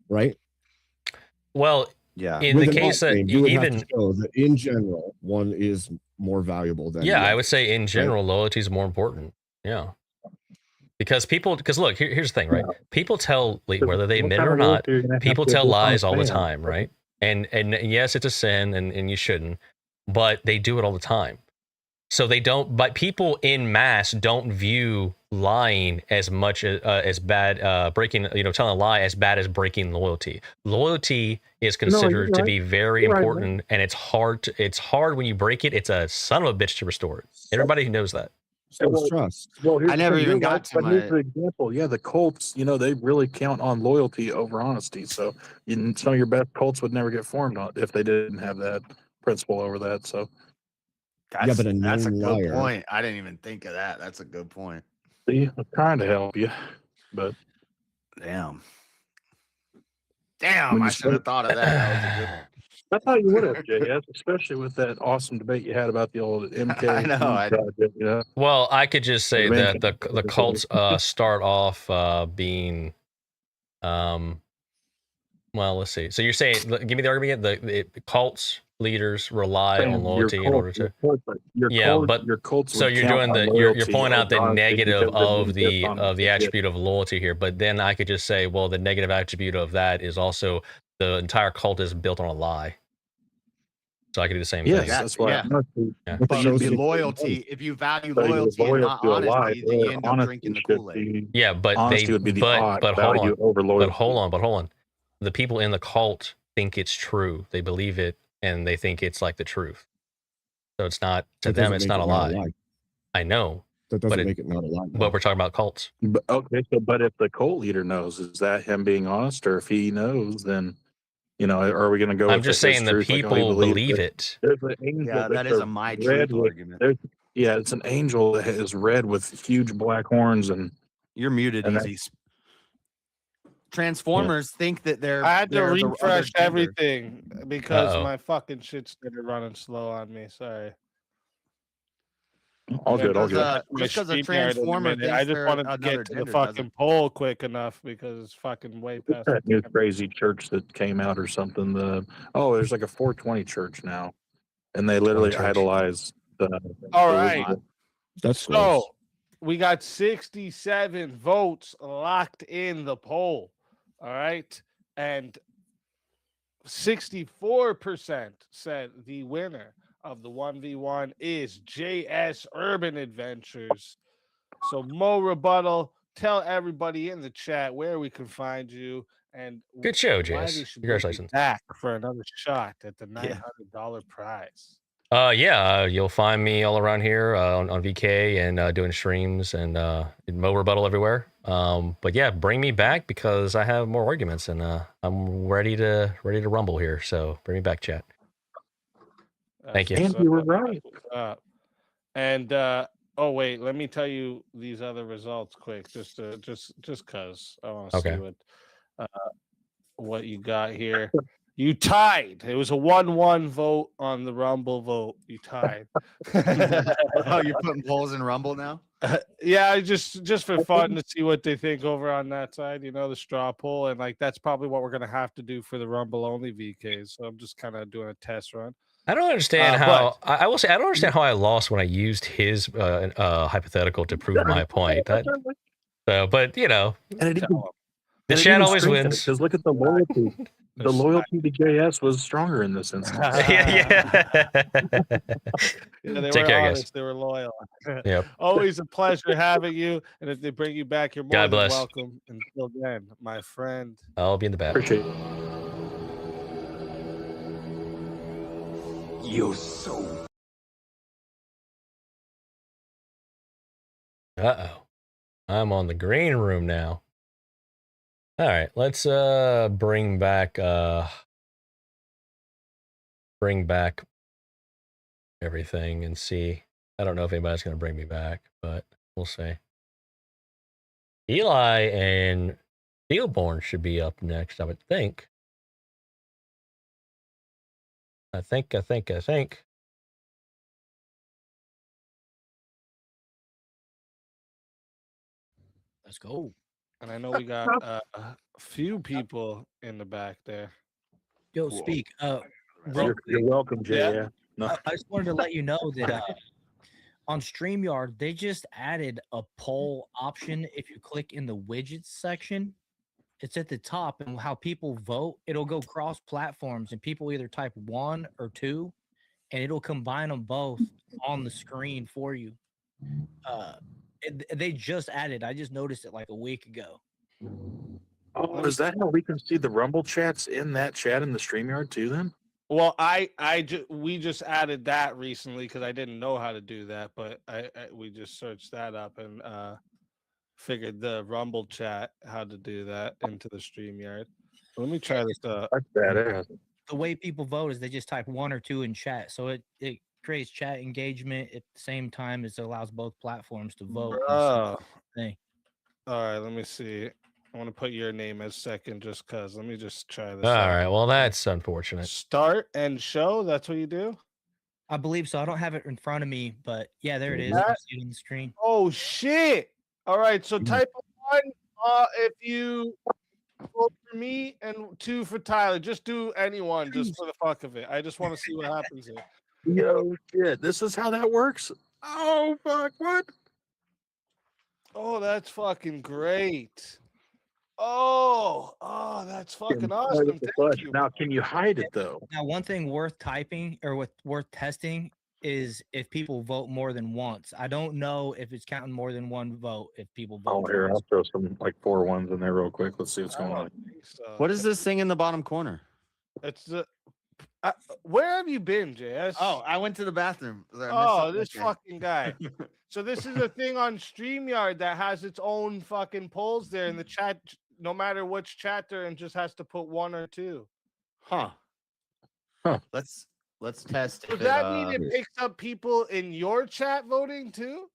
right? Well, Yeah. in With the an case that octane, you would have even to show that in general one is more valuable than yeah, the I other, would say in right? general loyalty is more important. Yeah. Because look, here's the thing, right? People tell, like, whether they What admit it kind or of not, loyalty are you gonna have people to tell hold on lies all the fans? time, right? And yes, it's a sin and you shouldn't, but they do it all the time. So they don't, but people in mass don't view lying as much as bad, breaking, telling a lie as bad as breaking loyalty. Loyalty is considered to be very important, and it's hard when you break it. It's a son of a bitch to restore it. Everybody knows that. So it's trust. Well, here's I the never thing, even you're got right, to but my. here's the example. Yeah, the Colts, they really count on loyalty over honesty. So some of your best Colts would never get formed if they didn't have that principle over that. So That's, but a that's a known good liar. point. I didn't even think of that. That's a good point. see, I'm trying to help you, but Damn, When I you should have thought of that. That was a good one. I thought you would have, JS, especially with that awesome debate you had about the old MK. I know, I- project, Well, I could just say Revenge. that the cults start off being, well, let's see. So you're saying, give me the argument again. The cults leaders rely on loyalty in order to. Your Colts So would you're count doing on you're loyalty pointing out the over honesty negative because then of you the get on shit. attribute of loyalty here, but then I could just say, well, the negative attribute of that is also the entire cult is built on a lie. So I could do the same Yes, thing. that's why. Yeah. Yeah. But the loyalty, if you value loyalty and not honesty, then you end up drinking the Kool-Aid. Yeah, but Honesty they would be the but odd hold value on. over loyalty. But hold on. The people in the cult think it's true. They believe it and they think it's like the truth. So it's not to That them doesn't it's make not it a lie. I know. That but doesn't make it not a lie. But we're talking about cults. But, okay, but if the cult leader knows, is that him being honest, or if he knows, then are we going to go? I'm with just his saying the truth, like, people believe that it. There's an angel Yeah, that that's is a my red truth with- argument. Yeah, it's an angel that is red with huge black horns, and You're muted, and Easy. Transformers think that they're. I had to they're the other refresh gender. everything because Uh-oh. my fucking shit started running slow on me. Sorry. all good, all Because, good. just because a StreamYard in transformer minute. I thinks just they're wanted to another get to the gender fucking doesn't- poll quick enough because it's fucking way past. That new crazy church that came out or something. There's like a 420 church now, and they literally church. idolize the. All the right. Elizabeth. That's So gross. we got 67 votes locked in the poll. All right. And 64% said the winner of the 1v1 is JS Urban Adventures. So Mo Rebuttal, tell everybody in the chat where we can find you and Good show, why JS. they should bring you Congratulations. back for another shot at the $900 prize. You'll find me all around here on VK and doing streams and Mo Rebuttal everywhere. But yeah, bring me back because I have more arguments and I'm ready to rumble here. So bring me back, chat. Thank you. That's And you were what's right. up. And oh wait, let me tell you these other results quick, just cause I want to Okay. see what you got here. You tied. It was a 1-1 vote on the Rumble vote. You tied. Oh, you're putting polls in Rumble now? Yeah, just for fun to see what they think over on that side, the straw poll, and like that's probably what we're gonna have to do for the Rumble only VKs. So I'm just kind of doing a test run. I don't understand how I will say I don't understand how I lost when I used his hypothetical to prove my point. But And it even, the chat always wins. Because look at the loyalty. The loyalty to JS was stronger in this instance. yeah. Yeah, they Take were care, guys. honest. They were loyal. Yep. Always a pleasure having you. And if they bring you back, you're more God than bless. welcome. Until then, my friend. I'll be in the back. Appreciate it. You're so. Uh-oh. I'm on the green room now. All right, let's bring back everything and see. I don't know if anybody's going to bring me back, but we'll see. Eli and Steelborn should be up next, I would think. I think. Let's go. And I know we got a few people in the back there. Yo, speak. You're welcome, Jay. Yeah. No. I just wanted to let you know that on StreamYard, they just added a poll option. If you click in the widgets section, it's at the top, and how people vote, it'll go cross platforms, and people either type 1 or 2, and it'll combine them both on the screen for you. They just added. I just noticed it like a week ago. Oh, is that how we can see the Rumble chats in that chat in the StreamYard too? Then. Well, we just added that recently because I didn't know how to do that, but we just searched that up and figured the Rumble chat how to do that into the StreamYard. Let me try this. That's badass. The way people vote is they just type 1 or 2 in chat, so it creates chat engagement at the same time as it allows both platforms to vote. Oh. Thing. All right, let me see. I want to put your name as second just because. Let me just try this. All out. right, well, that's unfortunate. Start and show. That's what you do? I believe so. I don't have it in front of me, but yeah, there it is. That- I see it on the screen. Oh, shit. All right, so type 1 if you vote for me and 2 for Tyler. Just do anyone just for the fuck of it. I just want to see what happens here. Yo, shit! This is how that works. Oh fuck! What? Oh, that's fucking great. Oh, that's fucking awesome. Thank you. Now, can you hide it though? Now, one thing worth typing or worth testing is if people vote more than once. I don't know if it's counting more than one vote if people vote. Oh, here, I'll throw some like 4 ones in there real quick. Let's see what's going on. What is this thing in the bottom corner? It's the. Where have you been, JS? Oh, I went to the bathroom. Oh, this fucking guy. So this is a thing on StreamYard that has its own fucking polls there in the chat. No matter which chat they're in, just has to put 1 or 2. Huh. Let's test. Does that mean it picks up people in your chat voting too?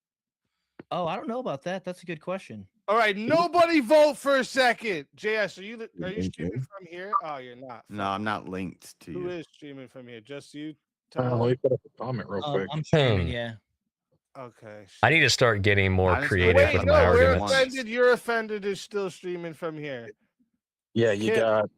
Oh, I don't know about that. That's a good question. All right, nobody vote for a second. JS, are you streaming from here? Oh, you're not. No, I'm not linked to Who you. is streaming from here? Just you? Let me put up a comment real quick. I'm streaming, yeah. Okay. I need to start getting more Honestly, creative Wait, with no, my we're arguments. offended. You're offended is still streaming from here. Yeah, you Kim. got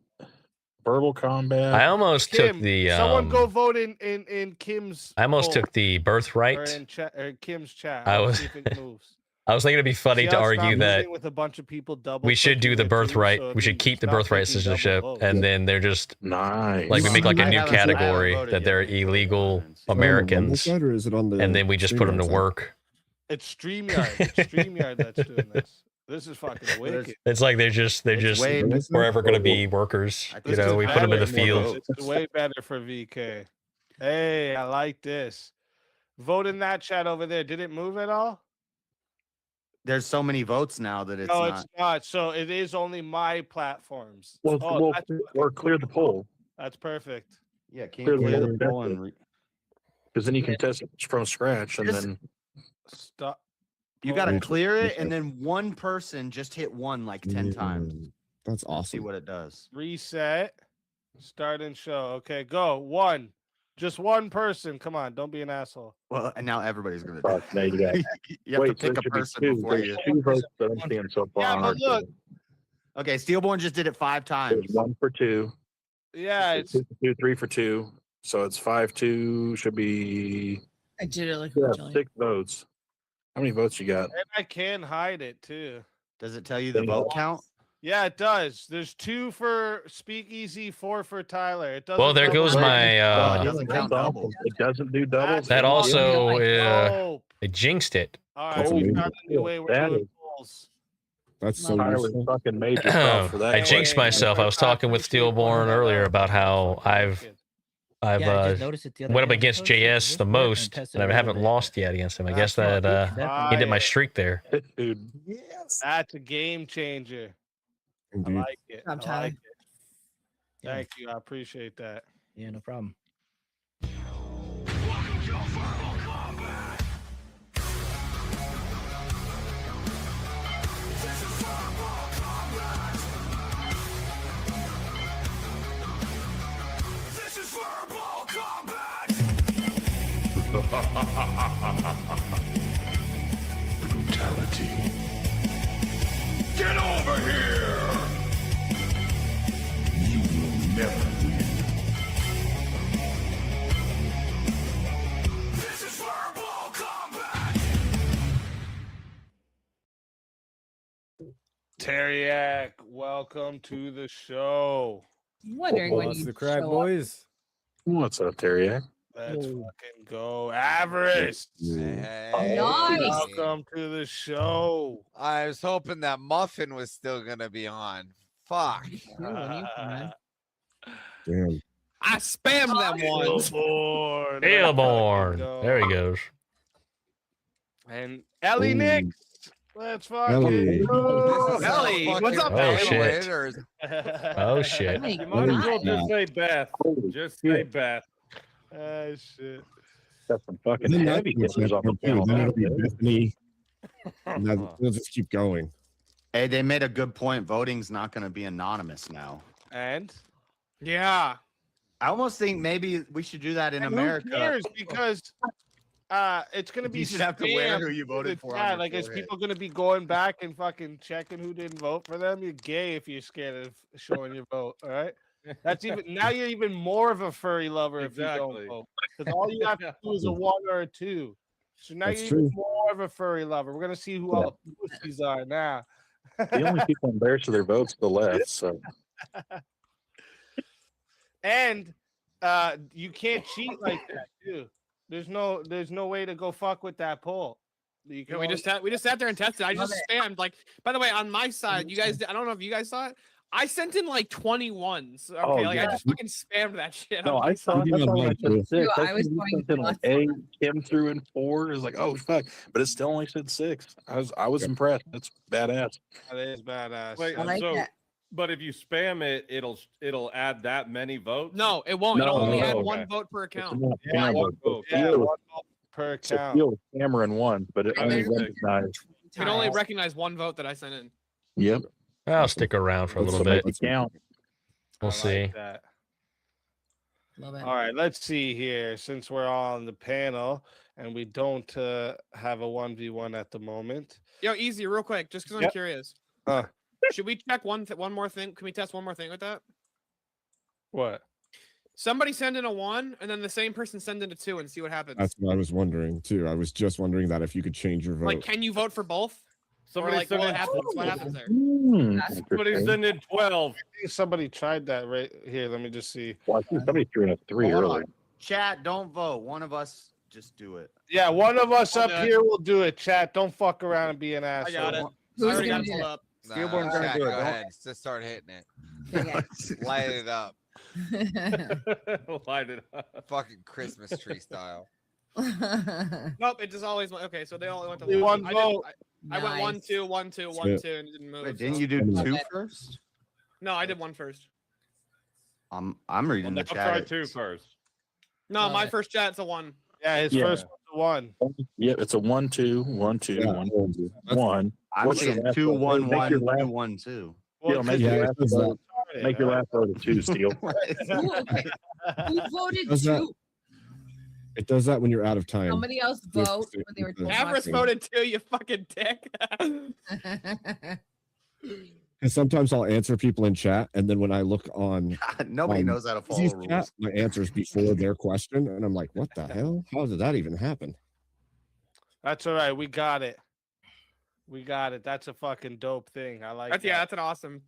verbal combat. I almost took Kim, the someone go vote in Kim's. I almost poll, took the or birthright. in chat or Kim's chat. I Let's was see if it moves. I was thinking it'd be funny See to how it's argue not that moving with a bunch of people double we should do clicking the it too, birthright. so We should keep the stop birthright taking double citizenship, votes. and then they're just nice. like we make like a I new haven't category voted that yet. they're illegal Is it on the Rumble Americans, side or is it on the and then we just put them to StreamYard side? work. It's StreamYard. It's StreamYard that's doing this. This is fucking wicked. It's like they're just way forever going to be workers. I You think know, it's we put them in the better. field. It's way better for VK. Hey, I like this. Vote in that chat over there. Did it move at all? There's so many votes now that it's No, not. it's not. So it is only my platforms. Well, Oh, well, or clear the poll that's perfect. Yeah, can Clear you clear the the vote. poll and because then you can test it from scratch, and Just- then Stop. you got to Poll. clear it, and then one person just hit 1 like 10 times. That's See awesome. what it does. Reset. Start and show. Okay, go. 1. Just one person. Come on, don't be an asshole. Well, and now everybody's gonna do fuck, now you got. it. You have Wait, to pick there a should be person 2. before There's you. 2 votes that I'm seeing so far. Yeah, on but our look. poll. Okay, Steelborn just did it 5 times. There's 1 for 2. Yeah, it's 2 for 2, 3 for 2. So it's 5-2. Should be I did it like yeah, originally. 6 votes. How many votes you got? and I can hide it too. Does it tell you the Then vote count? Yeah, it does. There's 2 for Speakeasy, 4 for Tyler. It doesn't. Well, there goes my. it doesn't count double. It doesn't do doubles. That also dope. it jinxed it. All That's right, we amazing. found a new way we're That doing is- polls. That's so Tyler useful. fucking made yourself for that. I jinxed myself. I was talking with Steelborn earlier about how I've Yeah, I just noticed it the other went up day. against I posted JS this the work most, and tested and a I little haven't bit. lost yet against him. I guess That's that right. he did my streak there. Dude. That's a game changer. I Indeed. like it. I Job, Tyler. like it. Thank you. I appreciate that. Yeah, no problem. Brutality. Get over here! You will never win. This is verbal combat! Teriak, welcome to the show. Wondering when What's you the crack, show up. boys? What's up, Terry? Let's fucking go. Avarice. Nice. Welcome to the show. I was hoping that Muffin was still gonna be on. Fuck. Damn. I spammed them ones. Airborne. Airborne. There he goes. And Ellie Ooh. Nix. Let's fucking Ellie. go. Ellie, what's up, Oh, Ellie? shit. Oh shit. Hey, You might as well Yeah. just say Beth. Just say Beth. Ah, shit. That's some fucking Then that heavy gets hitters on the too. Then it'll be panel. Bethany. And then we'll just keep going. Hey, they made a good point. Voting's not going to be anonymous now. And Yeah. I almost think maybe we should do that in and America. who cares? Because it's gonna be You should have to wear spammed who you voted to the for on chat. your Like, is forehead. people gonna be going back and fucking checking who didn't vote for them? You're gay if you're scared of showing your vote. All right. That's even now. You're even more of a furry lover if you Exactly. don't vote. Because all you have to do is a 1 or a 2. So now That's you're even true. more of a furry lover. We're gonna see who all the pussies are now. The only people embarrassed of their votes are the left. So And you can't cheat like that too. There's no way to go fuck with that poll. You can Yeah, we only- just sat there and tested. I Love just spammed. Like, by the way, on my side, you guys, I don't know if you guys saw it. I sent in like 21s. Okay, Oh, like I yeah. just fucking spammed that shit. no, on I my saw side. it. I saw when I Dude, said 6. I I was was going in like nuts. 8. Kim threw in 4. It was like, oh fuck! But it still only said 6. I was impressed. That's badass. That is badass. Wait, I like so, that. but if you spam it, it'll add that many votes. No, it won't. No, It'll only no, add okay. one vote per It's account. not Yeah, camera, one vote. Yeah, Steele- one vote per so account. Steele Cameron won, but it only Amazing. recognized. You can only Times. recognize one vote that I sent in. Yep. I'll stick around for a little bit. Let's Count. We'll I like see. that. Love it. All right, let's see here. Since we're on the panel and we don't have a 1v1 at the moment. Yo, easy, real quick, just because I'm Yep. curious. Uh. Should we check one more thing? Can we test one more thing with that? What? Somebody send in a 1, and then the same person send in a 2, and see what happens. That's what I was wondering too. I was just wondering that if you could change your vote. Like, can you vote for both? Somebody or like, send what in happens? What happens there? Somebody Interesting. send in 12. I think somebody tried that right here. Let me just see. Well, I think somebody threw in a 3 Hold earlier. on. Chat, don't vote. One of us just do it. Yeah, one of us I'll up do it. here will do it. Chat, don't fuck around and be an I asshole. got it. I Who's already got gonna it do pulled it? up. Nah, gonna Shaq, do it. go Don't- ahead. Just start hitting it. Okay. Light it up. Light it up. Fucking Christmas tree style. Nope, it just always went. Okay, so they all went to Only one I, vote. I went 1, Nice. 2, 1, 2, 1, Shit. 2, and it didn't move. Wait, didn't so- you do Love 2 it. first? No, I did 1 first. I'm Well, reading now the try chat. 2 first. No, Love my it. first chat's a 1. Yeah, his Yeah. first one's a 1. Yep, it's a 1 2 1 2 Yeah, 1 that's- 1. I'm What's your seeing last 2 vote? 1 Make 1 your 2 last- 1 2. Steele, make Yeah, your it last does vote. that. Make your last vote a 2, Steele. Who voted Does that- 2? It does that when you're out of time. Somebody else Just vote to- when they were to- told Avarice not voted 2, you fucking dick. to. Because sometimes I'll answer people in chat, and then when I look on Nobody Um, knows how to follow Easy's rules. chat, my answer's before their question, and I'm like, what the hell? How did that even happen? That's all right. We got it. We got it. That's a fucking dope thing. I like That's that. yeah, that's an awesome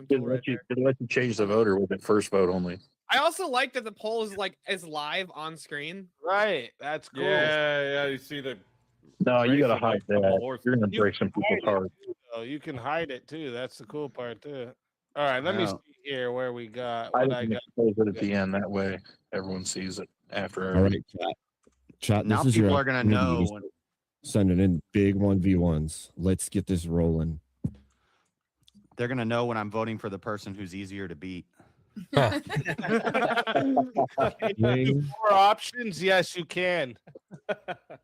It tool right there. let you change the voter with it first vote only. I also like that the poll is live on screen. Right. That's cool. Yeah, you see the. No, you gotta racing hide like a couple that. horses. You're gonna You break some can people's hide it hearts. too, though. You can hide it too. That's the cool part too. All right, let me Yeah. see here where we got I what I didn't got. expose it at the end. That way, everyone sees it after. All right, chat. Chat. Now This is your people are gonna opportunity know to when- sending in big 1v1s. Let's get this rolling. They're gonna know when I'm voting for the person who's easier to beat. Can you do more options? Yes, you can.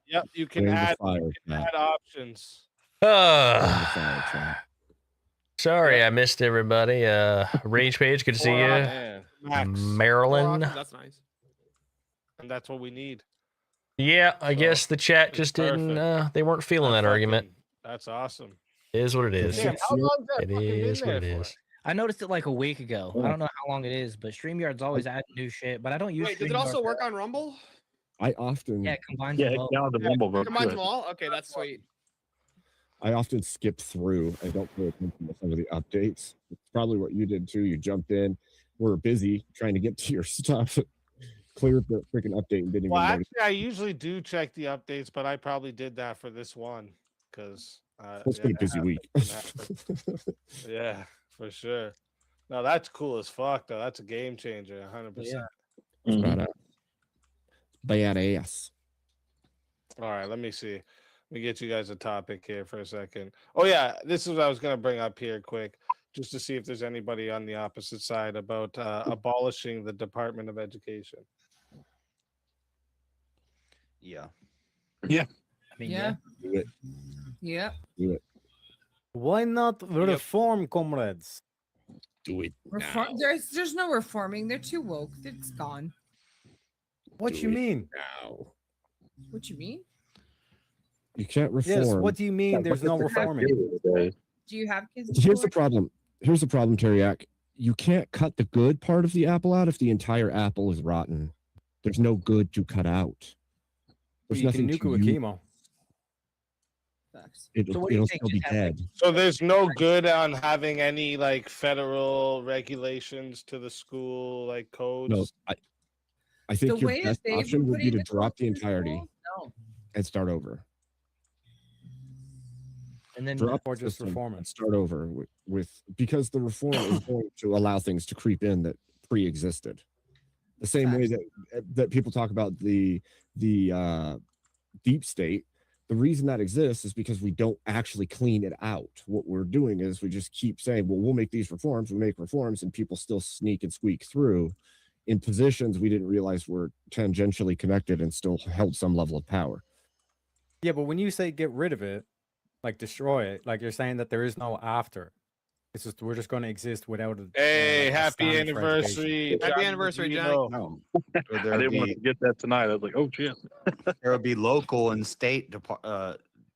Yep, you can Bring the add, fire, you can chat. add options. Bring the Ah, fire, chat. sorry, I missed everybody. Rage Page, good to see More you. options, Max. More Marilyn. options, That's nice. and that's what we need. Yeah, I guess the chat it's just didn't. perfect. They weren't feeling that argument. That's awesome. It is what it is. Damn, how long's that It fucking been is what there it for? is. I noticed it like a week ago. I don't know how long it is, but StreamYard's always adding new shit. But I don't use. Wait, does it StreamYard also for work that. on Rumble? I often Yeah, it combines Yeah, them it both. down the Rumble vote. Combines too. them all? Okay, that's sweet. I often skip through and don't pay attention to some of the updates. It's probably what you did too. You jumped in. We're busy trying to get to your stuff. Cleared the freaking update and didn't Well, even notice. actually, I usually do check the updates, but I probably did that for this one because It's been a busy week. Yeah, for sure. No, that's cool as fuck though. That's a game changer, 100%. Badass. Badass. All right, let me see. Let me get you guys a topic here for a second. Oh yeah, this is what I was gonna bring up here quick, just to see if there's anybody on the opposite side about abolishing the Department of Education. Yeah. Yeah. I mean, Yeah. Do it. Yeah. Do it. Why not reform, comrades? Do it. Reform. There's no reforming. They're too woke. It's gone. What Do you it mean? now. What you mean? You can't reform. Yes, what do you mean Yeah, there's but no it's the reforming? Do you have kids? Here's the before? problem. Here's the problem, Teriak. You can't cut the good part of the apple out if the entire apple is rotten. There's no good to cut out. There's You nothing can nuke to it with use. chemo. It'll, So what do you it'll think? still be Just have, like, dead. So there's no good on having any like federal regulations to the school like codes. No, I think The your way that best they've option been would be putting to the drop the codes in entirety schools, no. and start over. and then Drop Or the just system reform and it. start over with because the reform is going to allow things to creep in that pre-existed. The same way that people talk about the deep state. The reason that exists is because we don't actually clean it out. What we're doing is we just keep saying, well, we'll make these reforms, we make reforms, and people still sneak and squeak through in positions we didn't realize were tangentially connected and still held some level of power. Yeah, but when you say get rid of it, like destroy it, like you're saying that there is no after. It's just we're just going to exist without it. Hey, like, a happy standard for anniversary. Happy Johnny anniversary, Magino. No. I didn't want to get that tonight. I was like, oh shit. There would be local and state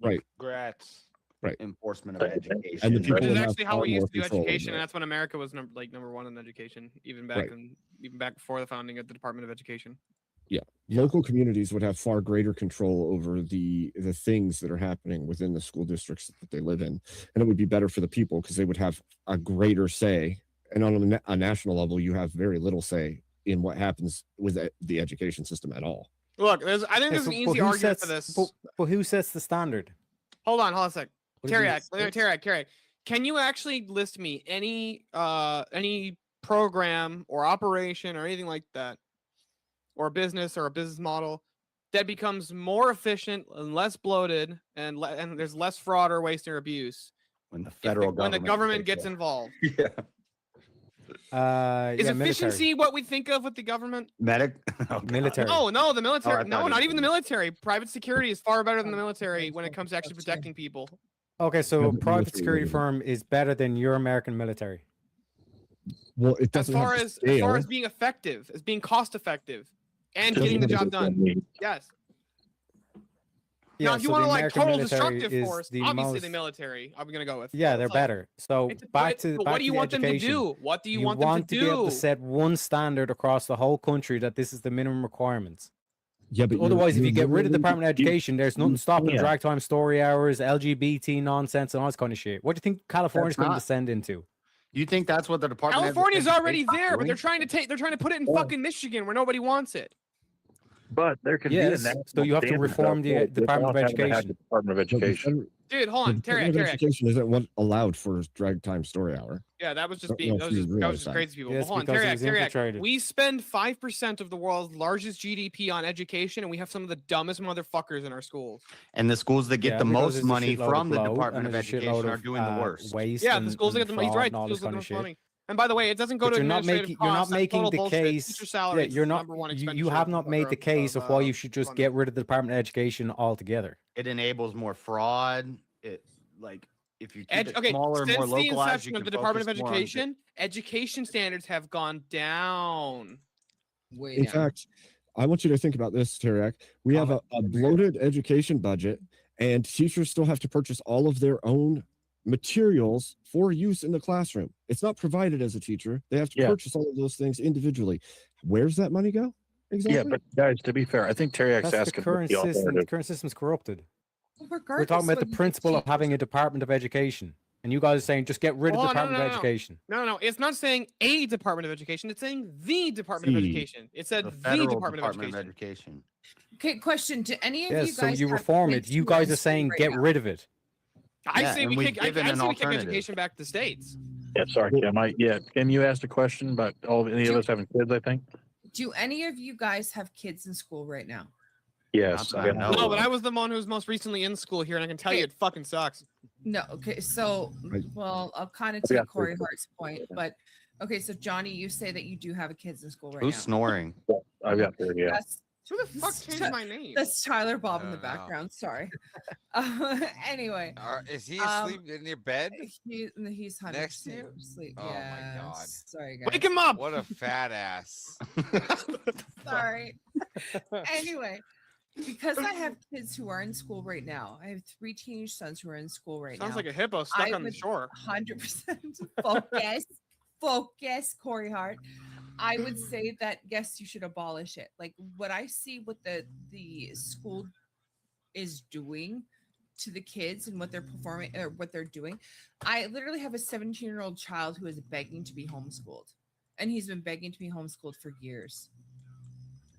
Right. Congrats. enforcement of education. And the people Which is would have actually how far we used more to do control over education, and it. that's when America was number one in education, even back Right. even back before the founding of the Department of Education. Yeah. Local communities would have far greater control over the things that are happening within the school districts that they live in, and it would be better for the people because they would have a greater say. And on a national level, you have very little say in what happens with the education system at all. Look, I think there's an easy argument for this. But who sets the standard? Hold on a sec. What is it, Teriak, can you actually list me any program or operation or anything like that, or a business model that becomes more efficient and less bloated and there's less fraud or waste or abuse when the when the government gets involved? Yeah. Is Yeah, efficiency what we think of with the government? Medic. Military. No, the military. I No, thought not it even the was- military. Private security is far better than the military when it comes to actually protecting people. Okay, so Yeah, a but private military security related. firm is better than your American military. Well, it As doesn't far have the as scale. being effective, as being cost effective, and Doesn't getting the have job the done. Yes. Yeah, Now, if you so want the to like American total military destructive is force, the obviously the most- military. I'm gonna go with. Yeah, they're So, better. So it's- back but- to but back what do you to want them to education. do? What do you want them to be able do? to set one standard across the whole country that this is the minimum requirements. Yeah, but Otherwise, if you're you get rid of the literally- Department of Education, there's nothing stopping yeah. drag time story hours, LGBT nonsense, and all this kind of shit. What do you think California's going to not- descend into? You think that's what the Department California's of already Education is there, but they're doing? trying to put it in fucking Michigan where nobody wants it. But there can Yes, be a so national you have to standard reform out the, there Department of without having to have Education. the Department of but the Education. federal- Dude, hold the on, Department of Terry. Education isn't what allowed for drag time story hour. Yeah, that was just Don't being know that if was you just, that realize was just that. crazy people. Yes, But hold on, because it Terry, was infiltrated. we spend 5% of the world's largest GDP on education, and we have some of the dumbest motherfuckers in our schools. And the schools that get Yeah, the because most there's a money shitload of from the bloat, Department and of there's a Education shitload are of, doing the worst. Waste Yeah, and, the schools that get and the money. He's fraud right. and all The this schools that kind get of the most shit. money. And by the way, it doesn't go But to you're not administrative making you're not costs. That's making total the bullshit. case. Teacher Yeah, salaries is you're the not. number one You expenditure have not made the case of why you should just funding. get rid of the Department of Education altogether. It enables more fraud. It like if you keep it Okay, smaller, since more the localized, you inception of can the Department of focus more on Education, education standards have gone down. Way In down. fact, I want you to think about this, Tarek. We have a bloated education budget, and teachers still have to purchase all of their own materials for use in the classroom. It's not provided as a teacher. They have to Yeah. purchase all of those things individually. Where's that money go? Exactly. Yeah, but guys, to be fair, I think Teriak's That's the asking what current the system. The alternative. current system's corrupted. We're Regardless talking about whether the you principle of teach- having a Department of Education, and you guys are saying just get rid of Hold the on, no, Department no, of no, no. Education. No, it's not saying a Department of Education. It's saying the Department of The- Education. It said the the federal Department of Education. Education. Okay, question. Do any of Yes, you so guys you have reform it. kids You who are in guys are school saying right get now? rid of it. I Yeah, say and we we've kick. I given say an we kick alternative. education back to the states. Yeah, sorry, Kim. Kim, you asked a question about any of us having kids, I think. Do any of you guys have kids in school right now? Yes. Not that I know No, but of. I was the one who was most recently in school here, and I can tell you it fucking sucks. No. Okay. So, Right. well, I'll kind of I got take Corey three. Hart's point, but okay. So, Johnny, you say that you do have kids in school right Who's now. snoring? I've got 30, yeah. That's, Who the fuck changed Ty- my name? that's Tyler Bob in the don't know. background. Sorry. Anyway, Is he Um, asleep in your bed? he's 100% Next to you? asleep. Oh my Yeah, God. Sorry, guys. Wake him up. What a fat ass. Sorry. Anyway, because I have kids who are in school right now, I have 3 teenage sons who are in school right Sounds now. like a hippo stuck I on the would shore. 100% focus, Corey Hart. I would say that yes, you should abolish it. Like what I see, what the school is doing to the kids and what they're performing or what they're doing. I literally have a 17-year-old child who is begging to be homeschooled, and he's been begging to be homeschooled for years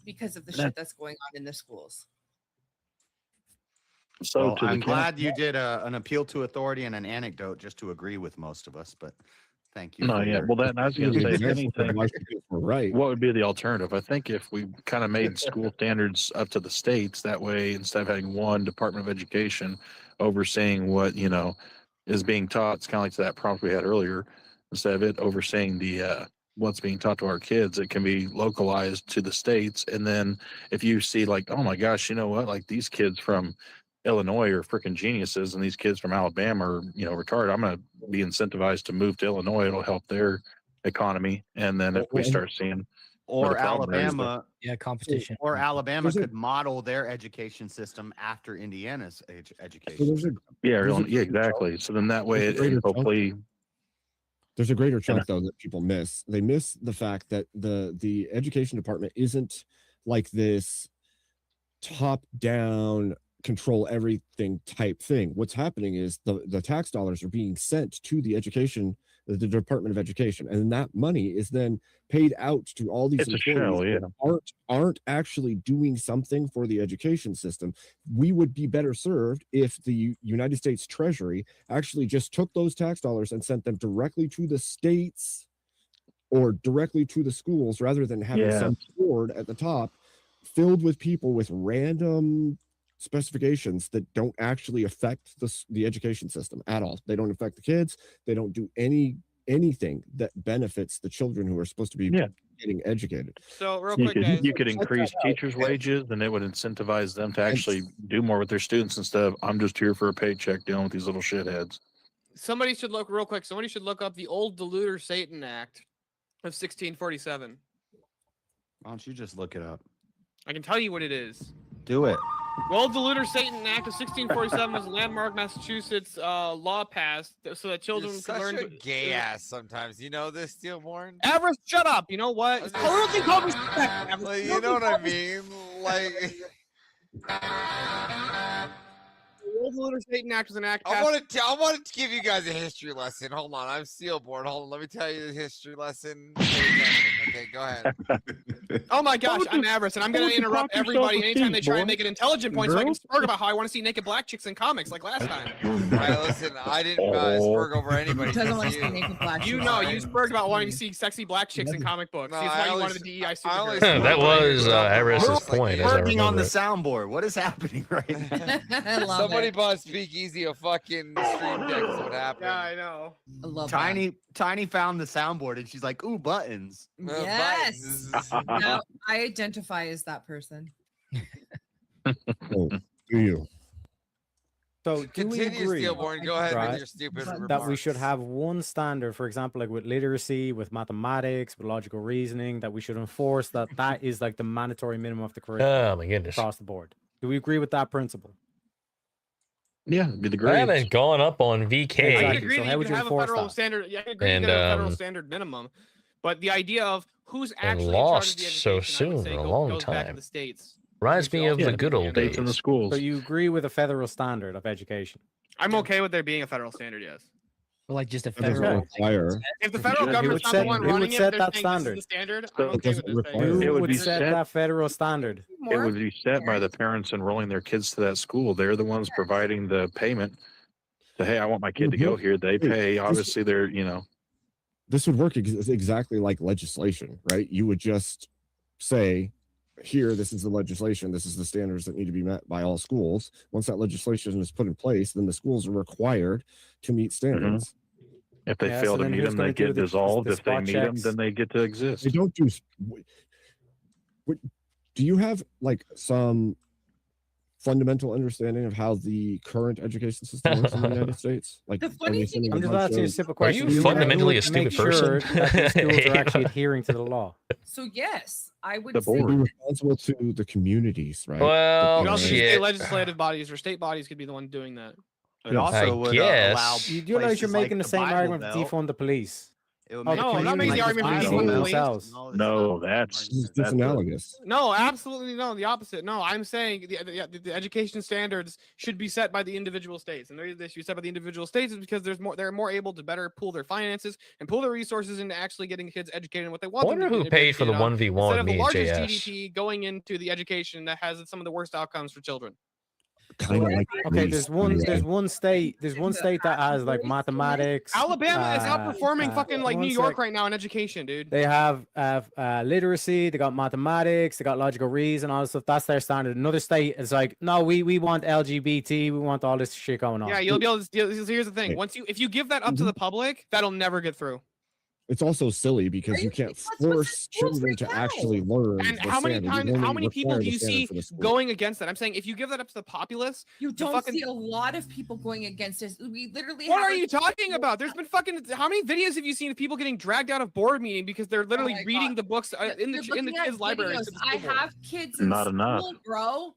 because of the shit that's going on in the schools. So Well, to the I'm council- glad you did an appeal to authority and an anecdote just to agree with most of us, but thank you. No, for yeah. your- Well, that I was going to say, if anything, Why should people right? what would be the alternative? I think if we kind of made school standards up to the states, that way, instead of having one Department of Education overseeing what, is being taught, it's kind of like that prompt we had earlier. Instead of it overseeing the what's being taught to our kids, it can be localized to the states. And then if you see like, oh my gosh, you know what? Like these kids from Illinois are freaking geniuses, and these kids from Alabama are, retarded. I'm going to be incentivized to move to Illinois. It'll help their economy. And then if we start seeing Or the problem there is that- Alabama. Yeah, competition. Or Alabama There's a- could model their education system after Indiana's education. So there's a yeah, there's a- yeah, exactly. So then that way, there's a greater hopefully, There's a greater chunk though that people miss. They miss the fact that the education department isn't like this top down control everything type thing. What's happening is the tax dollars are being sent to the Department of Education, and that money is then paid out to all these It's a employees shell, yeah. that aren't actually doing something for the education system. We would be better served if the United States Treasury actually just took those tax dollars and sent them directly to the states or directly to the schools rather than having Yeah. some board at the top filled with people with random specifications that don't actually affect the education system at all. They don't affect the kids. They don't do anything that benefits the children who are supposed to be Yeah. getting educated. So real you quick, could, guys. you could increase teachers' wages, and it would incentivize them to actually do more with their students instead of I'm just here for a paycheck dealing with these little shitheads. Somebody should look real quick. Somebody should look up the old Deluder Satan Act of 1647. Why don't you just look it up? I can tell you what it is. Do it. The old Deluder Satan Act of 1647 was a landmark Massachusetts law passed so that children You're could such learn a gay ass sometimes. You know this, Steelborn? Everest, shut up. You know what? It's a little thing called respect. Everest. Like, you know what I mean? like. World Lunar Satan Act was an act. I wanted to give you guys a history lesson. Hold on, I'm Steelborn. Hold on, let me tell you the history lesson. Okay, go ahead. Oh my gosh, I'm Avarice, and I'm going to interrupt everybody anytime they try and make an intelligent point so I can spurg about how I want to see naked black chicks in comics like last time. All right, listen, I didn't spurg over anybody. Doesn't want just to see you. naked black You chicks. know, you spurged about wanting to see sexy black chicks in comic books. No, See, it's I why you only wanted the DEI I only superhero. That was Iris's point, as I Working on remember the it. soundboard. What is happening right now? I love Somebody it. bought Speakeasy a fucking stream deck is what happened. Yeah, I know. I love Tiny found the soundboard and she's like, "Ooh, buttons." that. Yes. Now I identify as that person. Oh, do you? So do we Continue, agree Steelborn. Go ahead right, with your stupid remarks. that we should have one standard, for example, like with literacy, with mathematics, with logical reasoning, that we should enforce that is like the mandatory minimum of the curriculum Oh my goodness. across the board? Do we agree with that principle? Yeah, be the I grades. haven't gone up on VK. I Exactly. agree So that how you would could you have a enforce federal that? standard. Yeah, I agree And, you could have a federal um, standard minimum. But the idea of who's And actually in charge of lost the so education, I would soon say, for a goes long back to time. the states. Reminds me of Yeah, the good old states and the days. schools. So you agree with a federal standard of education? I'm okay with there being a federal standard, yes. Or like just a That doesn't federal. require. If the federal Who government's would not the set- one who would running it, set they're that saying standard? this is the standard. So I'm it okay with doesn't this require- saying. It Who would would be set set- that federal standard? It would be set by the parents enrolling their kids to that school. They're the ones providing the payment. So, hey, I want my kid to go here. They pay. Obviously, they're This would work exactly like legislation, right? You would just say, here, this is the legislation, this is the standards that need to be met by all schools. Once that legislation is put in place, then the schools are required to meet standards. If they Yeah, fail so to then meet who's them, gonna they do get the dissolved. If they spot meet them, checks? then they get to exist. They don't do. Do you have like some fundamental understanding of how the current education system works in the United States? Like, The are funny we thing sending I'm a just bunch asking you a of- simple Are question. you Do wanna fundamentally do a it to make stupid sure person? that the schools are actually Yeah. adhering to the law? So yes, I would The say board. Be responsible to the communities, right? Well, You could also do shit. state legislative bodies or state bodies could be the one doing that. It Yeah. also I would guess. allow. You do realize you're places like making the same Bible argument to Belt. defund the police. It would Oh, make the No, I'm not community making the like argument for Bible defund the Belt police. themselves. No, that's It's that's a- disanalogous. No, absolutely no. The opposite. No, I'm saying the education standards should be set by the individual states, and they should be set by the individual states is because they're more able to better pool their finances and pool their resources into actually getting kids educated in what they I want. wonder them to who be paid for the educated on, 1v1 instead of the me and largest JS. GDP going into the education that has some of the worst outcomes for children. Kind of like Okay, Greece, there's one state that has like mathematics. Alabama is outperforming fucking like New one York sec. right now in education, dude. They have literacy, they got mathematics, they got logical reason, all this stuff. That's their standard. Another state is like, no, we want LGBT, we want all this shit going on. Yeah, you'll be able to. Here's the thing: if you give that up to the public, that'll never get through. It's also silly because you can't force children to actually learn. And the how many standard. times, You how only many people require do the you standard see for the school. going against that? I'm saying if you give that up to the populace, you the don't fucking- see a lot of people going against this. We literally. What have are a- you talking about? There's been fucking how many videos have you seen of people getting dragged out of board meeting because they're literally my reading God. the books in the You're looking at kids' libraries? videos. to the I school board. have kids in Not school, enough. bro.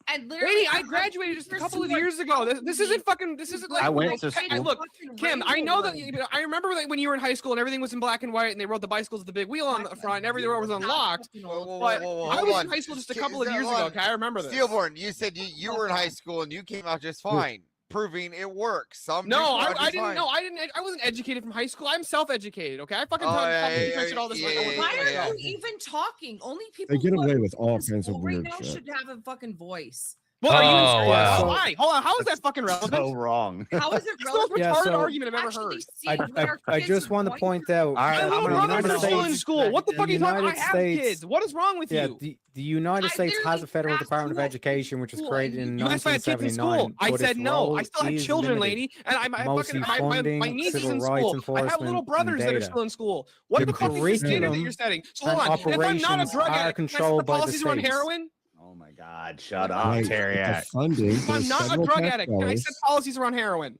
And literally, Lady, I have graduated just a teachers couple of who are years ago. This telling isn't me fucking. This isn't like. I went like, to hey, school. look, fucking Kim, I know that. rainbow. I remember that when you were in high school and everything was in black and white, and they rode the bicycles with the big wheel on the front, and everything was unlocked. But I hold was on. in high school just a Is couple of that years one- ago. Okay, I remember this. Steelborn, you said you were in high school and you came out just fine, proving it works. Some No, people I are just didn't. fine. No, I didn't. I wasn't educated from high school. I'm self-educated. Okay, I fucking Oh, taught yeah, yeah, mentioned all this. yeah, like, yeah, over Why the- yeah. are you even talking? Only people They get who are away with all in kinds of school right weird now shit. should have a fucking voice. Well, are you in Oh, school? wow. Why? Hold on. How is that fucking relevant? So wrong. How is it It's the most relevant? Yeah, retarded so- argument I've ever Actually heard. see what our I kids just are want to going point through. out. My right, little I'm gonna brothers United are still in States- school. What the the fuck are you talking? I United have States- kids. What is wrong with Yeah, you? the United I States has literally a federal asked Department of who I Education, which was school, created and in You guys had kids in 1979. school. I but said its no. I role still have is children, limited. lady, and my Mostly fucking my funding, niece is civil in rights school. I have enforcement, little and brothers that are data. still in school. What The the fuck is the standard that curriculum you're setting? So hold and on. If I'm not a operations drug are addict, can I set controlled the by the policies around states. heroin? Oh my God! Shut up, Right, Terriac. the funding. If I'm there's not a federal drug tax addict, can I dollars, set policies around heroin?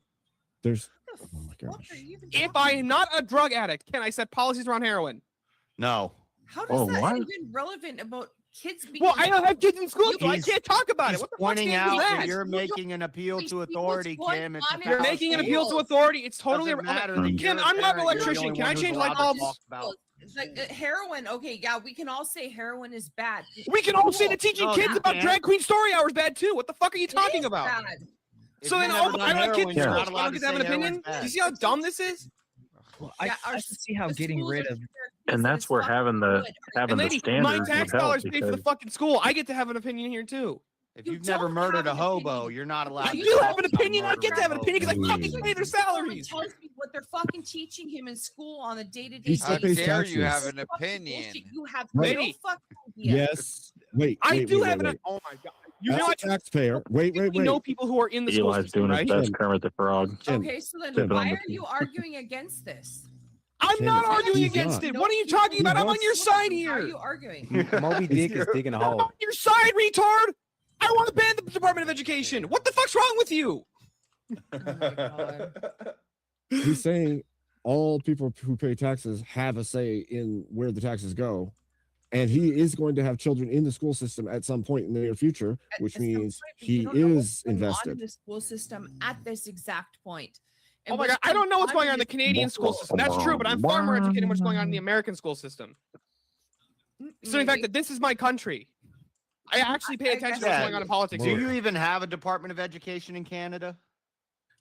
There's oh my gosh. If I am not a drug addict, can I set policies around heroin? No. How does Oh, that what? even relevant about kids being? Well, I don't have kids in school, so I He's- can't talk about it. He's What the fuck pointing standard out is that that? you're making an appeal We to see what's authority, going Kim. It's on a in You're our federal making an school. appeal to authority. It's totally Doesn't matter that Kim, you're a I'm not an parent, you're the electrician. only Can I one who's change light allowed to bulbs? talk about It's like heroin. Okay, yeah, we can all say heroin is bad. We can all say that Cool. teaching No, kids you about can't. drag queen story hour is bad too. What the fuck are you It talking is about? bad. If So you've then never I done don't have kids heroin, in you're school, not so I allowed don't to get to have an say heroin's opinion. bad. You see how dumb this is? Well, Yeah, I our can see how the getting schools rid are of fair And use, that's it's where fucking having the good. having And the lady, my standards would tax help dollars pay for the because fucking school. I get to have an opinion here too. If You you've never don't murdered a have an hobo, opinion. you're not allowed I to do talk have an about opinion. I get to have an murdering opinion because I hobos. fucking pay their salaries. Tells me what they're fucking teaching him in school on a day-to-day He basis. still How pays dare you have taxes. an opinion? You have Right. no fucking idea. Yes. Wait. I wait, do wait, have wait, an. wait. Oh my god! You As realize a taxpayer, wait. we know people who are in the school Eli's system, doing right? his best Tim. Kermit the Frog. Tim, Okay, so then Tim. why are you arguing against this? I'm Tim, not arguing he's against not. it. What are you talking He about? I'm on wants- your side Why here. are you arguing? Moby Dick is digging a I'm hole. on your side, retard. I want to ban the Department of Education. What the fuck's wrong with you? Oh my God. He's saying all people who pay taxes have a say in where the taxes go. And he is going to have children in the school system at some point in the near future, which At some means point, but you he don't know what's is going on in invested. the school system at this exact point. Oh my god, I don't know what's going on in the Canadian school system. That's true, but I'm far more educated than what's going on in the American school system. So in fact that this is my country. I actually pay attention to what's going on in politics. Do here. you even have a Department of Education in Canada?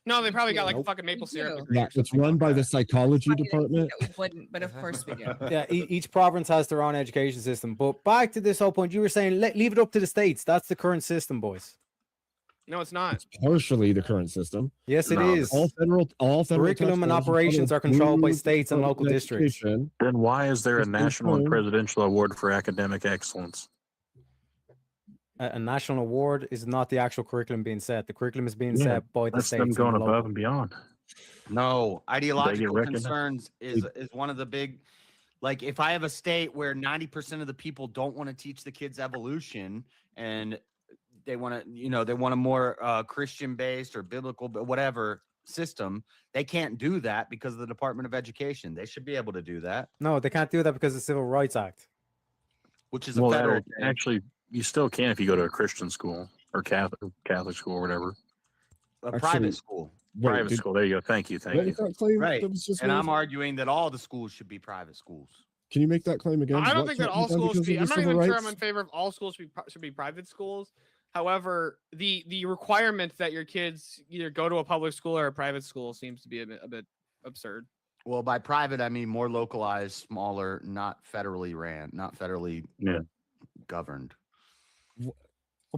No, they probably got like Nope. fucking maple syrup. do. degree Yeah, or it's something run like by that. the psychology department. That we wouldn't, but of course we do. Yeah, each province has their own education system. But back to this whole point, you were saying leave it up to the states. That's the current system, boys. No, it's not. It's partially the current system. Yes, it No. is. All federal Curriculum and taxpayers operations are follow controlled by new states and Department local of districts. Education. Then why is there a It's national and confirmed. presidential award for academic excellence? A national award is not the actual curriculum being set. The curriculum is being Yeah, set by the That's states. them and going the above local. and beyond. No, ideological recognized? concerns is one of the big. Like, if I have a state where 90% of the people don't want to teach the kids evolution, and they want to, they want a more Christian-based or biblical, but whatever system, they can't do that because of the Department of Education. They should be able to do that, No, they can't do that because of the Civil Rights Act. which is a Well, federal. that or- actually, you still can if you go to a Christian school or Catholic school or whatever. a Actually, private school, Wait, Private did- school. There you go. Thank you. what Thank you. was that claim right? that was just And made? I'm arguing that all the schools should be private schools. Can you make that claim again? I don't What think that shut all you down schools should because be. of I'm the not civil even sure I'm rights? in favor of all schools should be private schools. However, the requirement that your kids either go to a public school or a private school seems to be a bit absurd. Well, by private, I mean more localized, smaller, not federally Yeah. governed. Well,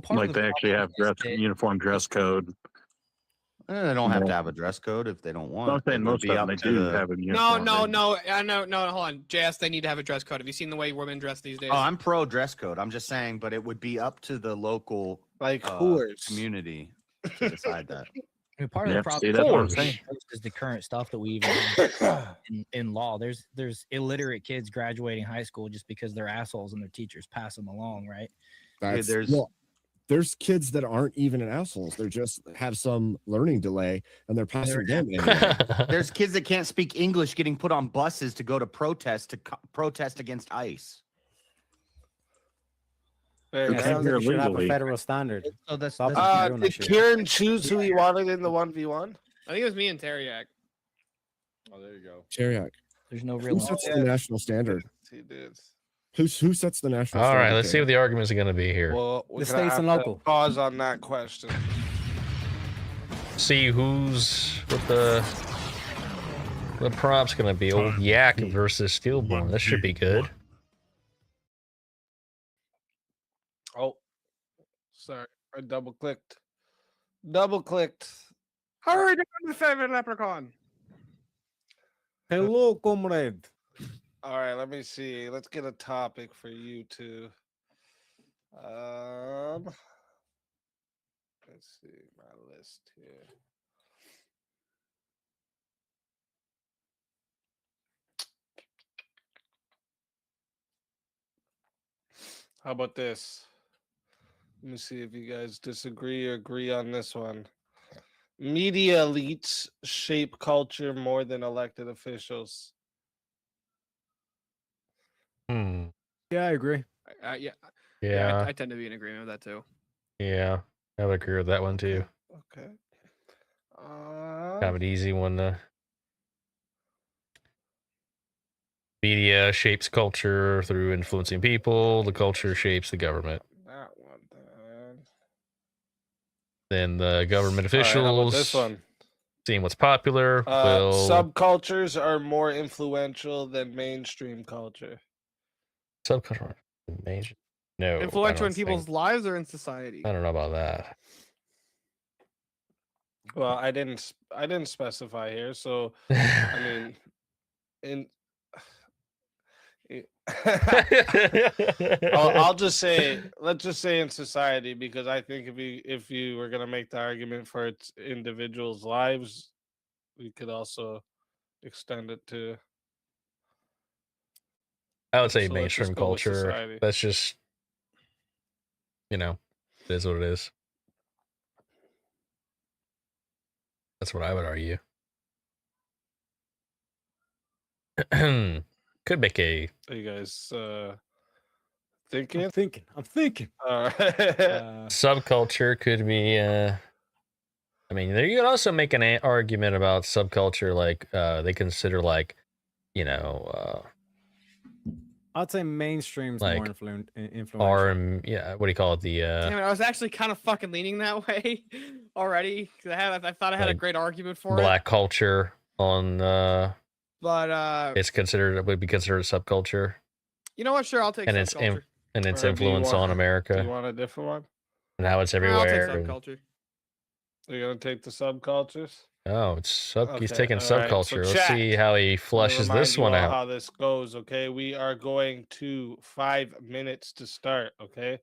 part Like of the they actually have problem is dress that- uniform dress code. They don't have No. to have a dress code if they don't want. I'm It saying would most be of them up they to do the- have a No, uniform. no. Hold on, JS. They need to have a dress code. Have you seen the way women dress these days? Oh, I'm pro dress code. I'm just saying, but it would be up to the local Like whores. community to decide that. I mean, part of Yeah, the problem see, that's what I'm is saying. the current stuff that we even have in law. There's illiterate kids graduating high school just because they're assholes and their teachers pass them along, right? That's, there's- there's kids that aren't even assholes. They just have some learning delay and they're passing them anyway. There's kids that can't speak English getting put on buses to go to protest against ICE. Hey, Yeah, man. sounds like we should have a legally. federal standard. So that's Stop them from doing that Did shit. Kieran choose who he wanted in the 1v1? I think it was me and Teriak. Oh, there you go. Cheriak. there's no real Who sets the national standard? He did. Who sets the national All standard? right, let's see Cheriak? what the arguments are going to be here. Well, we're The gonna states and have to local. Pause on that question. See who's what the prop's going to be. Old Yak versus Steelborn. This should be good. Oh, sorry, I double clicked. Hurry down to the favorite leprechaun. Hello, comrade. All right, let me see. Let's get a topic for you two. Let's see my list here. How about this? Let me see if you guys disagree or agree on this one. Media elites shape culture more than elected officials. Hmm. Yeah, I agree. Yeah. Yeah. I tend to be in agreement with that too. Yeah. I would agree with that one too. Okay. Kind of an easy one to Media shapes culture through influencing people. The culture shapes the government. That one. Then the government All right, how about officials, this one? seeing what's popular, will Subcultures are more influential than mainstream culture. subculture major. No, I Influential don't in people's think- lives or in society? I don't know about that. Well, I didn't specify here, so I mean, in I'll just say, let's just say in society, because I think if you were gonna make the argument for its individuals' lives, we could also extend it to. I would say So let's just mainstream go with culture. society. That's just, it is what it is. That's what I would argue. Could make a Are you guys thinking? I'm thinking. All right. subculture could be. I mean, you could also make an argument about subculture, like they consider I'd say mainstream's like more influential. yeah, what do you call it? The Damn it, I was actually kind of fucking leaning that way already because I thought I had a Like great argument for black culture on it. But would be considered a subculture, you know what? Sure, I'll take and its subculture. and its Or do you influence on want- Do America you want a different one? and how it's I'll take everywhere. and- subculture. Are you gonna take the subcultures? Oh, he's Okay, taking all right, so subculture. Let's chat, see how he I'm gonna flushes this remind one you all out. How this goes? Okay, we are going to 5 minutes to start. Okay,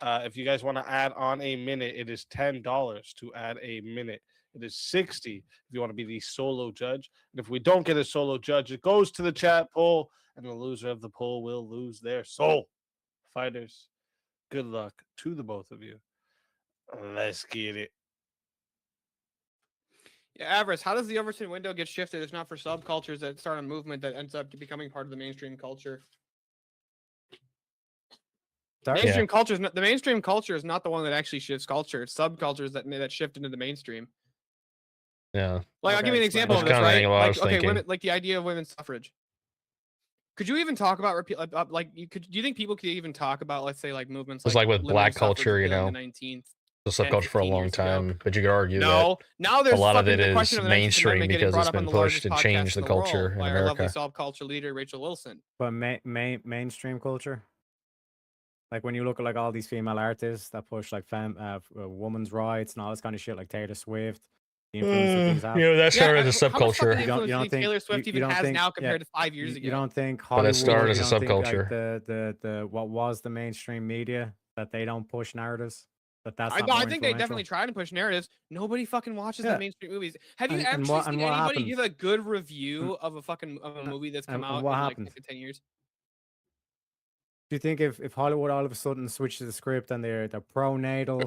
if you guys want to add on a minute, it is $10 to add a minute. It is 60 if you want to be the solo judge. And if we don't get a solo judge, it goes to the chat poll, and the loser of the poll will lose their soul. Fighters, good luck to the both of you. Let's get it. Yeah, Avarice, how does the Overton window get shifted? It's not for subcultures that start a movement that ends up becoming part of the mainstream culture. Mainstream culture is not, the mainstream culture is not the one that actually shifts culture. It's subcultures that shift into the mainstream. Yeah. Like I'll give you an example That's of this, kind of right? thing I was Like, okay, thinking. women, like the idea of women's suffrage. Could you even talk about like you could? Do you think people could even talk about, let's say, like movements It's like like with limiting black suffrage culture, you appealing know, in the 19th? the 10, subculture for a 15 long years ago? time, but you could argue No, now that there's a lot of fucking it the is question of the 19th mainstream Amendment getting because brought it's up on been the pushed largest and podcast changed in the the world culture in by our lovely America. subculture leader Rachel Wilson. But mainstream culture, like when you look at like all these female artists that push like women's rights and all this kind of shit, like Taylor Swift, the influence that these have. that started as a How much fucking subculture. influence do you think think Taylor Swift you even don't has think- now yeah, compared to 5 years ago? You don't think But Hollywood? it started as you a don't think, subculture. Like, the what was the mainstream media that they don't push narratives? That's I not know. I more think they influential? definitely try to push narratives. Nobody fucking watches Yeah. the mainstream movies. Have you And actually what- seen and what anybody happened? give a good review of a movie that's come and out what in like happened? 10 years? Do you think if Hollywood all of a sudden switches the script and they're pro-natal,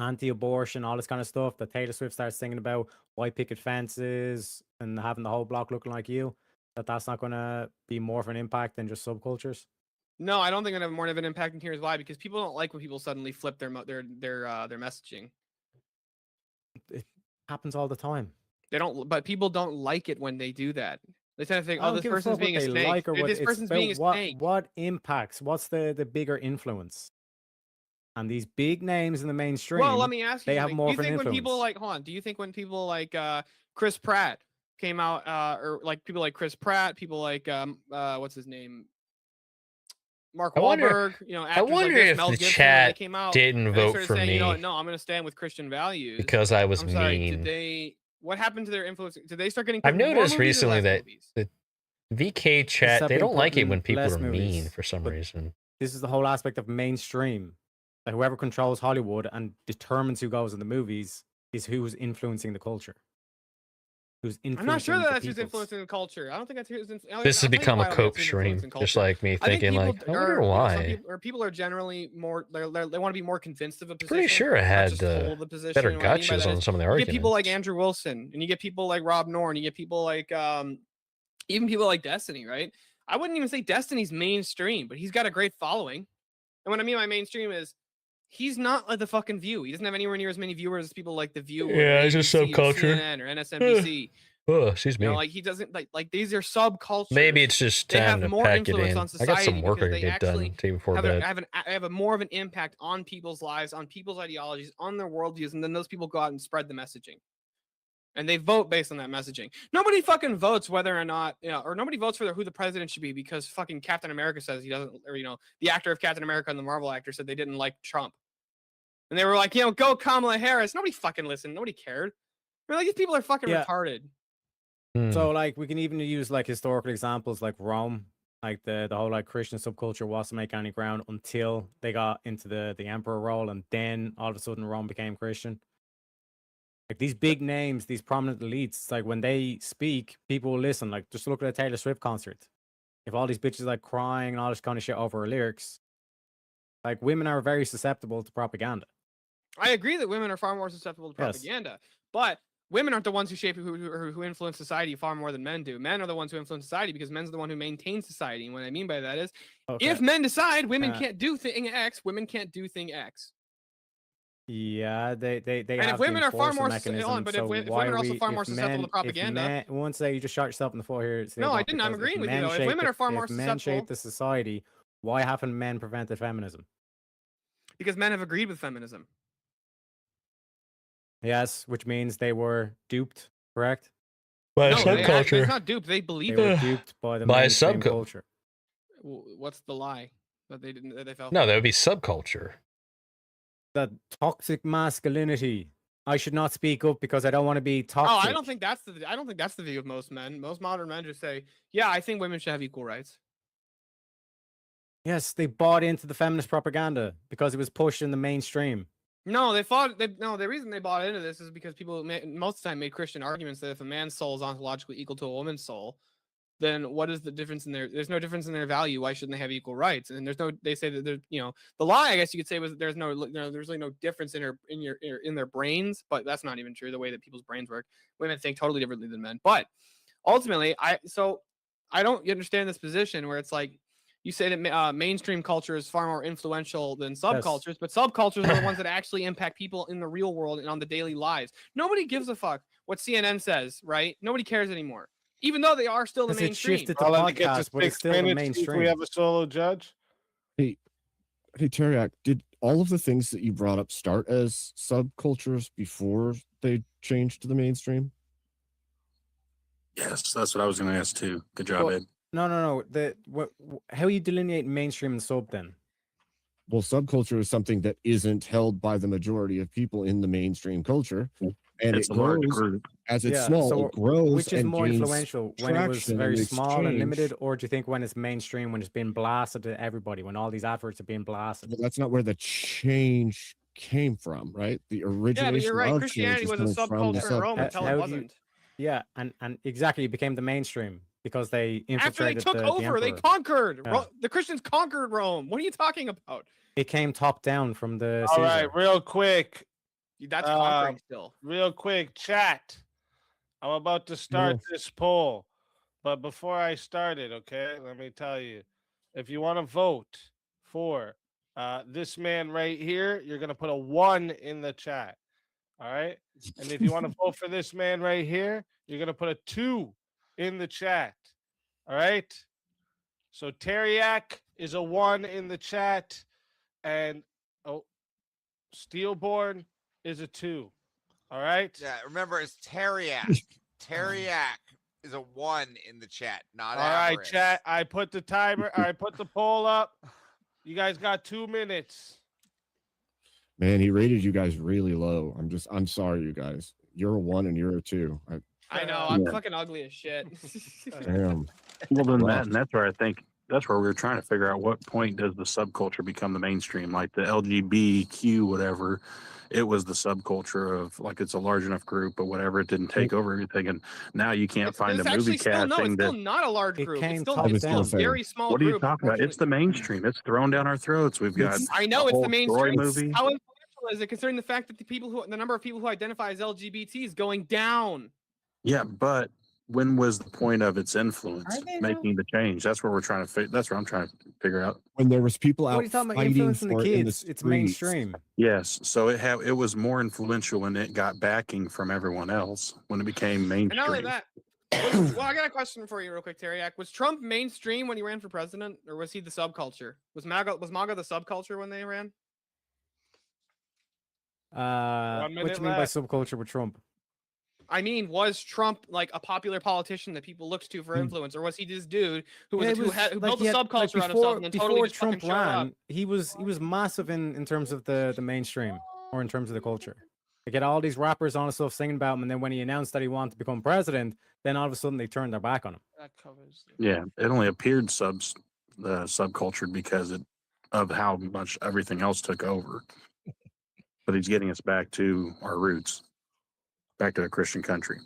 anti-abortion, all this kind of stuff, that Taylor Swift starts singing about white picket fences and having the whole block looking like you, that's not going to be more of an impact than just subcultures? No, I don't think it'll have more of an impact. And here's why: because people don't like when people suddenly flip their messaging. It happens all the time. They don't, but people don't like it when they do that. They tend to think, I "Oh, don't this give a person's fuck what being a they snake. like or what This it's person's about being a snake." what impacts? What's the bigger influence? And these big names in the mainstream, Well, let me ask you: they have something. more Do of you an think when influence. people like, hold on? Do you think when people like Chris Pratt came out, or like people like Chris Pratt, people like what's his name, Mark I wonder- Wahlberg, you know, I actors wonder like this, if Mel the Gibson, when chat they came out, didn't and they vote started for saying, you know me what, no, I'm going to stand with Christian values because I was I'm sorry, mean. Did they? What happened to their influence? Did they start getting? I've picked in more noticed movies or recently less that movies? the VK chat, Except they they don't like put it in when people less are mean movies, for some but reason. This is the whole aspect of mainstream. That whoever controls Hollywood and determines who goes in the movies is who's influencing the culture. Who's influencing I'm not sure that the that's who's peoples. influencing the culture. I don't think that's who's. This I'll has tell you become why a I don't think cope it's who's stream, influencing just culture. like me I think thinking, people like, I are, wonder you know, why. people are generally more. They want to be more convinced of a position. Pretty sure it not had just hold the position. better And what I mean by gotchas that on is some of the you arguments. get people like Andrew Wilson, and you get people like Rob Norton, you get people like even people like Destiny, right? I wouldn't even say Destiny's mainstream, but he's got a great following. And what I mean by mainstream is he's not like the fucking View. He doesn't have anywhere near as many viewers as people like the View. Yeah, or it's just ABC or subculture. CNN or MSNBC. Oh, excuse You know, me. like he doesn't like these are subcultures. Maybe it's just They time have to more pack it influence in. on I society got some work because to they get done actually today before have bed. have a more of an impact on people's lives, on people's ideologies, on their worldviews, and then those people go out and spread the messaging. And they vote based on that messaging. Nobody fucking votes whether or not, or nobody votes for who the president should be because fucking Captain America says he doesn't, or the actor of Captain America and the Marvel actor said they didn't like Trump. And they were like, go Kamala Harris. Nobody fucking listened. Nobody cared. They're like, these people are fucking Yeah. retarded. So like we can even use like historical examples like Rome, like the whole like Christian subculture wasn't making any ground until they got into the emperor role, and then all of a sudden Rome became Christian. Like these big names, these prominent elites, it's like when they speak, people will listen. Like just look at a Taylor Swift concert. If all these bitches like crying and all this kind of shit over her lyrics, like women are very susceptible to propaganda. I agree that women are far more susceptible to Yes. propaganda, but women aren't the ones who shape who influence society far more than men do. Men are the ones who influence society because men's the one who maintains society. And what I mean by that is, if men decide women can't do thing X, women can't do thing X. Yeah, they And have if women the are far enforcement more mechanism, but so if why women are also we- far more if susceptible men- to if propaganda. men- One say you just shot yourself in the foot here. No, I didn't. I'm agreeing with you, though. If women are far more if men susceptible- shape the society, why haven't men prevented feminism? Because men have agreed with feminism. Yes, which means they were duped, correct? By a No, subculture. it's not duped. They believe They were it. duped by the By a mainstream subcul- culture. What's the lie that they didn't? That they fell. No, for? that would be subculture. That toxic masculinity. I should not speak up because I don't want to be Oh, toxic. I don't think that's the view of most men. Most modern men just say, "Yeah, I think women should have equal rights." Yes, they bought into the feminist propaganda because it was pushed in the mainstream. No, the reason they bought into this is because people most of the time made Christian arguments that if a man's soul is ontologically equal to a woman's soul, then what is the difference in there's no difference in their value. Why shouldn't they have equal rights? And they say that there's, the lie, I guess you could say, was that there's really no difference in their brains, but that's not even true. The way that people's brains work, women think totally differently than men. But ultimately, I don't understand this position where it's like, you say that mainstream culture is far more influential than subcultures, but subcultures are the ones that actually impact people in the real world and on the daily lives. Nobody gives a fuck what CNN says, right? Nobody cares anymore, even though they are still the Because it mainstream. shifted to I'll let it get to podcast, but it's 6 still the minutes. If mainstream. we have a solo judge. Hey, Teriak, did all of the things that you brought up start as subcultures before they changed to the mainstream? Yes, that's what I was going to ask too. Good job, Well, Ed. No. How you delineate mainstream and sub then? Well, subculture is something that isn't held by the majority of people in the mainstream culture, and It's it a large grows group. as it's Yeah, small. so it grows, which is and more gains influential, when it was traction very in small and exchange. limited, or do you think when it's mainstream, when it's been blasted to everybody, when all these adverts are being blasted? But that's not where the change came from, right? The Yeah, origination but you're right. of Christianity change was is a coming from the subculture in Rome subculture. until How it do you- wasn't. Yeah, and exactly, it became the mainstream because they After they infiltrated took the over, they emperor. conquered. Yeah. The Christians conquered Rome. What are you talking about? It came top down from the All Caesar. right, real quick. That's conquering Um, still. Real quick, chat. I'm about to start this poll, but before I start it, okay, let me tell you, if you want to vote for this man right here, you're gonna put a 1 in the chat. All right, and if you want to vote for this man right here, you're gonna put a 2 in the chat. All right. So Teriak is a 1 in the chat, and Steelborn is a 2. All right. Yeah, remember it's Teriak. Teriak is a 1 in the chat, not All right, Avarice. chat. I put the timer. I put the poll up. You guys got 2 minutes. Man, he rated you guys really low. I'm sorry, you guys. You're a 1 and you're a 2. I know. I'm Yeah. fucking ugly as shit. Damn. Well, then Rough. and that's where I think that's where we were trying to figure out what point does the subculture become the mainstream, like the LGBTQ, whatever. It was the subculture of like it's a large enough group or whatever. It didn't take over everything, and now you can't find It's a movie actually still casting no. It's still that. not a large It group. came It's still, top it's still a down. very small What are you group. talking about? It's the mainstream. It's thrown down our throats. We've got. I know the it's whole the Troy mainstream. movie. How influential is it, considering the fact that the number of people who identify as LGBT is going down? Yeah, but when was the point of its influence Are they now? making the change? That's what we're trying to figure. That's what I'm trying to figure out. When there was people What out are you talking about fighting influencing the for it in the kids? It's streets. mainstream. Yes, so it was more influential when it got backing from everyone else when it became And not only mainstream. that, Well, I got a question for you, real quick, Teriak. Was Trump mainstream when he ran for president, or was he the subculture? Was MAGA the subculture when they ran? 1 what you mean by subculture with Trump? I mean, was Trump like a popular politician that people looked to for influence, or was he this dude who was, Yeah, who built a subculture on himself and then totally before just fucking Trump showed up? ran, he was massive in terms of the mainstream or in terms of the culture. They get all these rappers on and stuff singing about him, and then when he announced that he wanted to become president, then all of a sudden they turned their back on him. That covers. Yeah, it only appeared subcultured because of how much everything else took over. But he's getting us back to our roots, back to the Christian country.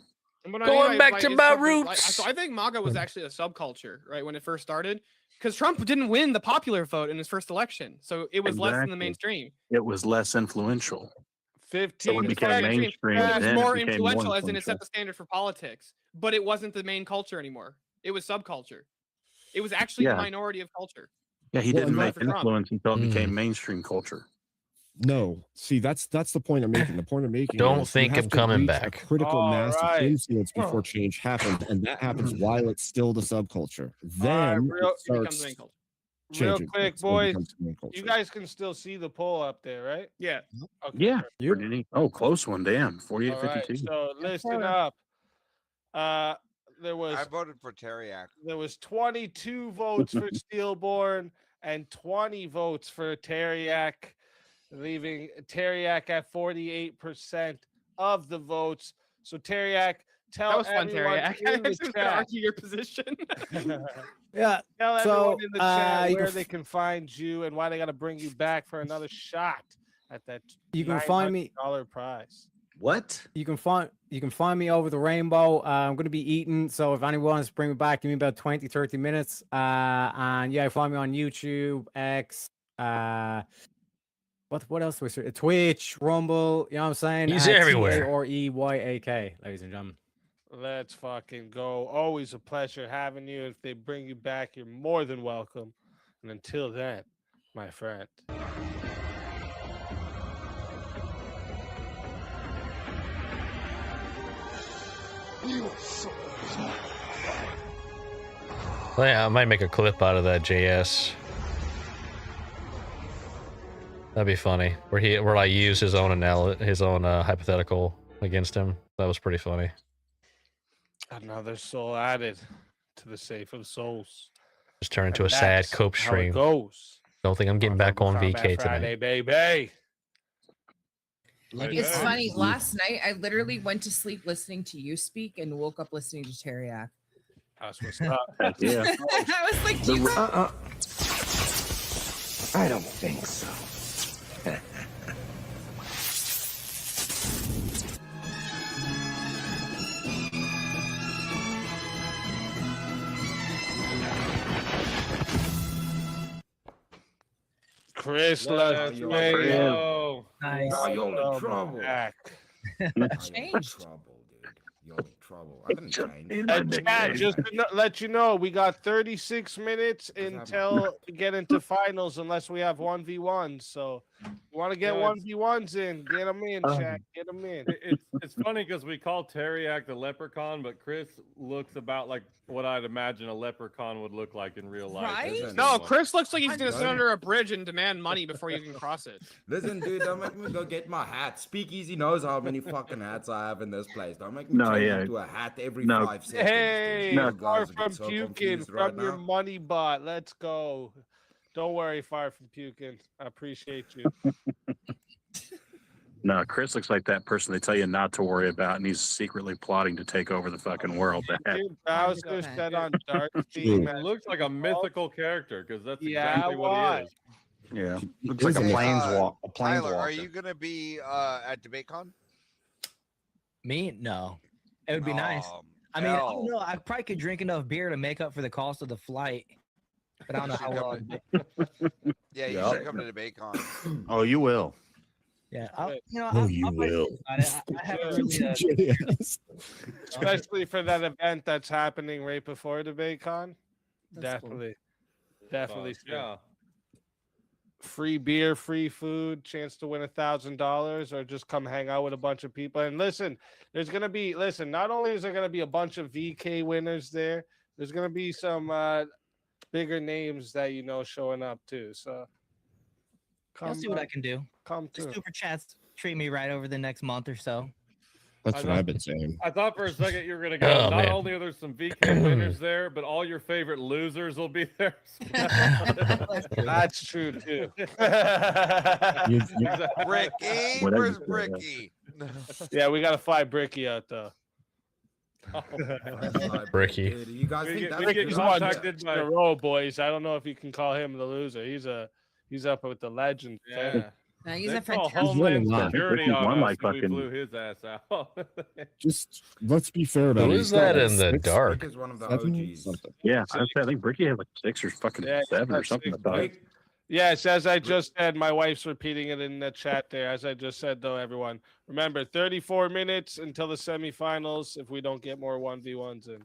And what I Going mean back by to is my something roots. so I think MAGA was actually a subculture, right, when it first started, because Trump didn't win the popular vote in his first election, so it was less than the Exactly. mainstream. It was less influential. 15. So it became Right, mainstream. It and was then more it became influential, more as in it set influential. the standard for politics, but it wasn't the main culture anymore. It was subculture. It was actually the Yeah. minority of culture. Yeah, he Well, didn't and make for Trump. influence until it Mm. became mainstream culture. No, see, that's the point I'm making. The point I'm making. Don't is you think have of to coming reach back. A critical All mass right. of influence before change happens, and that happens while it's still the subculture. right, Then real- it It becomes starts the main culture. Real changing. quick, It still boys. becomes the main culture. You guys can still see the poll up there, right? Yeah. Okay. Yeah. perfect. Pretty neat. Oh, close one. Damn. 48 All right. 52. So listen sir. up. There was I voted for Teriak. 22 votes for Steelborn and 20 votes for Teriak, leaving Teriak at 48% of the votes. So Teriak, tell That was fun, everyone Teriak. in I the was going to chat. argue your position. Yeah. Tell So, everyone in the chat you where can they can find you and why they got to bring you back for another shot at that You can find me. $900 prize. What? You can find me over the rainbow. I'm going to be eating, so if anyone wants to bring me back, give me about 20-30 minutes. And yeah, find me on YouTube, X, what else was there? Twitch, Rumble. You know what I'm saying? He's everywhere. T-A-R-E-Y-A-K, ladies and gentlemen. Let's fucking go. Always a pleasure having you. If they bring you back, you're more than welcome. And until then, my friend. Well, yeah, I might make a clip out of that JS. That'd be funny. Where I use his own hypothetical against him. That was pretty funny. Another soul added to the safe of souls. Just turned into a And sad that's cope how it stream. goes. Don't think I'm getting back on Combat VK Friday, tonight. baby. It's funny. Last night, I literally went to sleep listening to you speak and woke up listening to Teriak. That's what's up. Yeah. I was like, Jesus. I don't think so. Chris, let's you're go. Nice. Oh, you're in Welcome trouble. back. Changed. You're in trouble. I didn't change. And chat, just to let you know, we got 36 minutes until we get into finals, unless we have 1v1s. So, you want to get Yeah, 1v1s in? Get them in, chat. Get them in. It's funny because we call Teriak the leprechaun, but Chris looks about like what I'd imagine a leprechaun would look like in real life. Right? Listen, No, Chris looks like he's going to sit Listen. under a bridge and demand money before you can cross it. Listen, dude, don't make me go get my hat. Speakeasy knows how many fucking hats I have in this place. Don't make me No, change yeah. into a hat every No. 5 seconds. Hey, dude. You far guys are from so puking confused from right your now. money bot. Let's go. Don't worry, far from puking. I appreciate you. No, Chris looks like that person they tell you not to worry about, and he's secretly plotting to take over the fucking world. Dude, Bowser said on Dark He Theme. man. looks like a mythical character because that's Yeah, exactly what why? he is. Yeah. Looks Hey, like a planeswalker. Tyler, are you gonna be at DebateCon? Me? No. It would be nice. I mean, I don't know. I probably could drink enough beer to make up for the cost of the flight, but I don't know how well. I'd do. Yeah, you Yup. should come to DebateCon. Oh, you will. Yeah, you will. I haven't really. Especially for that event that's happening right before DebateCon. That's cool. Definitely. Definitely. Yeah. free beer, free food, chance to win $1,000, or just come hang out with a bunch of people. And listen, there's gonna be not only is there gonna be a bunch of VK winners there, there's gonna be some bigger names that showing up too. So I'll see what I can do. Come The to. super chats treat me right over the next month or so. That's what I've been saying. I thought for a second you were gonna go. Oh, Not man. only are there some VK winners there, but all your favorite losers will be there. That's true too. Bricky, Whatever where's you say, Bricky? Yeah, we gotta fly Bricky out though. Bricky. Dude, you guys We think get- that's we a get good contacted idea? by- In a row, boys. I don't know if you can call him the loser. He's up with the legend. Yeah. No, he's They a call fantastic. Homeland He's winning Security lots. on One us like when we fucking- blew his ass out. Just let's be fair about Who it. is He's got that like in the six, dark? Brick is one of the seven, OGs. something. Yeah, I think Bricky had like 6 or fucking Yeah, 7 or that's something. I six. thought. Brick, Yes, as I just said, my wife's repeating it in the chat there. As I just said, though, everyone, remember 34 minutes until the semifinals if we don't get more 1v1s in.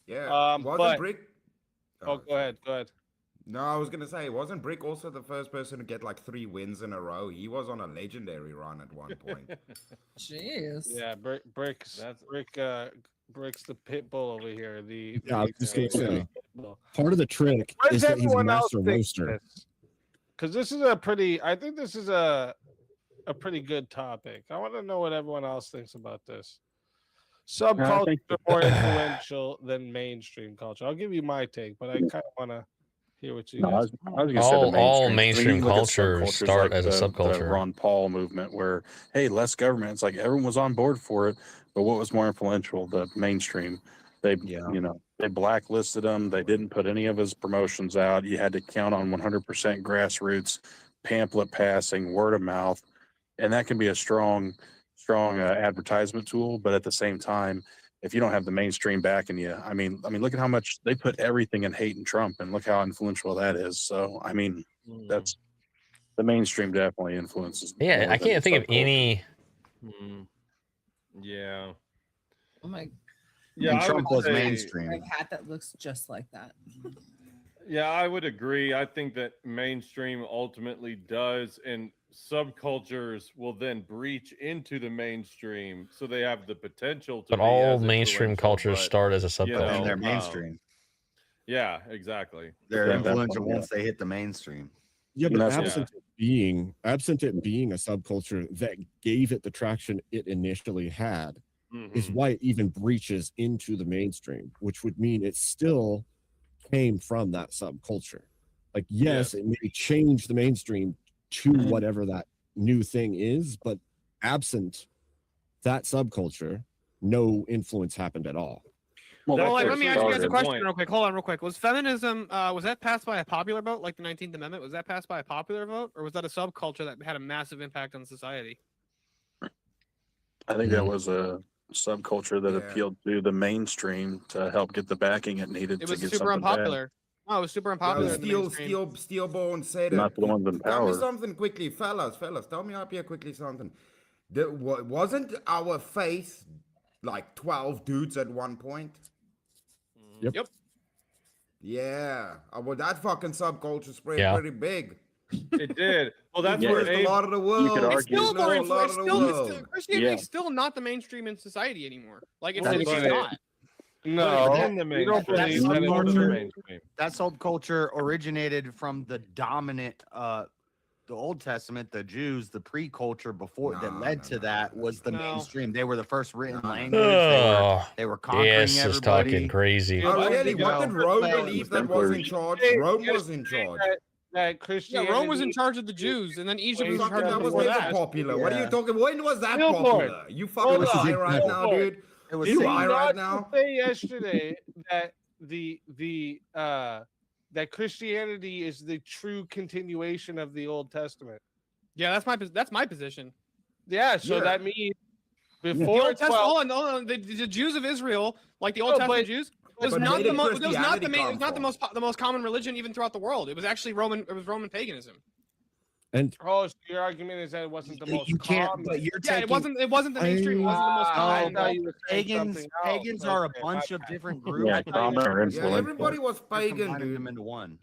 yeah. But- Wasn't Brick? Oh, go ahead. Go ahead. No, I was gonna say, wasn't Brick also the first person to get like 3 wins in a row? He was on a legendary run at one point. Jeez. Yeah, Brick's the pit bull over here. Yeah, I was just gonna say, pit bull. part of the trick What is does that he's a everyone else master think roaster. Because this is I think this is a pretty good topic. I want to know what everyone else thinks about this. Subculture think- are more influential than mainstream culture. I'll give you my take, but I kind of want to hear what you No, I guys. was gonna say the All mainstream. I mean, mainstream you look at cultures subcultures start like as a the subculture. Ron Paul movement, where hey, less government. It's like everyone was on board for it, but what was more influential? The mainstream. They, they blacklisted him. They didn't put any of his promotions out. You had to count on 100% grassroots, pamphlet passing, word of mouth, and that can be a strong advertisement tool. But at the same time, if you don't have the mainstream backing you, I mean, look at how much they put everything in hating Trump, and look how influential that is. So, I mean, that's the mainstream definitely influences. Yeah, more I than can't think of subculture. any. Yeah. Oh my. Yeah, And I Trump would was say- mainstream. A cat that looks just like that. Yeah, I would agree. I think that mainstream ultimately does, and subcultures will then breach into the mainstream, so they have the potential to. But be all as mainstream influential, cultures but, start as a you subculture. know, And they're mainstream. Yeah, exactly. They're Yeah, influential definitely, yeah. once they hit the mainstream. Yeah, And but that's what- absent it being a subculture that gave it the traction it initially had, is Mhm. why it even breaches into the mainstream, which would mean it still came from that subculture. Like, yes, it may change the mainstream to whatever that new thing is, but absent that subculture, no influence happened at all. Well, Well, that's let where me it ask you guys a started. question real quick. Hold on, real quick. Was feminism was that passed by a popular vote, like the 19th Amendment? Was that passed by a popular vote, or was that a subculture that had a massive impact on society? I think that was a subculture that Yeah. appealed to the mainstream to help get the backing it needed It to was get super something bad. unpopular. Oh, it was super unpopular. in the mainstream. Steelborn said it. Not the ones in Tell me power. something quickly, fellas. Tell me up here quickly something. Wasn't our faith like 12 dudes at one point? Yep. Yeah. Well, that fucking subculture spread Yeah. pretty big. It did. Well, that's It where influenced a Abe, lot of the world. could It's argue- still more A lot influential. of the world. Christianity Yeah. is still not the mainstream in society anymore. Like it's, Well, it's but- not. No, within the you don't mainstream, believe it's that it's part of the the main- mainstream. That subculture originated from the dominant the Old Testament, the Jews, the pre-culture before that led to that was the No. mainstream. They were the first written No. language. Oh, They were conquering yes, is talking everybody. crazy. Yeah, Oh, but really? you What know, did Rome the believe that was in Templars. charge? Hey, Rome you're was in saying charge. that Yeah, Christianity. Rome was in charge of the Jews, and then Egypt was in Fucking, charge of that them was before never that. popular. What are you Yeah. talking? When was that Billboard. popular? You fucking Hold high on, right now, Billboard. dude. It was You Did high he right not now? say yesterday that that Christianity is the true continuation of the Old Testament? Yeah, that's my position. Yeah, so Yeah. that means The before Old Testament, 12 hold on. The Jews of Israel, like the Old No, Testament but- Jews, was but not where the did most. It was not the Christianity main. It was come not from? the most common religion even throughout the world. It was actually Roman. It was Roman paganism. And Oh, so your argument is that it wasn't the most You can't, common. but you're Yeah, taking. it wasn't. It wasn't the mainstream. It wasn't the most I common. thought you were saying Pagans, something else. pagans are a Okay, bunch my of bad. different groups. Yeah, common or Yeah, influential. everybody was They're pagan, combining dude. them into one.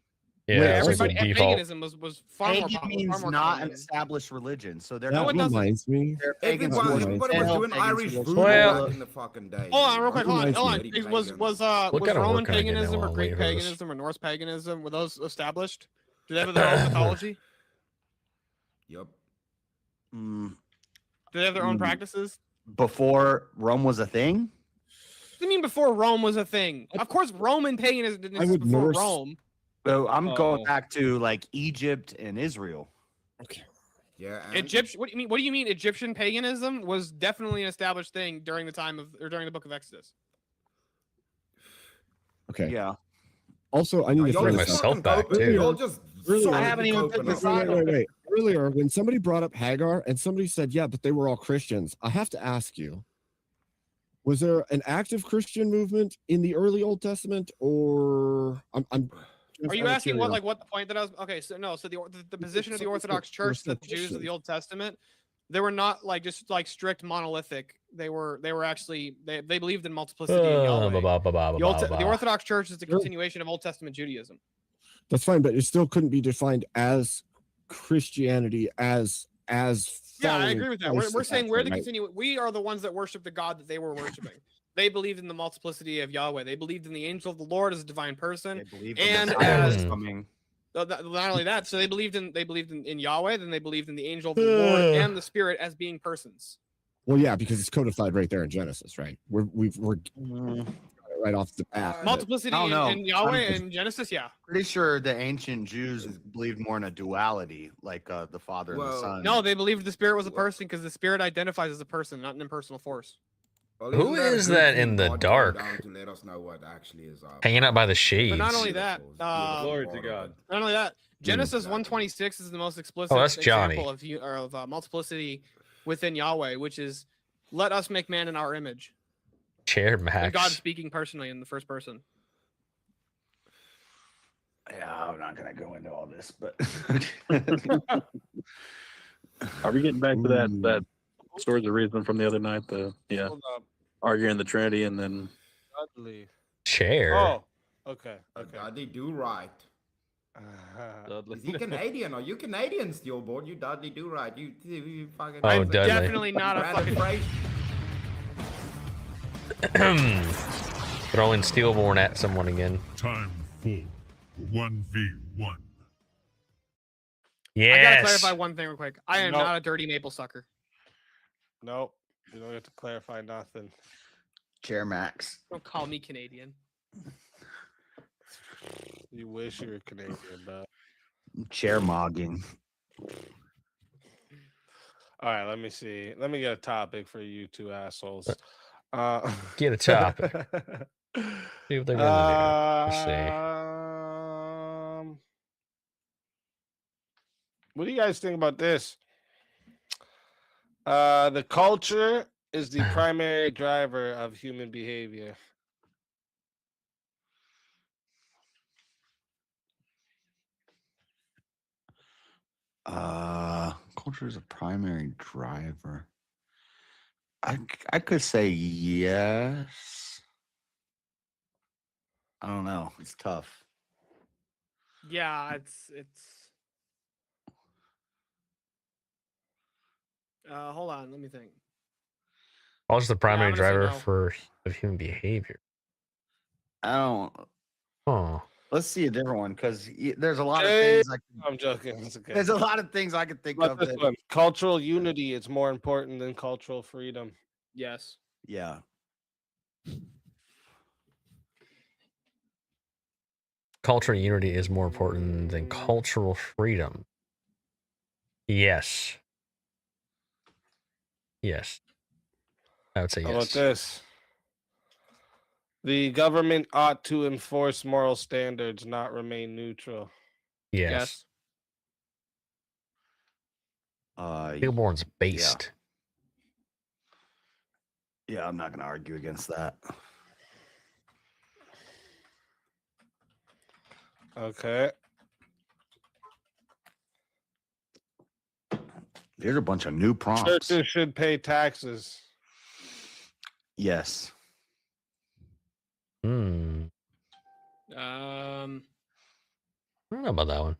Yeah, it's like the everybody and default. paganism was far more, Pagan means far more not an common. established religion, so they're That it doesn't. reminds me. they're pagans. Everybody, who everybody was tell doing pagans Irish who voodoo Well- back in the fucking day. Hold on, real man. quick. Hold on. Reminds Hold me on. of Was pagans. was What was kind of Roman work can I get paganism now or while Greek waiting for this? paganism or Norse paganism, were those established? Do they have their own mythology? Yep. Mm, Do they have their own Mm. practices? before Rome was a thing. What do you mean before Rome was a thing? Of course, Roman paganism didn't I exist would before Norse- Rome. So I'm going Oh. back to like Egypt and Israel. Yeah. And Egyptian. What do you mean? What do you mean? Egyptian paganism was definitely an established thing during the time of, or during the Book of Exodus. Okay. Yeah. Also, I need to y'all bring throw just this out. myself back, fucking too. Y'all just Really, solid I haven't even open put up. this Wait. Earlier, when somebody brought up Hagar and somebody said, "Yeah, but they were all Christians," I have to ask you: was there an active Christian movement in the early Old Testament, or I'm Are you asking what like what the point that I was? Okay, so no. So the position of the so- Orthodox so we're Church that the still Jews of the Christians. Old Testament, they were not like just like strict monolithic. They were actually they believed in multiplicity in Yahweh. The Orthodox Church is a Sure. continuation of Old Testament Judaism. That's fine, but it still couldn't be defined as Christianity as Yeah, I following agree with that. Christ We're at saying that we're time, the right? continue. We are the ones that worship the God that they were worshiping. They believed in the multiplicity of Yahweh. They believed in the angel of the Lord as a divine person. They believe And the Messiah was as- coming. Not only that, so they believed in Yahweh, then they believed in the angel of the Lord and the Spirit as being persons. Well, yeah, because it's codified right there in Genesis, right? We're right off the bat. but- Multiplicity I don't know. in Yahweh I'm- and Genesis, yeah. Pretty sure the ancient Jews believed more in a duality, like the Father and the Well, Son. No, they believed the Spirit was a person because the Spirit identifies as a person, not an impersonal force. Well, Who isn't is a good that thing in the God came dark? down to let us know what actually is up? Hanging out by the shades. But not only that, Glory to God. not only that, Genesis exactly. 126 is the most explicit that's Johnny. example of multiplicity within Yahweh, which is let us make man in our image. Chair And God Max. speaking personally in the first person. Yeah, I'm not gonna go into all this, but Are we getting back to that Swords of Reason from the other night? Hold up. Arguing the Trinity and then Dudley. Chair. Oh, okay. Okay. Dudley do right. Dudley. Is he Canadian? Are you Canadian, Steelboard? You Dudley do right. You fucking. Oh, I'm Dudley. definitely not a Brandon fucking. Fraser. Throwing Steelborn at someone again. Time for 1v1. I gotta Yes. clarify one thing real quick. I am Nope. not a dirty maple sucker. Nope. You don't have to clarify nothing. Chair Max. Don't call me Canadian. You wish you were Canadian, but Chair mogging. all right. Let me see. Let me get a topic for you two assholes. Get a topic. See what they're gonna do. Let's see. What do you guys think about this? The culture is the primary driver of human behavior. Culture is a primary driver. I could say yes. I don't know. It's tough. Yeah, it's. Hold on, let me think. What's the primary I'm gonna say driver no. for of human behavior? I don't. Oh, Let's see a different one because there's a lot of Hey, things. I'm joking. It's okay. There's a lot of things I could think But of. this That, one, cultural unity is more important than cultural freedom. Yes. yeah. cultural unity is more important than cultural freedom. Yes. Yes. I would say How about yes. this? The government ought to enforce moral standards, not remain neutral. Yes. Steelborn's based. Yeah, I'm not going to argue against that. Okay. There's a bunch of new prompts. Churches should pay taxes. Yes. Hmm. I don't know about that one.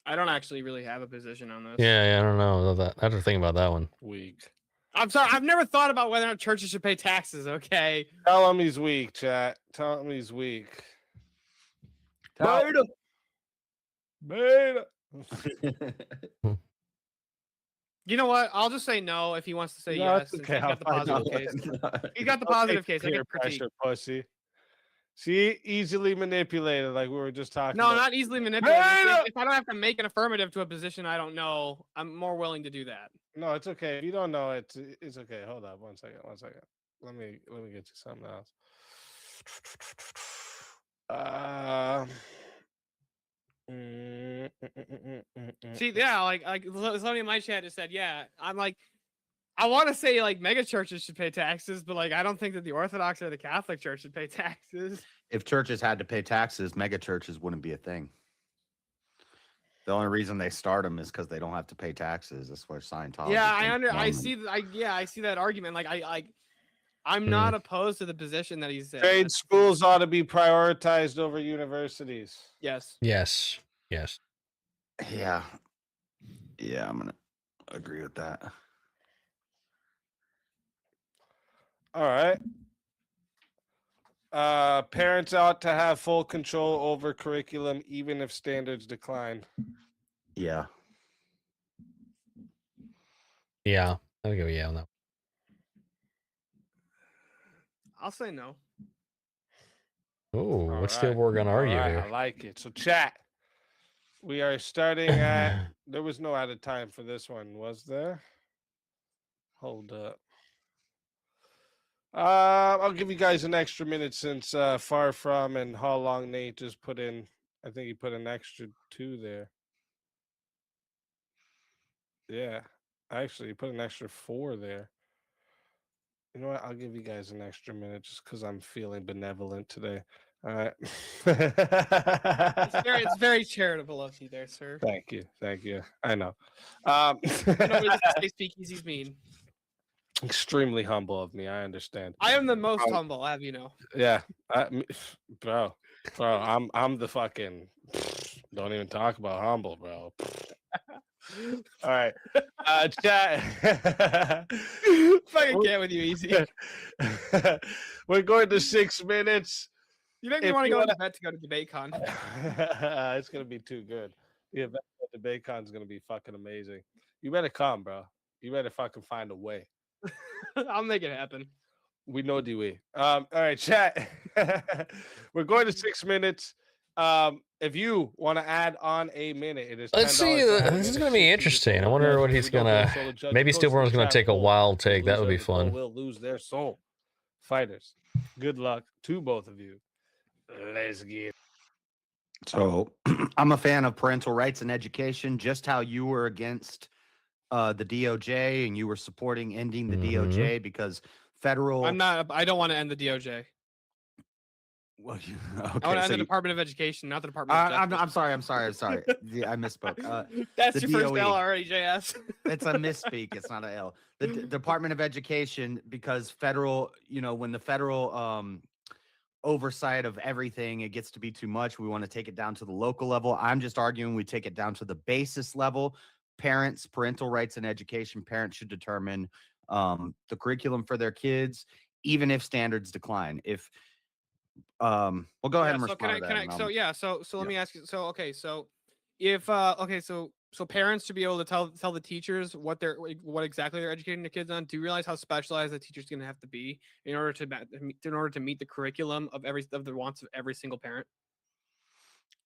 I don't actually really have a position on this. Yeah, I don't know about that. I have to think about that one. Weak. I'm sorry. I've never thought about whether or not churches should pay taxes. Okay. Tell him he's weak, chat. Tell him he's weak. Beta. Beta. You know what? I'll just say no if he wants to say No, yes. it's since okay. He's got the I'll find positive out. case. He's got the I'll positive take case. I peer can critique. pressure, pussy. See, easily manipulated, like we were just talking. No, about. not easily manipulated. It's Beta! like, if I don't have to make an affirmative to a position I don't know, I'm more willing to do that. No, it's okay. If you don't know it, it's okay. Hold up, 1 second. Let me get you something else. See, yeah, like somebody in my chat just said, yeah. I'm like, I want to say like mega churches should pay taxes, but like I don't think that the Orthodox or the Catholic Church should pay taxes. If churches had to pay taxes, mega churches wouldn't be a thing. The only reason they start them is because they don't have to pay taxes. That's where Scientology. Yeah, I I see that argument. Like I'm not opposed to the position that he's in. Trade schools ought to be prioritized over universities. Yes. Yes. Yeah. Yeah, I'm gonna agree with that. All right. Parents ought to have full control over curriculum, even if standards decline. Yeah. Yeah. I'll go yeah on that. I'll say no. Oh, what All steel right. we're gonna argue All right, here? I like it. So, chat. We are starting at. There was no added time for this one, was there? Hold up. I'll give you guys an extra minute since Far From and How Long Nate just put in. I think he put an extra 2 there. Yeah, actually, he put an extra 4 there. You know what? I'll give you guys an extra minute just because I'm feeling benevolent today. All right. It's very charitable of you there, sir. Thank you. I know. I know what say speakeasies mean. Extremely humble of me. I understand. I am the most humble, have you know. Yeah, bro. I'm the fucking. Don't even talk about humble, bro. All right, chat. Fucking get with you easy. We're going to 6 minutes. You make me want to go to bed to go to DebateCon. It's gonna be too good. The event at DebateCon is gonna be fucking amazing. You better come, bro. You better fucking find a way. I'll make it happen. We know Dewey. All right, chat. We're going to 6 minutes. If you want to add on a minute, it is. Let's see. This is going to be interesting. I wonder what he's gonna. Maybe Steelborn's gonna take a wild take. That would be fun. Will lose their soul. Fighters, good luck to both of you. Let's get. So I'm a fan of parental rights and education, just how you were against the DOJ and you were supporting ending the DOJ because federal. I'm not. I don't want to end the DOJ. Well, okay, I want to end the Department of Education, not the Department of Justice. I'm sorry. Yeah, I misspoke. That's the your first DOE. L already, JS. It's a misspeak. It's not an L. The Department of Education, because federal, when the federal oversight of everything, it gets to be too much. We want to take it down to the local level. I'm just arguing we take it down to the basis level. Parents, parental rights and education. Parents should determine the curriculum for their kids, even if standards decline. If well, go ahead and respond to that. So let me ask you. So if so parents should be able to tell the teachers what exactly they're educating the kids on. Do you realize how specialized the teacher's going to have to be in order to meet the curriculum of the wants of every single parent?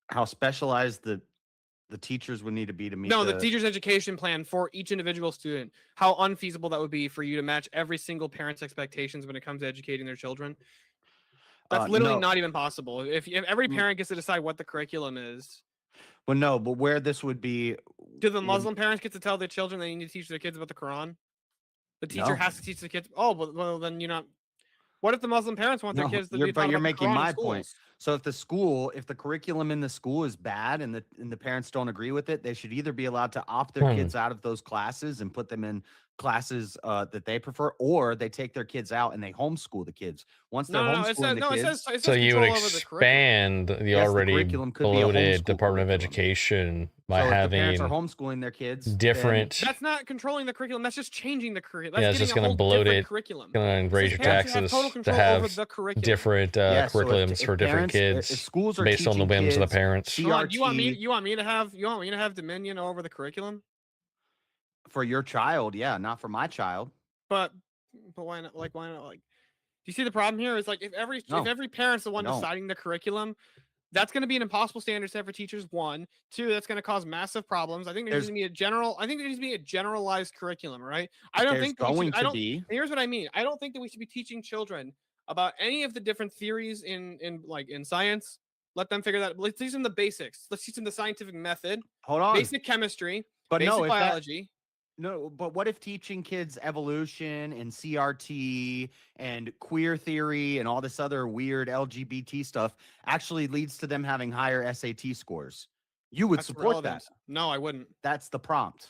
How specialized the teachers would need to be to meet. The teacher's education plan for each individual student. How unfeasible that would be for you to match every single parent's expectations when it comes to educating their children. That's literally not even possible. If every parent gets to decide what the curriculum is. Well, no, but where this would be. Do the Muslim parents get to tell their children they need to teach their kids about the Quran? The teacher has to teach the kids. Oh, well, then you're not. What if the Muslim parents want their kids to be taught But you're about making the Quran my in point. schools? So if the curriculum in the school is bad and the parents don't agree with it, they should either be allowed to opt their kids out of those classes and put them in classes that they prefer, or they take their kids out and they homeschool the kids. Once they're homeschooling the kids, So you would expand the Yes, the already curriculum could be a bloated homeschool Department of Education by so if the having parents are homeschooling their kids, then- different. That's not controlling the curriculum. That's just changing the curriculum. Yeah, That's it's just getting a going to whole bloat different it. curriculum. Going to raise your Parents should have taxes total to control over have the curriculum. different Yeah, so if- curriculums if for different parents- if kids schools are based on the teaching whims of the kids parents. Hold on, you want me? CRT You want me to have dominion over the curriculum? for your child, yeah, not for my child. But why not? Like, why not? Like, do you see the problem here? Is like if every parent's the one No. deciding the curriculum, that's going to be an impossible standard set for teachers. 1, 2, that's going to cause massive problems. I think there needs to be a general. I think there needs to be a generalized curriculum, right? I don't There's think we should- going I to don't- be. Here's what I mean. I don't think that we should be teaching children about any of the different theories in science. Let them figure that. Let's teach them the basics. Let's teach them the scientific method. Hold on. Basic chemistry. But basic no, if that- biology. No, but what if teaching kids evolution and CRT and queer theory and all this other weird LGBT stuff actually leads to them having higher SAT scores? You would That's support relevant. that. No, I wouldn't. That's the prompt.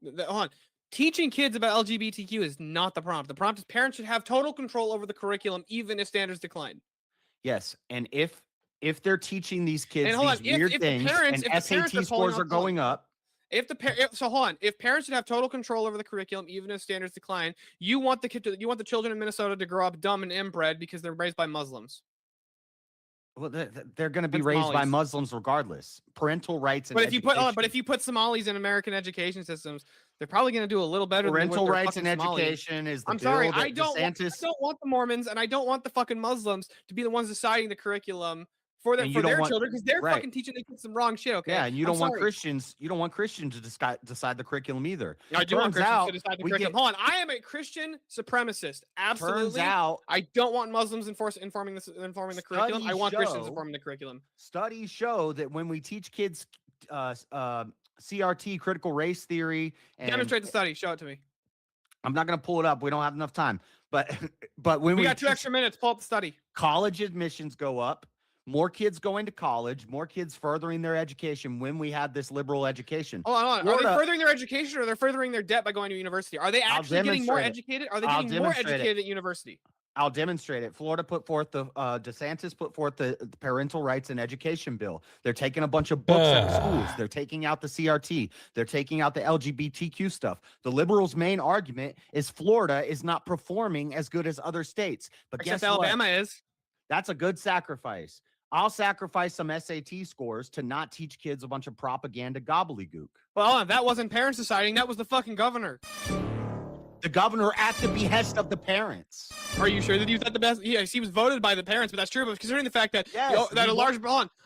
Hold on. Teaching kids about LGBTQ is not the prompt. The prompt is parents should have total control over the curriculum, even if standards decline. Yes, and if they're teaching these kids And hold these on, if- weird if the things parents- and if the parents SAT are pulling scores are up- hold on. going up, So hold on. If parents should have total control over the curriculum, even if standards decline, you want the children in Minnesota to grow up dumb and inbred because they're raised by Muslims. well, they're going to be And raised by Somalis. Muslims regardless. Parental rights and But if you put education. if you put Somalis in American education systems, they're probably going to do a little better. Parental than what rights and education is the I'm sorry, bill that I don't DeSantis- want the Mormons and I don't want the fucking Muslims to be the ones deciding the curriculum for And you don't their want- children because they're right. fucking teaching the kids some wrong shit. Okay. Yeah, and you I'm don't want sorry. Christians. You don't want Christians to decide the curriculum either. I do want Turns Christians out to decide the we curriculum. get- Hold on, I am a Christian supremacist. Absolutely. out- I don't want Muslims informing the curriculum. I Studies want Christians show- informing the curriculum. Studies show that when we teach kids CRT, critical race theory, and Demonstrate the study. Show it to me. I'm not going to pull it up. We don't have enough time. But when We we got 2 teach- extra minutes. Pull up the study. college admissions go up, more kids going to college, more kids furthering their education when we have this liberal education. Hold on, hold on. Are Florida- they furthering their education or they're furthering their debt by going to university? Are they I'll actually getting more demonstrate it. educated? Are they I'll getting more demonstrate it. educated at university? I'll demonstrate it. Florida put forth DeSantis put forth the parental rights and education bill. They're taking a bunch of books out of schools. They're taking out the CRT. They're taking out the LGBTQ stuff. The liberals' main argument is Florida is not performing as good as other states. But Except guess what? Alabama is. That's a good sacrifice. I'll sacrifice some SAT scores to not teach kids a bunch of propaganda gobbledygook. Well, hold on, that wasn't parents deciding. That was the fucking governor. The governor at the behest of the parents. Are you sure that he was at the best? Yes, he was voted by the parents, but that's true. But considering the fact that Yes, that he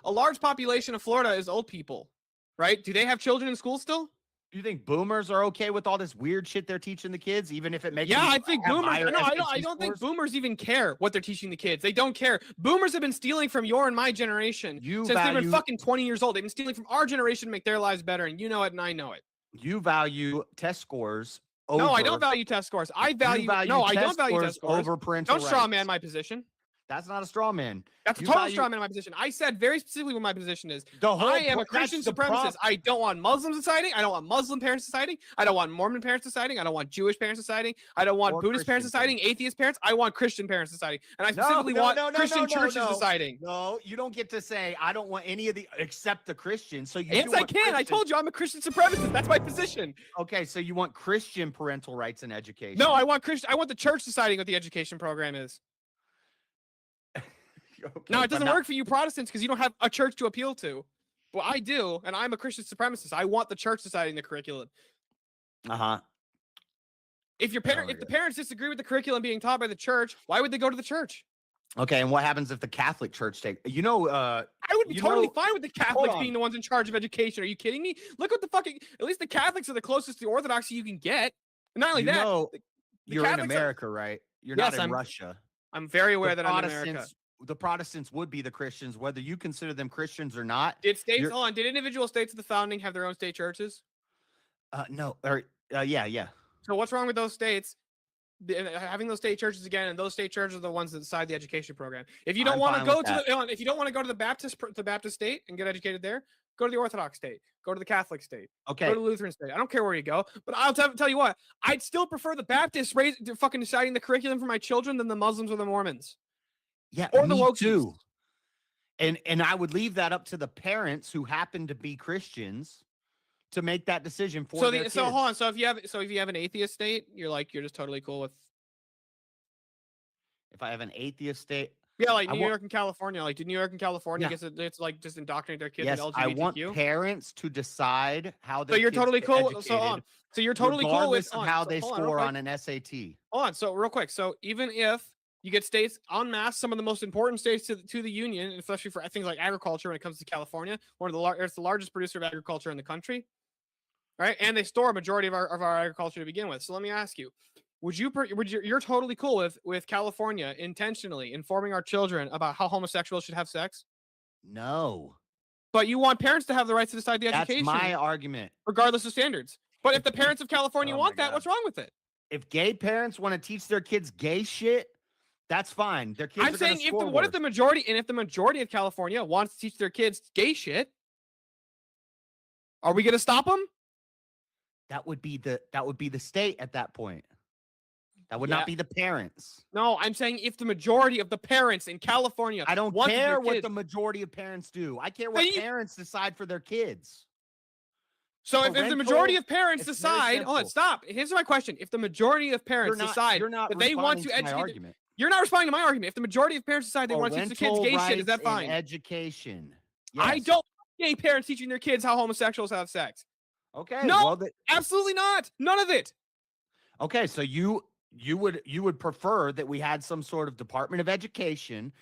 a large population of Florida is old people, right? Do they have children in school still? Do you think boomers are okay with all this weird shit they're teaching the kids, even if it makes Yeah, them I think have boomers. higher No, I SAT don't think scores? boomers even care what they're teaching the kids. They don't care. Boomers have been stealing from your and my generation since they've been value- fucking 20 years old. They've been stealing from our generation to make their lives better, and you know it, and I know it. You value test scores over. No, I don't value test scores. I value. No, I don't test value scores test scores. over parental Don't straw rights. man my position. That's not a straw man. That's a You total value- straw man in my position. I said very specifically what my position is. The whole I am a po- that's Christian the supremacist. problem. I don't want Muslims deciding. I don't want Muslim parents deciding. I don't want Mormon parents deciding. I don't want Jewish parents deciding. I don't want Or Buddhist parents Christian deciding. Atheist parents. I want Christian parents deciding. And I No, specifically no, want no, no, Christian no, no, churches no. deciding. No, you don't get to say I don't want any of the except the Christians. So you Yes, do I want can. I Christians- told you I'm a Christian supremacist. That's my position. Okay, so you want Christian parental rights and education? No, I want Christian. I want the church deciding what the education program is. Okay, No, but it doesn't not- work for you Protestants because you don't have a church to appeal to. Well, I do, and I'm a Christian supremacist. I want the church deciding the curriculum. Uh-huh. If your Oh parent, my if the parents disagree with the curriculum being taught by the church, why would they go to the church? Okay, and what happens if the Catholic Church take? I would be you totally know- fine with the hold Catholics on. being the ones in charge of education. Are you kidding me? Look what the fucking. At least the Catholics are the closest to Orthodoxy you can get. And not only You that, know, the you're in Catholics are- America, right? You're Yes, not in I'm- Russia. I'm very aware The that I'm in America. Protestants- The Protestants would be the Christians, whether you consider them Christians or not. Did states? You're- Hold on. Did individual states of the founding have their own state churches? No, or yeah. So what's wrong with those states having those state churches again, and those state churches are the ones that decide the education program. If you I'm don't want to fine go with to that. the, if you don't want to go to the Baptist state and get educated there, go to the Orthodox state, go to the Catholic state, Okay. go to the Lutheran state. I don't care where you go, but I'll tell you what, I'd still prefer the Baptists fucking deciding the curriculum for my children than the Muslims or the Mormons. Yeah, Or the me woke too. And I would leave that up to the parents who happen to be Christians to make that decision for their kids. So hold on. So if you have an atheist state, you're just totally cool with. If I have an atheist state, Yeah, like I New want- York and California. Like, did New York and California Yeah. get it's like just indoctrinate their kids yes, with I LGBTQ? want parents to decide how So their you're kids totally get cool. So educated, on. So you're totally cool with regardless of how so they hold on, real score quick. on an SAT. Hold on. So real quick. So even if you get states en masse, some of the most important states to the union, especially for things like agriculture, when it comes to California, it's the largest producer of agriculture in the country, right? And they store a majority of our agriculture to begin with. So let me ask you: you're totally cool with California intentionally informing our children about how homosexuals should have sex? No. But you want parents to have the rights to decide the That's education, my argument. regardless of standards. But if the parents of California Oh want my that, God. what's wrong with it? If gay parents want to teach their kids gay shit, that's fine. Their kids I'm are gonna saying score what if worse. the majority of California wants to teach their kids gay shit? Are we gonna stop them? That would be the state at that point. That would Yeah. not be the parents. No, I'm saying if the majority of the parents in California I don't wanted their care what kids- the majority of parents do. I care Then what you- parents decide for their kids. So if the Parental- majority of parents it's very decide, hold on, simple. stop. Here's my question: if the majority of parents decide you're not that they want responding to to my educate, argument. you're not responding to my argument. If the majority of parents decide they want to teach the kids Parental gay shit, is that rights and fine? education. I Yes. don't want gay parents teaching their kids how homosexuals have sex. Okay. No, well, absolutely not. None of it. Okay, so you would prefer that we had some sort of Department of Education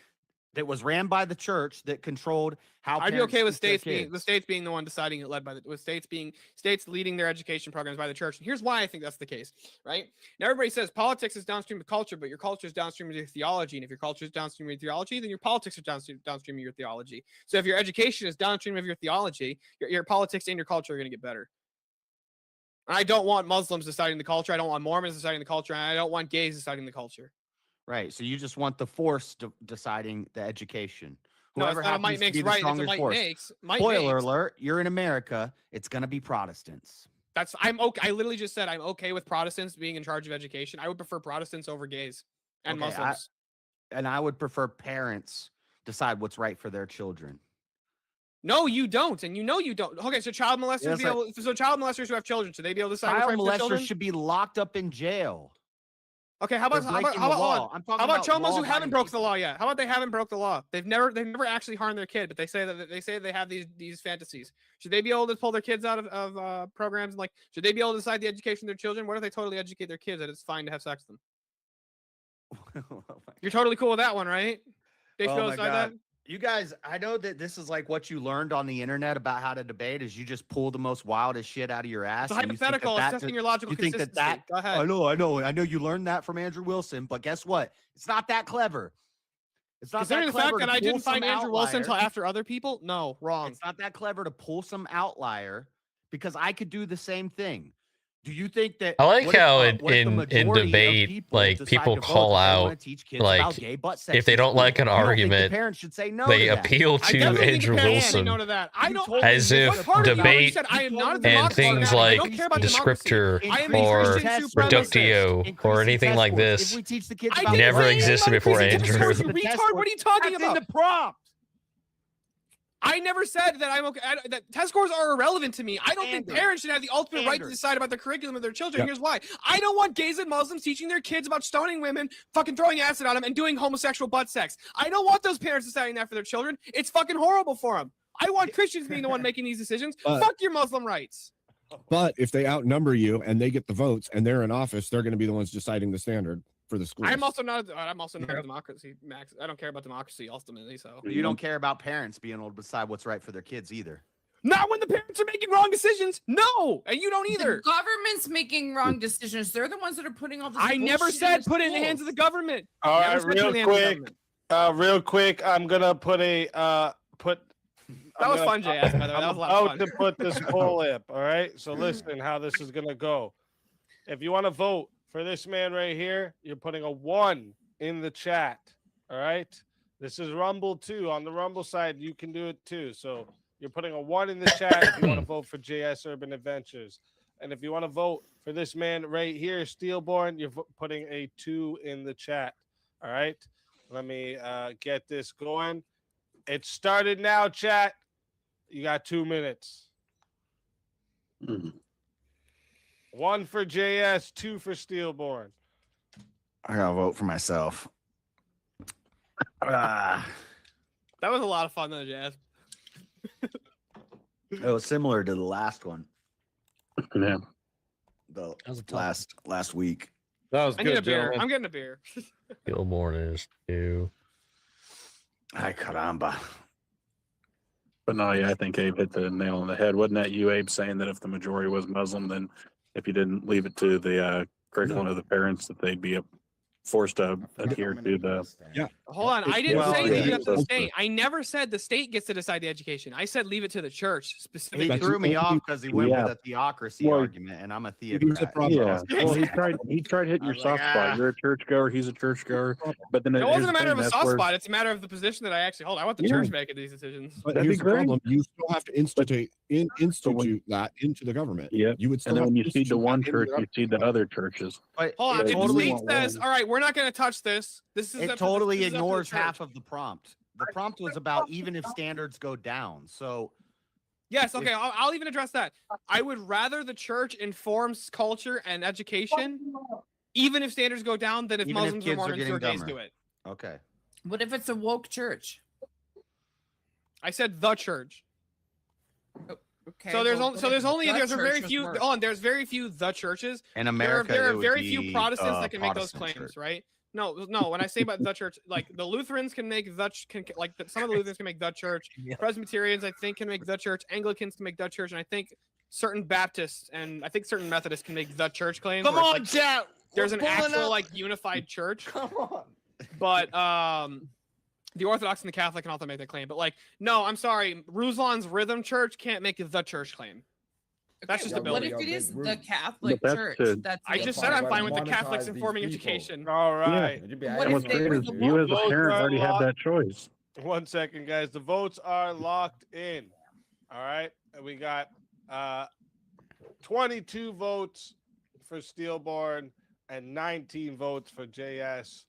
that was ran by the church that controlled how I'd be parents okay with teach their states kids. being the one deciding it, led by with states leading their education programs by the church. And here's why I think that's the case, right? Now everybody says politics is downstream of culture, but your culture is downstream of your theology. And if your culture is downstream of your theology, then your politics are downstream of your theology. So if your education is downstream of your theology, your politics and your culture are going to get better. I don't want Muslims deciding the culture. I don't want Mormons deciding the culture. And I don't want gays deciding the culture. Right. So you just want the force deciding the education. No, it's Whoever not a might happens to makes be the right. It's a strongest might force. makes. Might Spoiler makes. alert, you're in America. It's going to be Protestants. I'm okay. I literally just said I'm okay with Protestants being in charge of education. I would prefer Protestants over gays and Okay, Muslims. And I would prefer parents decide what's right for their children. No, you don't, and you know you don't. Okay, so child molesters Yes, child molesters who have children, should they be able to decide what's Child right for their children? molesters should be locked up in jail. Okay, how about They're how about breaking how the about, law. hold on. I'm talking how about about chomos who law-abiding haven't broke the law yet? How about they haven't broke the law? They've never actually harmed their kid, but they say they have these fantasies. Should they be able to pull their kids out of programs? Like, should they be able to decide the education of their children? What if they totally educate their kids that it's fine to have sex with them? You're totally cool with that one, right? They should be Oh able my to decide that. God. You guys, I know that this is like what you learned on the internet about how to debate is you just pull the most wildest shit out of your ass. It's a and you think hypothetical, that it's testing your logical you think that consistency. Go ahead. I know you learned that from Andrew Wilson, but guess what? It's not that clever. It's not Considering that the fact clever that to I pull didn't find some Andrew Wilson until outlier. after other people, no, wrong. It's not that clever to pull some outlier because I could do the same thing. Do you think that I like what if, how what if in the in majority of debate, people like decide people to vote call that they wanna out, teach kids about like gay butt sex if they in don't school? like an You don't think the argument, parents should say no they to that? appeal I to definitely think Andrew the parents should say Wilson no to that. I don't. as What if part of you already debate said I am not a and democracy things fanatic. I like don't care about democracy. descriptor I am a or Christian supremacist. reductio or anything like this If we teach the kids I about didn't never say anything existed about before increasing test Andrew. scores, you retard. What are you talking That's about? in the prompt. I never said that I'm okay. That test scores are irrelevant to me. I don't think Andrew. parents should have the ultimate right to Andrew. decide about the curriculum of their children. Yeah. Here's why. I don't want gays and Muslims teaching their kids about stoning women, fucking throwing acid on them, and doing homosexual butt sex. I don't want those parents deciding that for their children. It's fucking horrible for them. I want Christians being the one making these decisions. Fuck your Muslim rights. But if they outnumber you and they get the votes and they're in office, they're going to be the ones deciding the standard for the school. I'm also not a democracy, Max. I don't care about democracy ultimately. So You don't care about parents being able to decide what's right for their kids either. not when the parents are making wrong decisions. No, and you don't either. The government's making wrong decisions. They're the ones that are putting all this. I never bullshit said the put it in the schools. hands of the government. All Never right, said put it in real the hands of the quick. government. I'm gonna put a put. That was I'm fun, gonna- JS, by the way. That was a lot of I'm fun. about to put this poll up. All right, so listen how this is gonna go. If you want to vote for this man right here, you're putting a 1 in the chat. All right. This is Rumble too. On the Rumble side, you can do it too. So you're putting a 1 in the chat if you want to vote for JS Urban Adventures. And if you want to vote for this man right here, Steelborn, you're putting a 2 in the chat. All right. Let me get this going. It started now, chat. You got 2 minutes. 1 for JS, 2 for Steelborn. I gotta vote for myself. That was a lot of fun, though, Jazz. It was similar to the last one. Yeah. The last week. That was I need a beer. I'm getting a beer. Steelborn is 2. Ay, caramba. But no, yeah, I think Abe hit the nail on the head. Wasn't that you, Abe, saying that if the majority was Muslim, then if you didn't leave it to the curriculum of the parents, that they'd be forced to adhere to the. Yeah. Hold on. I didn't Well, say yeah. leave it up to the state. I never said the state gets to decide the education. I said leave it to the church specifically. He threw me off because he went Yeah. with a theocracy Well, argument, and I'm a Here's the theocrat. problem. Yeah. Well, he tried hitting your soft spot. You're a churchgoer. He's a churchgoer. But then It here's wasn't a the matter thing, of a that's soft where- spot. It's a matter of the position that I actually hold. I want the Yeah. church making these decisions. But That'd here's be the great. problem. You still have to institute that into the government. Yeah. You would still And then have when you to cede to institute one that into church, the you cede to other churches. But Hold on. Yeah, If the totally state want says, one. all right, we're not going to touch this. This is it up to the- totally this is up to the ignores church." half of the prompt. The prompt was about even if standards go down. So Yes, okay, I'll even address that. I would rather the church informs culture and education, even if standards go down, than if Even if Muslims or kids are Mormons getting or gays dumber. do it. okay. What if it's a woke church? I said the church. Okay. So there's well, only what if the there's a very church few was worse? on there's very few the churches. In America, there it are would very be, few Protestants that can make those Protestant claims, church. right? No, when I say about the church, like the Lutherans can make the some of the Lutherans can make the church. Yeah. Presbyterians, I think, can make the church. Anglicans can make the church, and I think certain Baptists and I think certain Methodists can make the church claims. Come where it's on, like, chat. there's We're an pulling actual up. like unified church. Come on. But the Orthodox and the Catholic can also make that claim. But like, no, I'm sorry, Ruslan's Rhythm Church can't make the church claim. That's just a What building. if it is the Catholic that's church? the- That's I the just said I'm problem? fine with the Catholics Monetize these informing people. education. All right. What And if what's they great were is the you as a woke? parent Votes are already have locked. that choice. 1 second, guys. The votes are locked in. All right. And we got 22 votes for Steelborn and 19 votes for JS.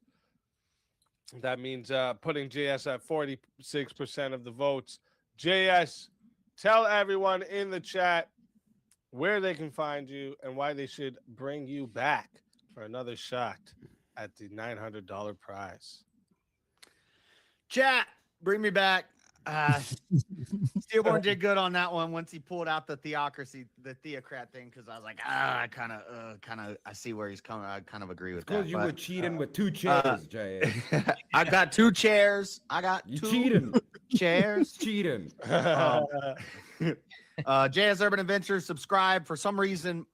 That means putting JS at 46% of the votes. JS, tell everyone in the chat where they can find you and why they should bring you back for another shot at the $900 prize. Chat, bring me back. Steelborn did good on that one once he pulled out the theocracy, the theocrat thing, because I was like, I kind of, I see where he's coming. I kind of agree with that. Because you were but, cheating with 2 chairs, Jay. I got 2 chairs. I got You 2 cheating. chairs. Cheating. JS Urban Adventures, subscribe. For some reason,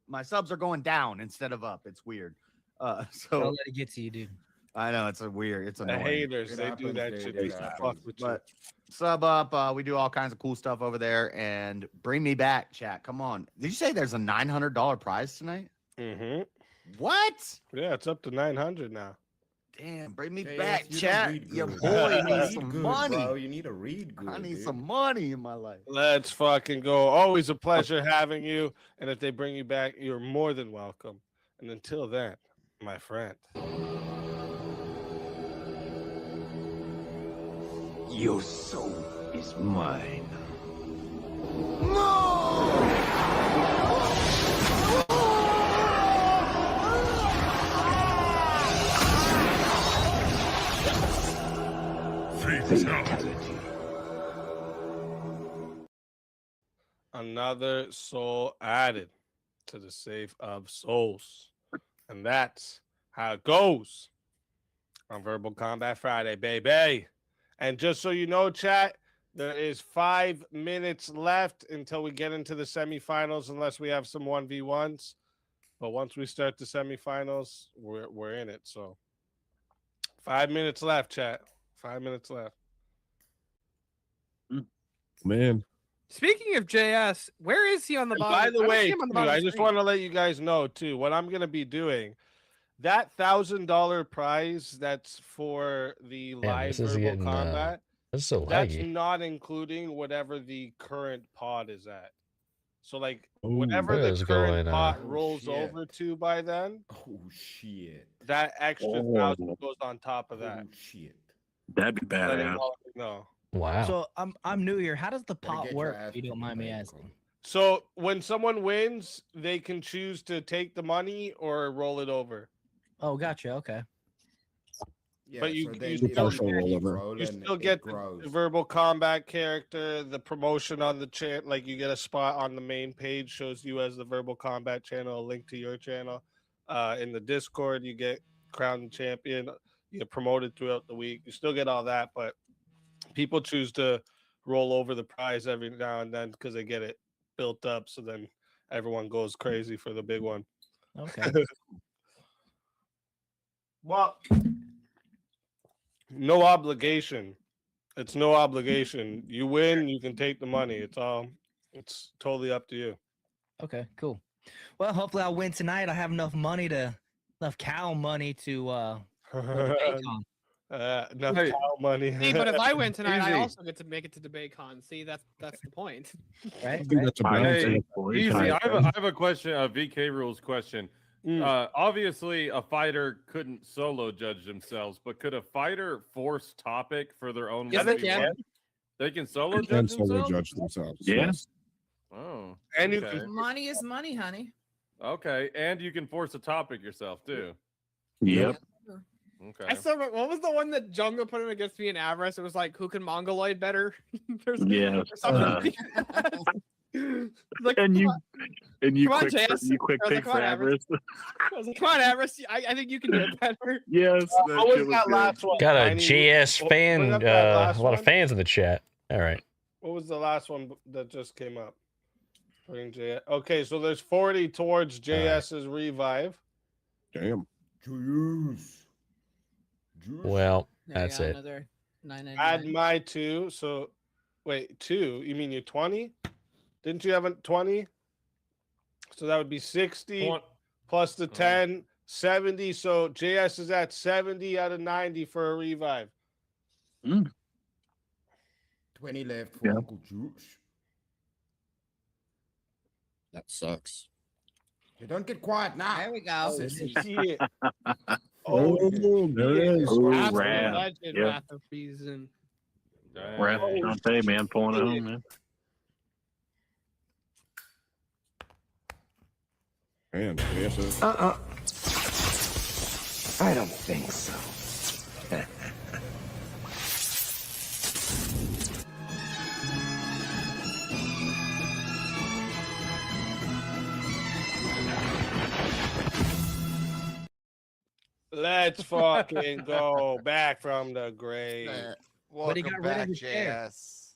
my subs are going down instead of up. It's weird. Don't So let it get to you, dude. I know it's it's The annoying. haters, It they do happens, that dude. shit. It They happens. fuck with you. But sub up. We do all kinds of cool stuff over there. And bring me back, chat. Come on. Did you say there's a $900 prize tonight? Mm-hmm. What? Yeah, it's up to 900 now. Damn, bring me JS, back, you don't chat. read Your good. boy You needs read some good, money. Bro. You need to read good. I need dude. some money in my life. Let's fucking go. Always a pleasure having you. And if they bring you back, you're more than welcome. And until then, my friend. Your soul is mine. Fatality. Another soul added to the Save of Souls. And that's how it goes on Verbal Combat Friday, baby. And just so you know, chat, there is 5 minutes left until we get into the semifinals, unless we have some 1v1s. But once we start the semifinals, we're in it. So 5 minutes left, chat. 5 minutes left. Man, Speaking of JS, where is he on the And bottom? by I the don't see way, him on the too, bottom of I the just screen. want to let you guys know too what I'm gonna be doing. That $1,000 that's for the Damn, live this is verbal getting combat. this is so That's laggy. not including whatever the current pod is at. So like Ooh. whatever Look at the this current going, pot Oh, rolls shit. over to by then, Oh shit. that extra Oh. 1,000 goes on top of that. Oh shit. That'd be Letting badass. all of you know. Wow. So I'm new here. How does the Better pot get your work? ass If you to don't mind me bed, asking. Cole. So when someone wins, they can choose to take the money or roll it over. Oh, gotcha. Okay. Yeah, But you- so you then still if partial you keep rollover. rolling, You still it get grows. the verbal combat character, the promotion on the chat. Like you get a spot on the main page, shows you as the verbal combat channel, a link to your channel. In the Discord, you get crowned champion. You get promoted throughout the week. You still get all that, but people choose to roll over the prize every now and then because they get it built up. So then everyone goes crazy for the big one. Okay. Well, no obligation. It's no obligation. You win, you can take the money. It's totally up to you. Okay. Cool. Well, hopefully I'll win tonight. I have enough cow money to for the Baycon. Enough Hey. cow money. See, but if I win tonight, I Easy. also get to make it to DebateCon. See, that's the point. Right. I think that's a Hey, balancing. Easy. Nice. I have a question, a VK rules question. Obviously, a fighter couldn't solo judge themselves, but could a fighter force topic for their own? Yes, they 1v1? can. They can solo And judge solo themselves. judge themselves. Yeah. Yes. Oh, And you okay. can Money is money, honey. Okay, and you can force a topic yourself too. Yep. Okay. I still remember, what was the one that Jungle put him against me and Avarice? It was like, who can Mongoloid better? Yes. or something. Like, And you come on, quick JS. you quick I was like, pick come for on, Avarice. I was like, come on, Avarice. I think you can do it better. Yes. what was that last one? Got a Tiny? JS Bring fan, up that last a lot of one. fans in the chat. All right. What was the last one that just came up? Putting JS. Okay, so there's 40 towards JS's revive. Damn. Juice. Well, There you that's go, it. Another Add 999. my 2. So wait, 2. You mean you're 20? Didn't you have a 20? So that would be 60 Twen- plus the 10, 70. So JS is at 70 out of 90 for a revive. 20 left for Yeah. Uncle Juice. That sucks. You don't get quiet now. There we go. Shit. Oh, there it is. Ooh, Absolute Wrath. legend, Yep. Wrath of Reason. Dang. Wrath of Shantae, man, pulling it home, man. Man, yes, I don't think so. Let's fucking go back from the grave. But he Welcome got rid of back, his chair. JS.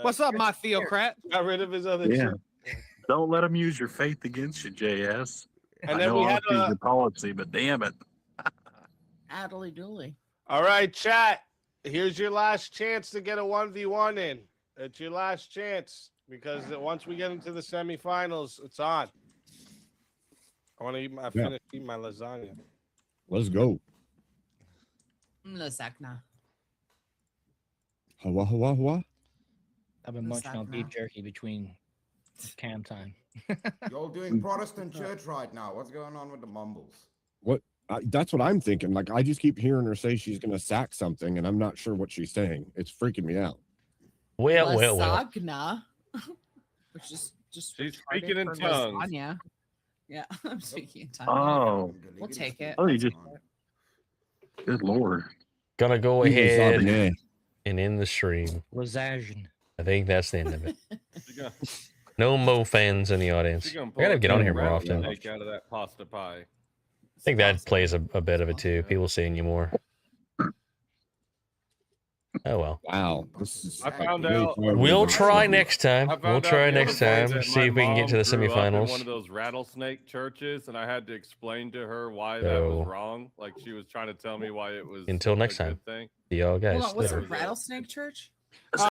What's up, my theocrat? Got rid of his other Yeah. shit. Don't let them use your faith against you, JS. And I then know we had honesty is a- your policy, but damn it. Addly dooley. All right, chat. Here's your last chance to get a 1v1 in. It's your last chance because once we get into the semifinals, it's on. I want to eat my finish eating my lasagna. let's go. Lasagna. Hawa, hawa, hawa. I've been munching on Lasagna. beef jerky between cam time. You're doing Protestant church right now. What's going on with the mumbles? What? That's what I'm thinking. Like, I just keep hearing her say she's going to sack something, and I'm not sure what she's saying. It's freaking me out. Well. Lasagna. Which is just She's retarded speaking in for tongues. lasagna. Yeah, I'm speaking in tongues. Oh, We'll take it. oh, you just. Good lord. Gonna go Eat ahead lasagna. and end the stream. Lasagna. I think that's the end of it. She gonna- No Mo fans in the audience. she gonna I pull gotta a get on here more rattlesnake often. out of that pasta pie. I think that plays a bit of it too. People seeing you more. Oh well. Wow. This is I found really out- far We'll away. try next time. I We'll found out try the other next day time. that See my if we can get to the mom grew up in semifinals. one of those rattlesnake churches, and I had to explain to her why that So- was wrong. Like she was trying to tell me why it was. Until next a good time. thing. See y'all guys Hold on, what's a later. rattlesnake church?